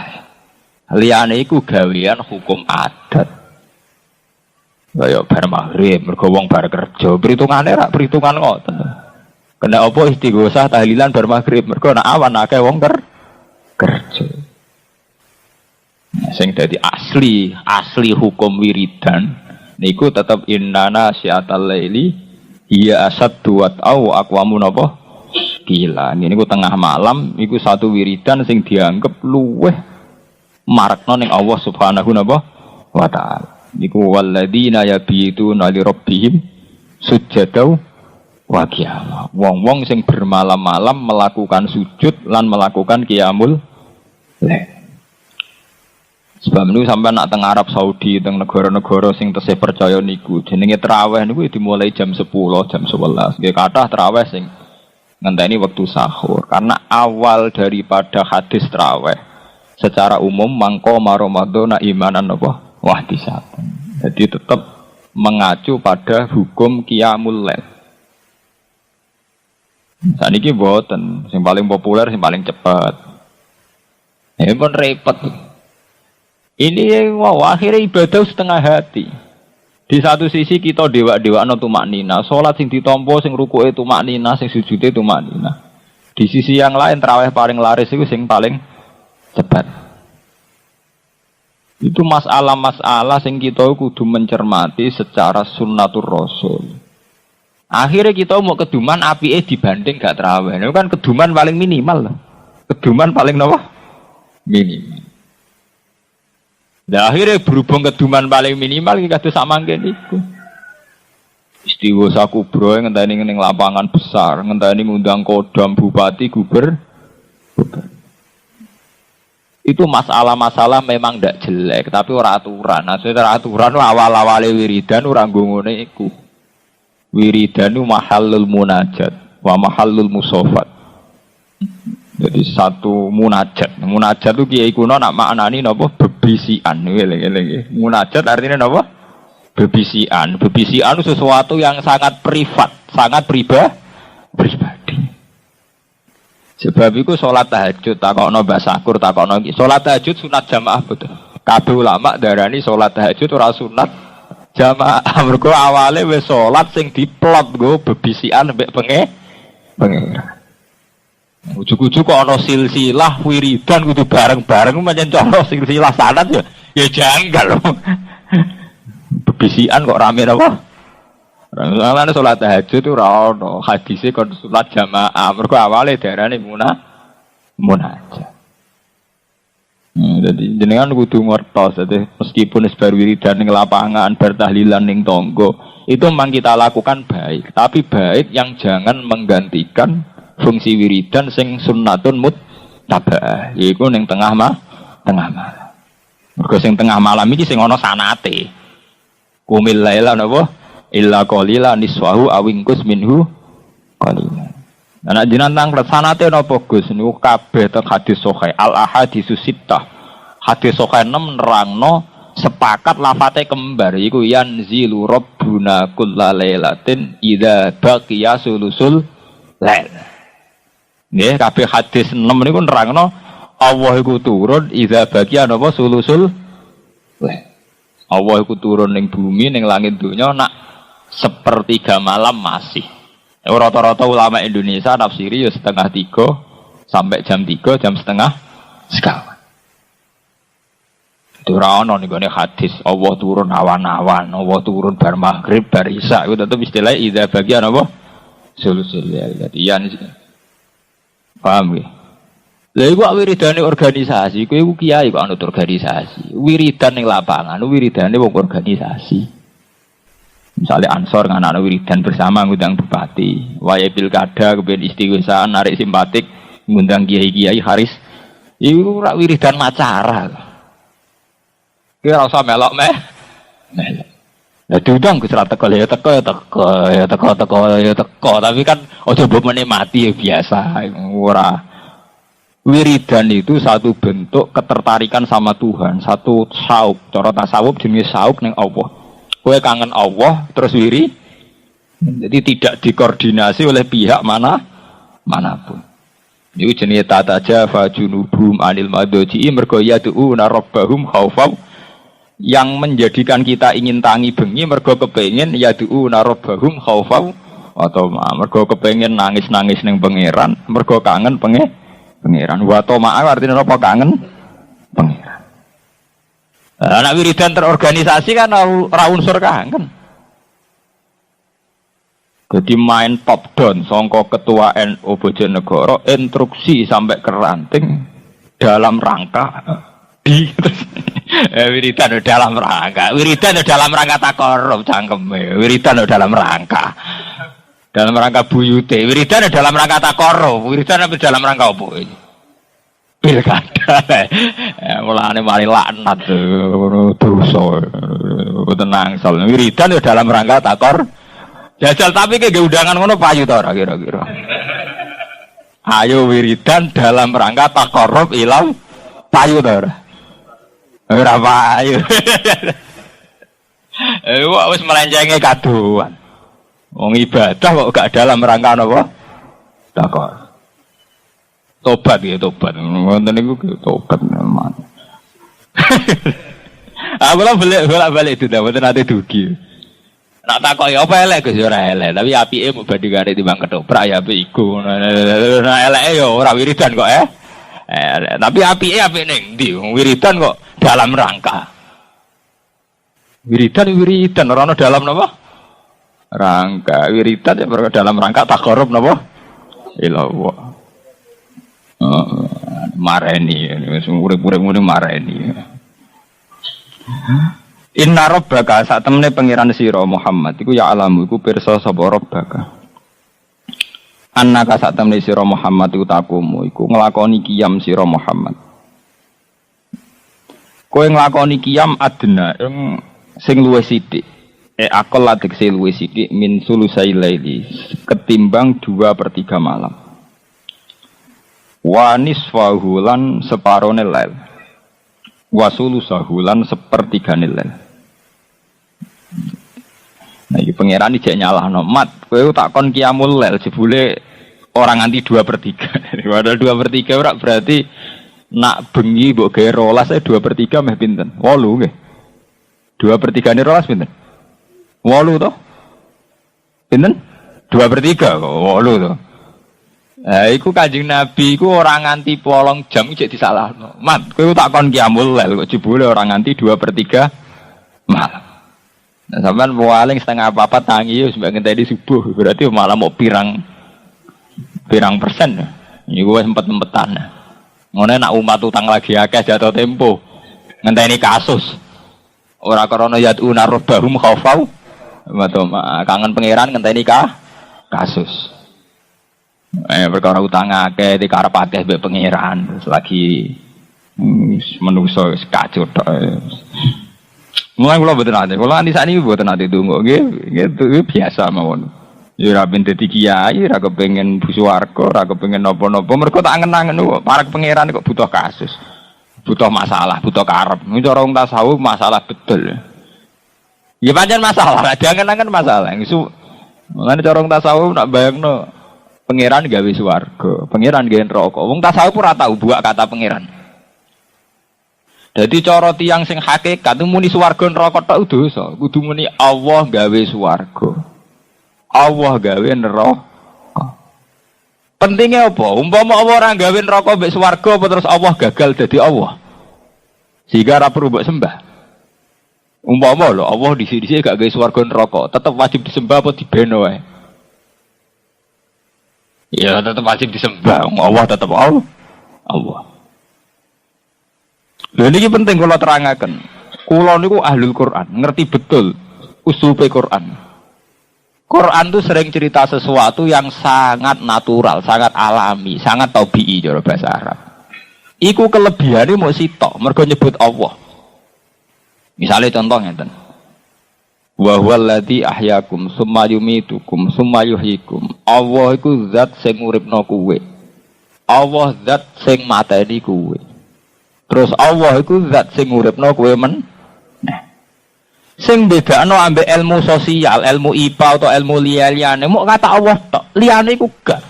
Liyane iku gawean hukum adat. Kaya bar maghrib, mergo wong bar kerja, perhitungane rak perhitungan ngoten. Kena apa istighosah tahlilan bar maghrib, mergo nek awan akeh wong kerja. Sing dadi asli hukum wiridan niku tetep innana syiatal laili hiya asaddu au aqwamu napa gila niku tengah malam iku satu wiridan sing dianggep luweh marakno ning Allah Subhanahu wa taala niku walladzina yabituna li rabbihim sujjadau wa qiyam wong-wong sing bermalam-malam melakukan sujud lan melakukan qiyamul lail. Sebab niku sampai nak teng Arab Saudi, teng negara-negara sing tesih percaya niku, jenenge traweh niku dimulai jam 10, jam 11. Nggih kathah traweh sing ngenteni wektu sahur. Karena awal daripada hadis traweh secara umum mangko Ramadan imanan apa? Wahtisatan. Jadi tetap mengacu pada hukum qiyamul lail. Saniki mboten, sing paling populer, sing paling cepat. Ya pun repot. Ini wow, akhirnya ibadah setengah hati. Di satu sisi kita dewa-dewa no tumak nina, sholat sing ditompo, sing rukuke tumak nina, sing sujude tumak nina. Di sisi yang lain tarawih paling laris itu sing paling cepat. Itu masalah-masalah sing kita kudu mencermati secara sunnatur rasul. Akhirnya kita mau keduman apike dibanding gak tarawih. Itu kan keduman paling minimal. Keduman paling apa? Minimal. Nah, akhirnya berhubung keduman paling minimal kita tuh sama ngene iku. Istighosa kubro ngenteni ning lapangan besar, ngenteni ngundang kodam bupati gubernur. Itu masalah-masalah memang ndak jelek, tapi ora aturan. Nah, secara aturan awal-awale wiridan ora ngene iku. Wiridan itu mahallul munajat wa mahallul musofat. Jadi satu munajat. Munajat itu kiai kuno nak maknani napa bebisian. Munajat artinya napa? Bebisian. Bebisian itu sesuatu yang sangat privat, sangat pribadi. Sebab itu sholat tahajud takokno Mbak Sakur takokno iki. Sholat tahajud sunat jamaah betul. Kabeh ulama darani sholat tahajud ora sunat jamaah. Mergo awale wis sholat sing diplot nggo bebisian mbek pengen. Ujug-ujug kok ana silsilah wiridan kudu bareng-bareng pancen cara silsilah sanad ya janggal. Bebisian kok rame apa? Rame salat tahajud ora ono hadise kon salat jamaah mergo awale darane munajat. Jadi jenengan kudu ngertos dadi meskipun bar wiridan ning lapangan bar tahlilan ning tangga itu memang kita lakukan baik, tapi baik yang jangan menggantikan fungsi wiridan sing sunnatun muttaba yaiku ning tengah malam. Mergo sing tengah malam iki sing ana sanate. Qumil laila napa illa qalila niswahu awingkus minhu qalila. Ana jenengan tang sanate napa Gus niku kabeh teng hadis sahih al ahaditsus sittah. Hadis sahih 6 nerangno sepakat lafate kembar iku yanzilu rabbuna kullalailatin idza baqiya sulusul lail. Nggih kabeh hadis 6 niku nerangno Allah iku turun idza bagian apa sulusul. Allah iku turun ning bumi ning langit dunya nak sepertiga malam masih. Rata-rata ulama Indonesia nafsiri ya 2:30 sampai jam 3 jam setengah sekawan. Itu ora ono ning gone hadis Allah turun awan-awan, Allah turun bar maghrib bar isya itu tetep istilah idza bagian apa sulusul lail. Iya paham ya? Lha iku wiridane organisasi, kowe iku kiai kok anut organisasi. Wiridan ning lapangan, wiridane wong organisasi. Misalnya Ansor nganakno wiridan bersama ngundang bupati, wayahe pilkada kepen istighosah narik simpatik ngundang kiai-kiai haris. Iku ora wiridan macara. Kowe ora usah melok meh. Lah diundang Gus ra teko ya teko tapi kan aja mbok menikmati ya biasa ora. Wiridan itu satu bentuk ketertarikan sama Tuhan, satu sauk. Cara tasawuf jenis sauk ning Allah. Kowe kangen Allah terus wiri. Jadi tidak dikoordinasi oleh pihak manapun. Iku jenenge tatajafa junubum anil madaji mergo yad'una rabbahum khaufan, yang menjadikan kita ingin tangi bengi mergo kepengin yad'una rabbahum khaufan atau mergo kepengin nangis-nangis ning pangeran, mergo kangen pangeran. Wa toma'a artinya apa kangen pangeran. Anak wiridan terorganisasi kan ora unsur kangen. Jadi main top down sangka ketua NU Bojonegoro instruksi sampai ke ranting dalam rangka wiridan dalam rangka takorup cangkeme. Wiridan dalam rangka buyute, wiridan dalam rangka takorup, wiridan dalam rangka apa ini? Pilkada. Mulane mari laknat dosa. Tenang soal wiridan dalam rangka takor. Jajal tapi ke undangan ngono payu ta ora kira-kira. Ayo wiridan dalam rangka takorup ilang payu ta ora? Ora payu. Wah wis melenjenge kaduan. Wong ibadah kok gak dalam rangka napa? Takor. Tobat ya tobat. Wonten niku tobat memang. Kula balik itu dah mboten ate dugi. Nak takoki apa elek Gus ora elek, tapi apike mbok bandingane timbang ketoprak ya apik iku. Nah eleke ya ora wiridan kok tapi apike apik ning ndi? Wiridan kok dalam rangka. Wiridan ora ono dalam napa? Rangka. Wiridan ya dalam rangka takarrub napa? Ilallah. Mareni wis urip-urip ngene mareni. Inna rabbaka sak temene pangeran sira Muhammad iku ya alamu iku pirsa sapa rabbaka. Annaka sak temene sira Muhammad iku takumu iku nglakoni qiyam sira Muhammad. Kowe nglakoni qiyam adna sing luwih sithik. Akal ladik sing luwih sithik min sulusai laili ketimbang 2/3 malam. Wa nisfahu lan separone lail. Wa sulusahu lan 1/3 lail. Nah iki pangeran iki nyalahno mat kowe tak kon qiyamul lail jebule ora nganti 2/3. Padahal 2/3 ora berarti nak bengi mbok gawe 12 2/3 meh pinten? 8 nggih. 2/3 ne 12 pinten? 8 to? Pinten? 2/3 kok 8 to. Iku Kanjeng Nabi iku ora nganti 8 jam iki disalahno. Mat kowe tak kon qiyamul lail kok jebule ora nganti 2/3 malam. Nah, sampean paling setengah apa tangi wis mbak ngenteni subuh berarti malah mau pirang persen. Niku wis empet-empetan. Ngene nak umat utang lagi akeh jatuh tempo. Ngenteni kasus. Ora krana yad'una rabbahum khaufau. Kangen pangeran ngenteni kasus. Perkara utang akeh dikarep akeh mbek pangeran terus lagi menungso kacau tok. Mulai kula mboten ate. Kula nganti sakniki mboten ate donga nggih biasa mawon. Ya ora ben dadi kiai, ora kepengin buswarga, ora kepengin napa-napa. Mergo tak angen-angen kok para pangeran kok butuh kasus. Butuh masalah, butuh karep. Iki cara wong tasawuf masalah betul. Ya pancen masalah, diangen-angen masalah. Mulane cara wong tasawuf nak bayangno Pangeran gawe swarga, pangeran gawe neraka. Wong tasawuf ora tau buak kata pangeran. Dadi cara tiyang sing hakikat muni swarga neraka tok dosa, kudu muni Allah gawe swarga. Allah gawe neraka. Pentingnya apa? Umpama Allah ora gawe neraka mbek swarga apa terus Allah gagal dadi Allah. Sehingga ora perlu mbok sembah. Umpama lho Allah disi-disi gak gawe swarga neraka, tetep wajib disembah apa dibeno wae? Ya tetap wajib disembah. Allah tetap Allah. Lha niki penting kula terangaken. Kula niku ahlul Quran, ngerti betul usulupe Quran. Quran itu sering cerita sesuatu yang sangat natural, sangat alami, sangat tabii cara bahasa Arab. Iku kelebihane mok sitok, mergo nyebut Allah. Misalnya contoh ngeten. Wa huwal ladzi ahyakum summa yumitukum summa yuhyikum. Allah iku zat sing uripno kowe. Allah zat sing mateni kowe. Terus Allah iku zat sing uripno kowe men. Nah. Sing bedakno ambek ilmu sosial, ilmu IPA atau ilmu liyane mok kata Allah tok. Liyane iku gak.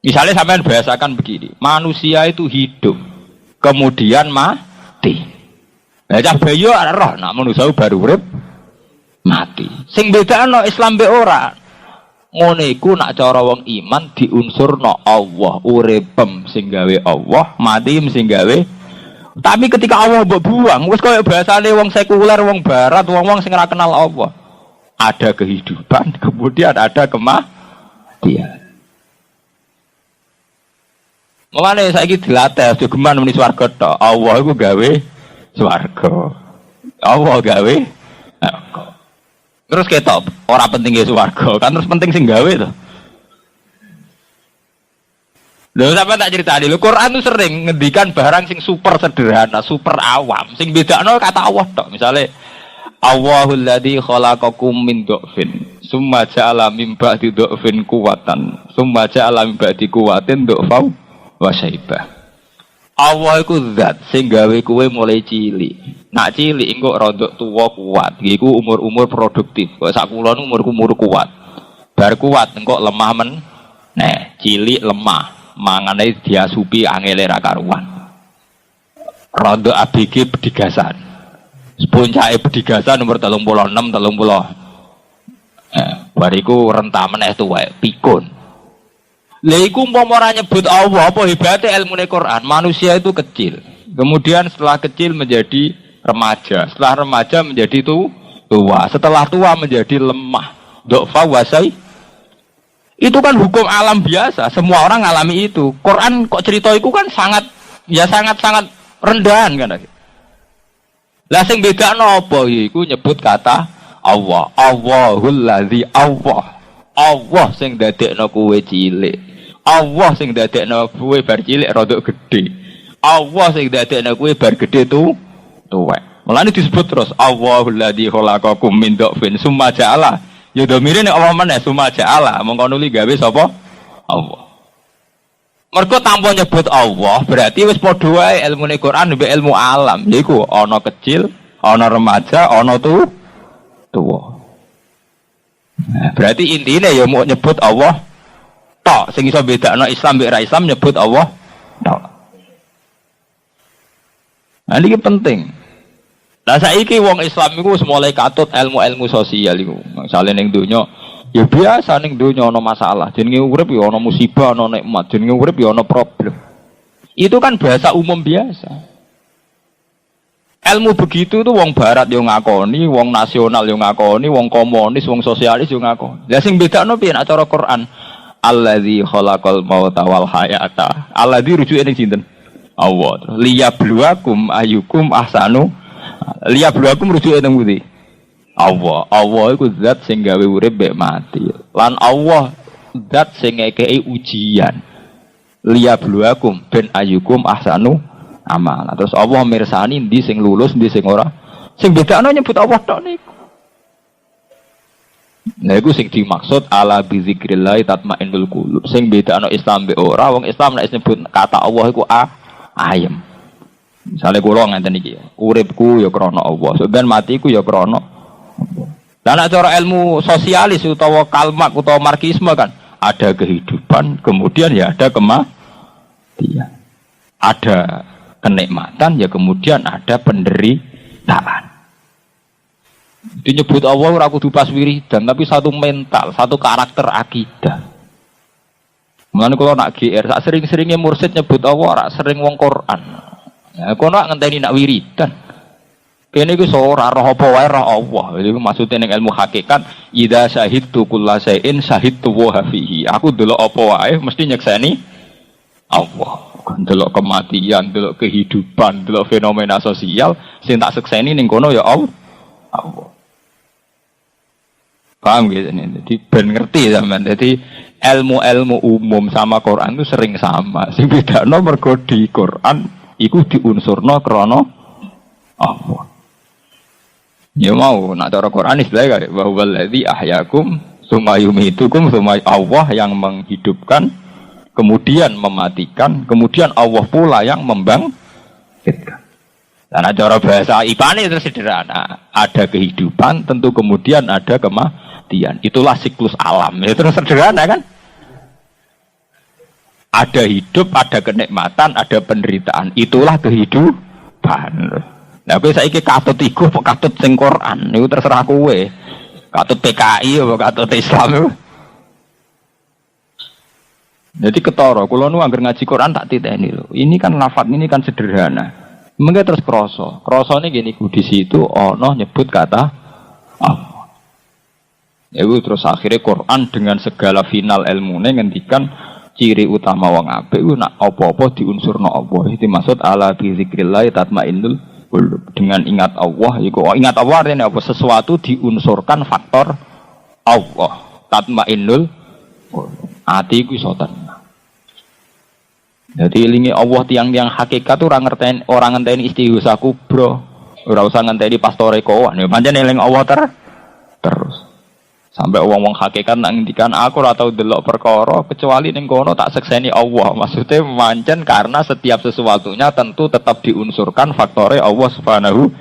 Misalnya sampean bahasakan begini, manusia itu hidup, kemudian mati. Lah cah bayo roh nak manusia baru urip mati. Sing bedakno Islam be ora. Ngene iku nak cara wong iman diunsurno Allah, uripem sing gawe Allah, mati sing gawe. Tapi ketika Allah mbok buang, wis koyo bahasane wong sekuler, wong barat, wong-wong sing ora kenal Allah. Ada kehidupan, kemudian ada kematian. Mulane saiki dilatih geman muni swarga tok. Allah iku gawe swarga. Allah gawe neraka. Terus ketok ora penting ya swarga, kan terus penting sing gawe to. Lho sampeyan tak critani, lho Quran itu sering ngendikan barang sing super sederhana, super awam, sing bedakno kata Allah tok. Misale Allahul ladzi khalaqakum min dhafin, summa ja'ala min ba'di dhafin quwwatan, summa ja'ala min ba'di quwwatin dhafau wa syaibah. Allah iku zat sing gawe kowe mulai cilik. Nak cilik engko rodok tuwa kuat. Iku umur-umur produktif. Kok sak kula nu umur kuat. Bar kuat engko lemah men. Nah, cilik lemah. Mangane diasupi angele ra karuan. Rodok ABG bedigasan. Puncake bedigasan umur 36 30. Bariku rentah meneh tuwa pikun. Lha iku umpama ora nyebut Allah, apa hebate ilmune Quran? Manusia itu kecil. Kemudian setelah kecil menjadi remaja, setelah remaja menjadi tua, setelah tua menjadi lemah. Dha'fa wasai. Itu kan hukum alam biasa, semua orang ngalami itu. Quran kok cerita iku kan sangat rendahan kan. Lah sing bedakno apa iku nyebut kata Allah. Allahul ladzi Allah. Allah sing dadekno kowe cilik. Allah sing dadekno kowe bar cilik rodok gedhe. Allah sing dadekno kowe bar gedhe tuwek. Mulane disebut terus Allahul ladzi khalaqakum min dhafin summa ja'ala. Ya domire nek Allah meneh summa ja'ala, mongko nuli gawe sapa? Allah. Mergo tanpa nyebut Allah, berarti wis padha wae ilmune Quran mbek ilmu alam. Yaiku ana kecil, ana remaja, ana tuwa. Nah, berarti intine ya mau nyebut Allah tok. Sing iso bedakno Islam mbek ra Islam nyebut Allah tok. Nah iki penting. Lah saiki wong Islam iku wis mulai katut ilmu-ilmu sosial iku. Misale ning donya ya biasa ning donya ana masalah. Jenenge urip ya ana musibah, ana nikmat. Jenenge urip ya ana problem. Itu kan bahasa umum biasa. Ilmu begitu tuh wong barat yo ngakoni, wong nasional yo ngakoni, wong komunis, wong sosialis yo ngakoni. Lah sing bedakno piye nek cara Quran? Alladzi khalaqal mauta wal hayata. Alladzi rujuke ning sinten? Allah. Liyabluwakum ayyukum ahsanu. Liyabluwakum rujuke ning pundi? Allah. Allah iku zat sing gawe urip mek mati. Lan Allah zat sing ngekeki ujian. Liyabluwakum ben ayyukum ahsanu amal. Terus Allah mirsani ndi sing lulus, ndi sing ora. Sing bedakno nyebut Allah tok niku. Nah iku sing dimaksud ala bi zikrillah tatmainnul qulub. Sing bedakno Islam be ora, wong Islam nek nyebut kata Allah iku ayem. Misale kula ngenten iki, uripku ya krana Allah, sampeyan matiku ya krana Allah. Lah nek cara ilmu sosialis utawa kalmak utawa marxisme kan, ada kehidupan, kemudian ya ada kematian. Ada kenikmatan, ya kemudian ada penderitaan. Itu nyebut Allah ora kudu pas wiridan, tapi satu mental, satu karakter akidah. Mulane kula nak GR, sak sering-seringnya mursid nyebut Allah ora sering wong Quran. Ya kono nak ngenteni nak wiridan. Kene iku ora roh apa wae roh Allah. Iku maksude ning ilmu hakikat, idza syahidtu kullasain syahidtu wa fihi. Aku delok apa wae mesti nyekseni Allah. Delok kematian, delok kehidupan, delok fenomena sosial, sing tak sekseni ning kono ya Allah. Paham gitu nih? Jadi ben ngerti sampean. Jadi ilmu-ilmu umum sama Quran itu sering sama. Sing bedakno mergo di Quran iku diunsurno krana Allah. Ya mau nak cara Quran istilahnya wa huwallazi ahyakum tsumma yumitukum tsumma Allah yang menghidupkan kemudian mematikan, kemudian Allah pula yang membangkitkan. Dan cara bahasa IPA itu sederhana, ada kehidupan, tentu kemudian ada kematian. Itulah siklus alam. Itu sederhana kan? Ada hidup, ada kenikmatan, ada penderitaan. Itulah kehidupan. Nah, kowe saiki katut iku apa katut sing Quran? Niku terserah kowe. Katut PKI apa katut Islam. Jadi ketara, kula nu anggar ngaji Quran tak titeni lho. Ini kan lafaz ini kan sederhana. Mengke terus krasa. Krasane gini ku di situ ana nyebut kata Allah. Ya terus akhirnya Quran dengan segala final ilmune ngendikan ciri utama wong apik ku nak apa-apa diunsurna Allah. Itu maksud ala bi zikrillah tatmainnul qulub. Dengan ingat Allah iku ingat Allah artinya apa sesuatu diunsurkan faktor Allah. Tatmainnul ati ku iso tenang. Jadi lingi Allah tiang-tiang hakikat tuh orang ngenteni istighosah kubro, ora usah ngenteni pastore kowan. Ya pancen eling Allah terus. Sampai wong-wong hakikat nak ngendikan aku ora tau delok perkara kecuali ning kono tak sekseni Allah. Maksudnya pancen karena setiap sesuatunya tentu tetap diunsurkan faktore Allah Subhanahu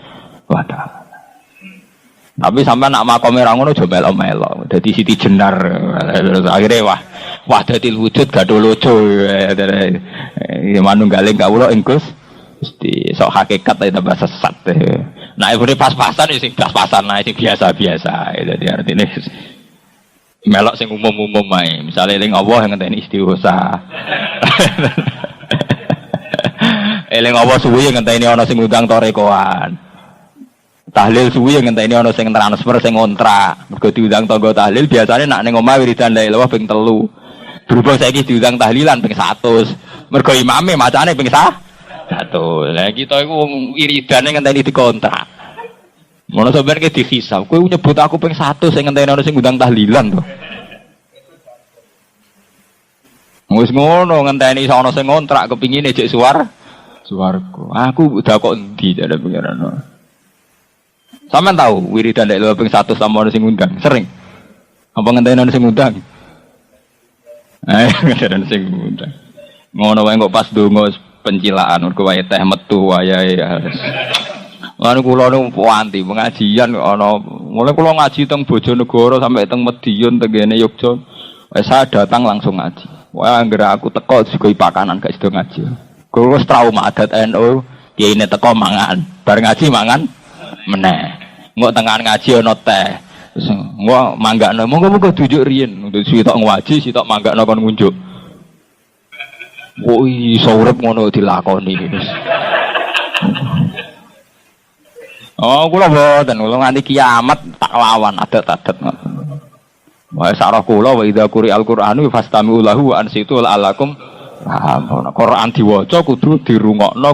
wa taala. Tapi sampai nak makome ra ngono aja melo-melo. Dadi siti jenar. Akhire wah dadi wujud gado lojo. Manunggaling kawula ing Gusti sok hakikat ta tambah sesat. Nah ibune pas-pasan sing pas-pasan nah sing biasa-biasa. Dadi artine melok sing umum-umum ae. Misale eling Allah ngenteni istighosah. Eling Allah suwi ngenteni ana sing ngundang torekoan. Tahlil suwi yang ngenteni ana sing transfer sing ngontrak. Mergo diundang tangga tahlil biasane nak ning omah wiridan la ilaha ping 3. Berhubung saiki diundang tahlilan ping 100. Mergo imame macane ping 100. Lah kita iku wong wiridane ngenteni dikontrak. Ngono sampeyan ki dihisab. Kowe nyebut aku ping 100 sing ngenteni ana sing ngundang tahlilan to. Wis ngono ngenteni ana sing ngontrak kepingine jek suwarga. Aku udah kok endi jare pengiran. Sampeyan tahu wiridan nek lho ping 100 sama ono sing ngundang, sering. Apa ngenteni ono sing ngundang? Ngenteni sing ngundang. Ngono wae kok pas donga pencilaan mergo wae teh metu wayahe. Lan kula nu anti pengajian kok ana. Mulai kula ngaji teng Bojonegoro sampai teng Medion tengene Yogya. Wis saya datang langsung ngaji. Wah anggere aku teko digoi pakanan gak sido ngaji. Kula wis trauma adat NU, kiyaine teko mangan, bar ngaji mangan meneh. Engko tengahan ngaji ana teh. Terus engko manggakno, monggo-monggo dujuk riyen. Sitok ngaji, sitok manggakno kon ngunjuk. Oh iso urip ngono dilakoni. Oh kula mboten, kula nganti kiamat tak lawan adat-adat ngoten. Wa sarah kula wa idza quri'al Qur'anu fastami'u lahu wa ansitu la'allakum Quran diwaca kudu dirungokno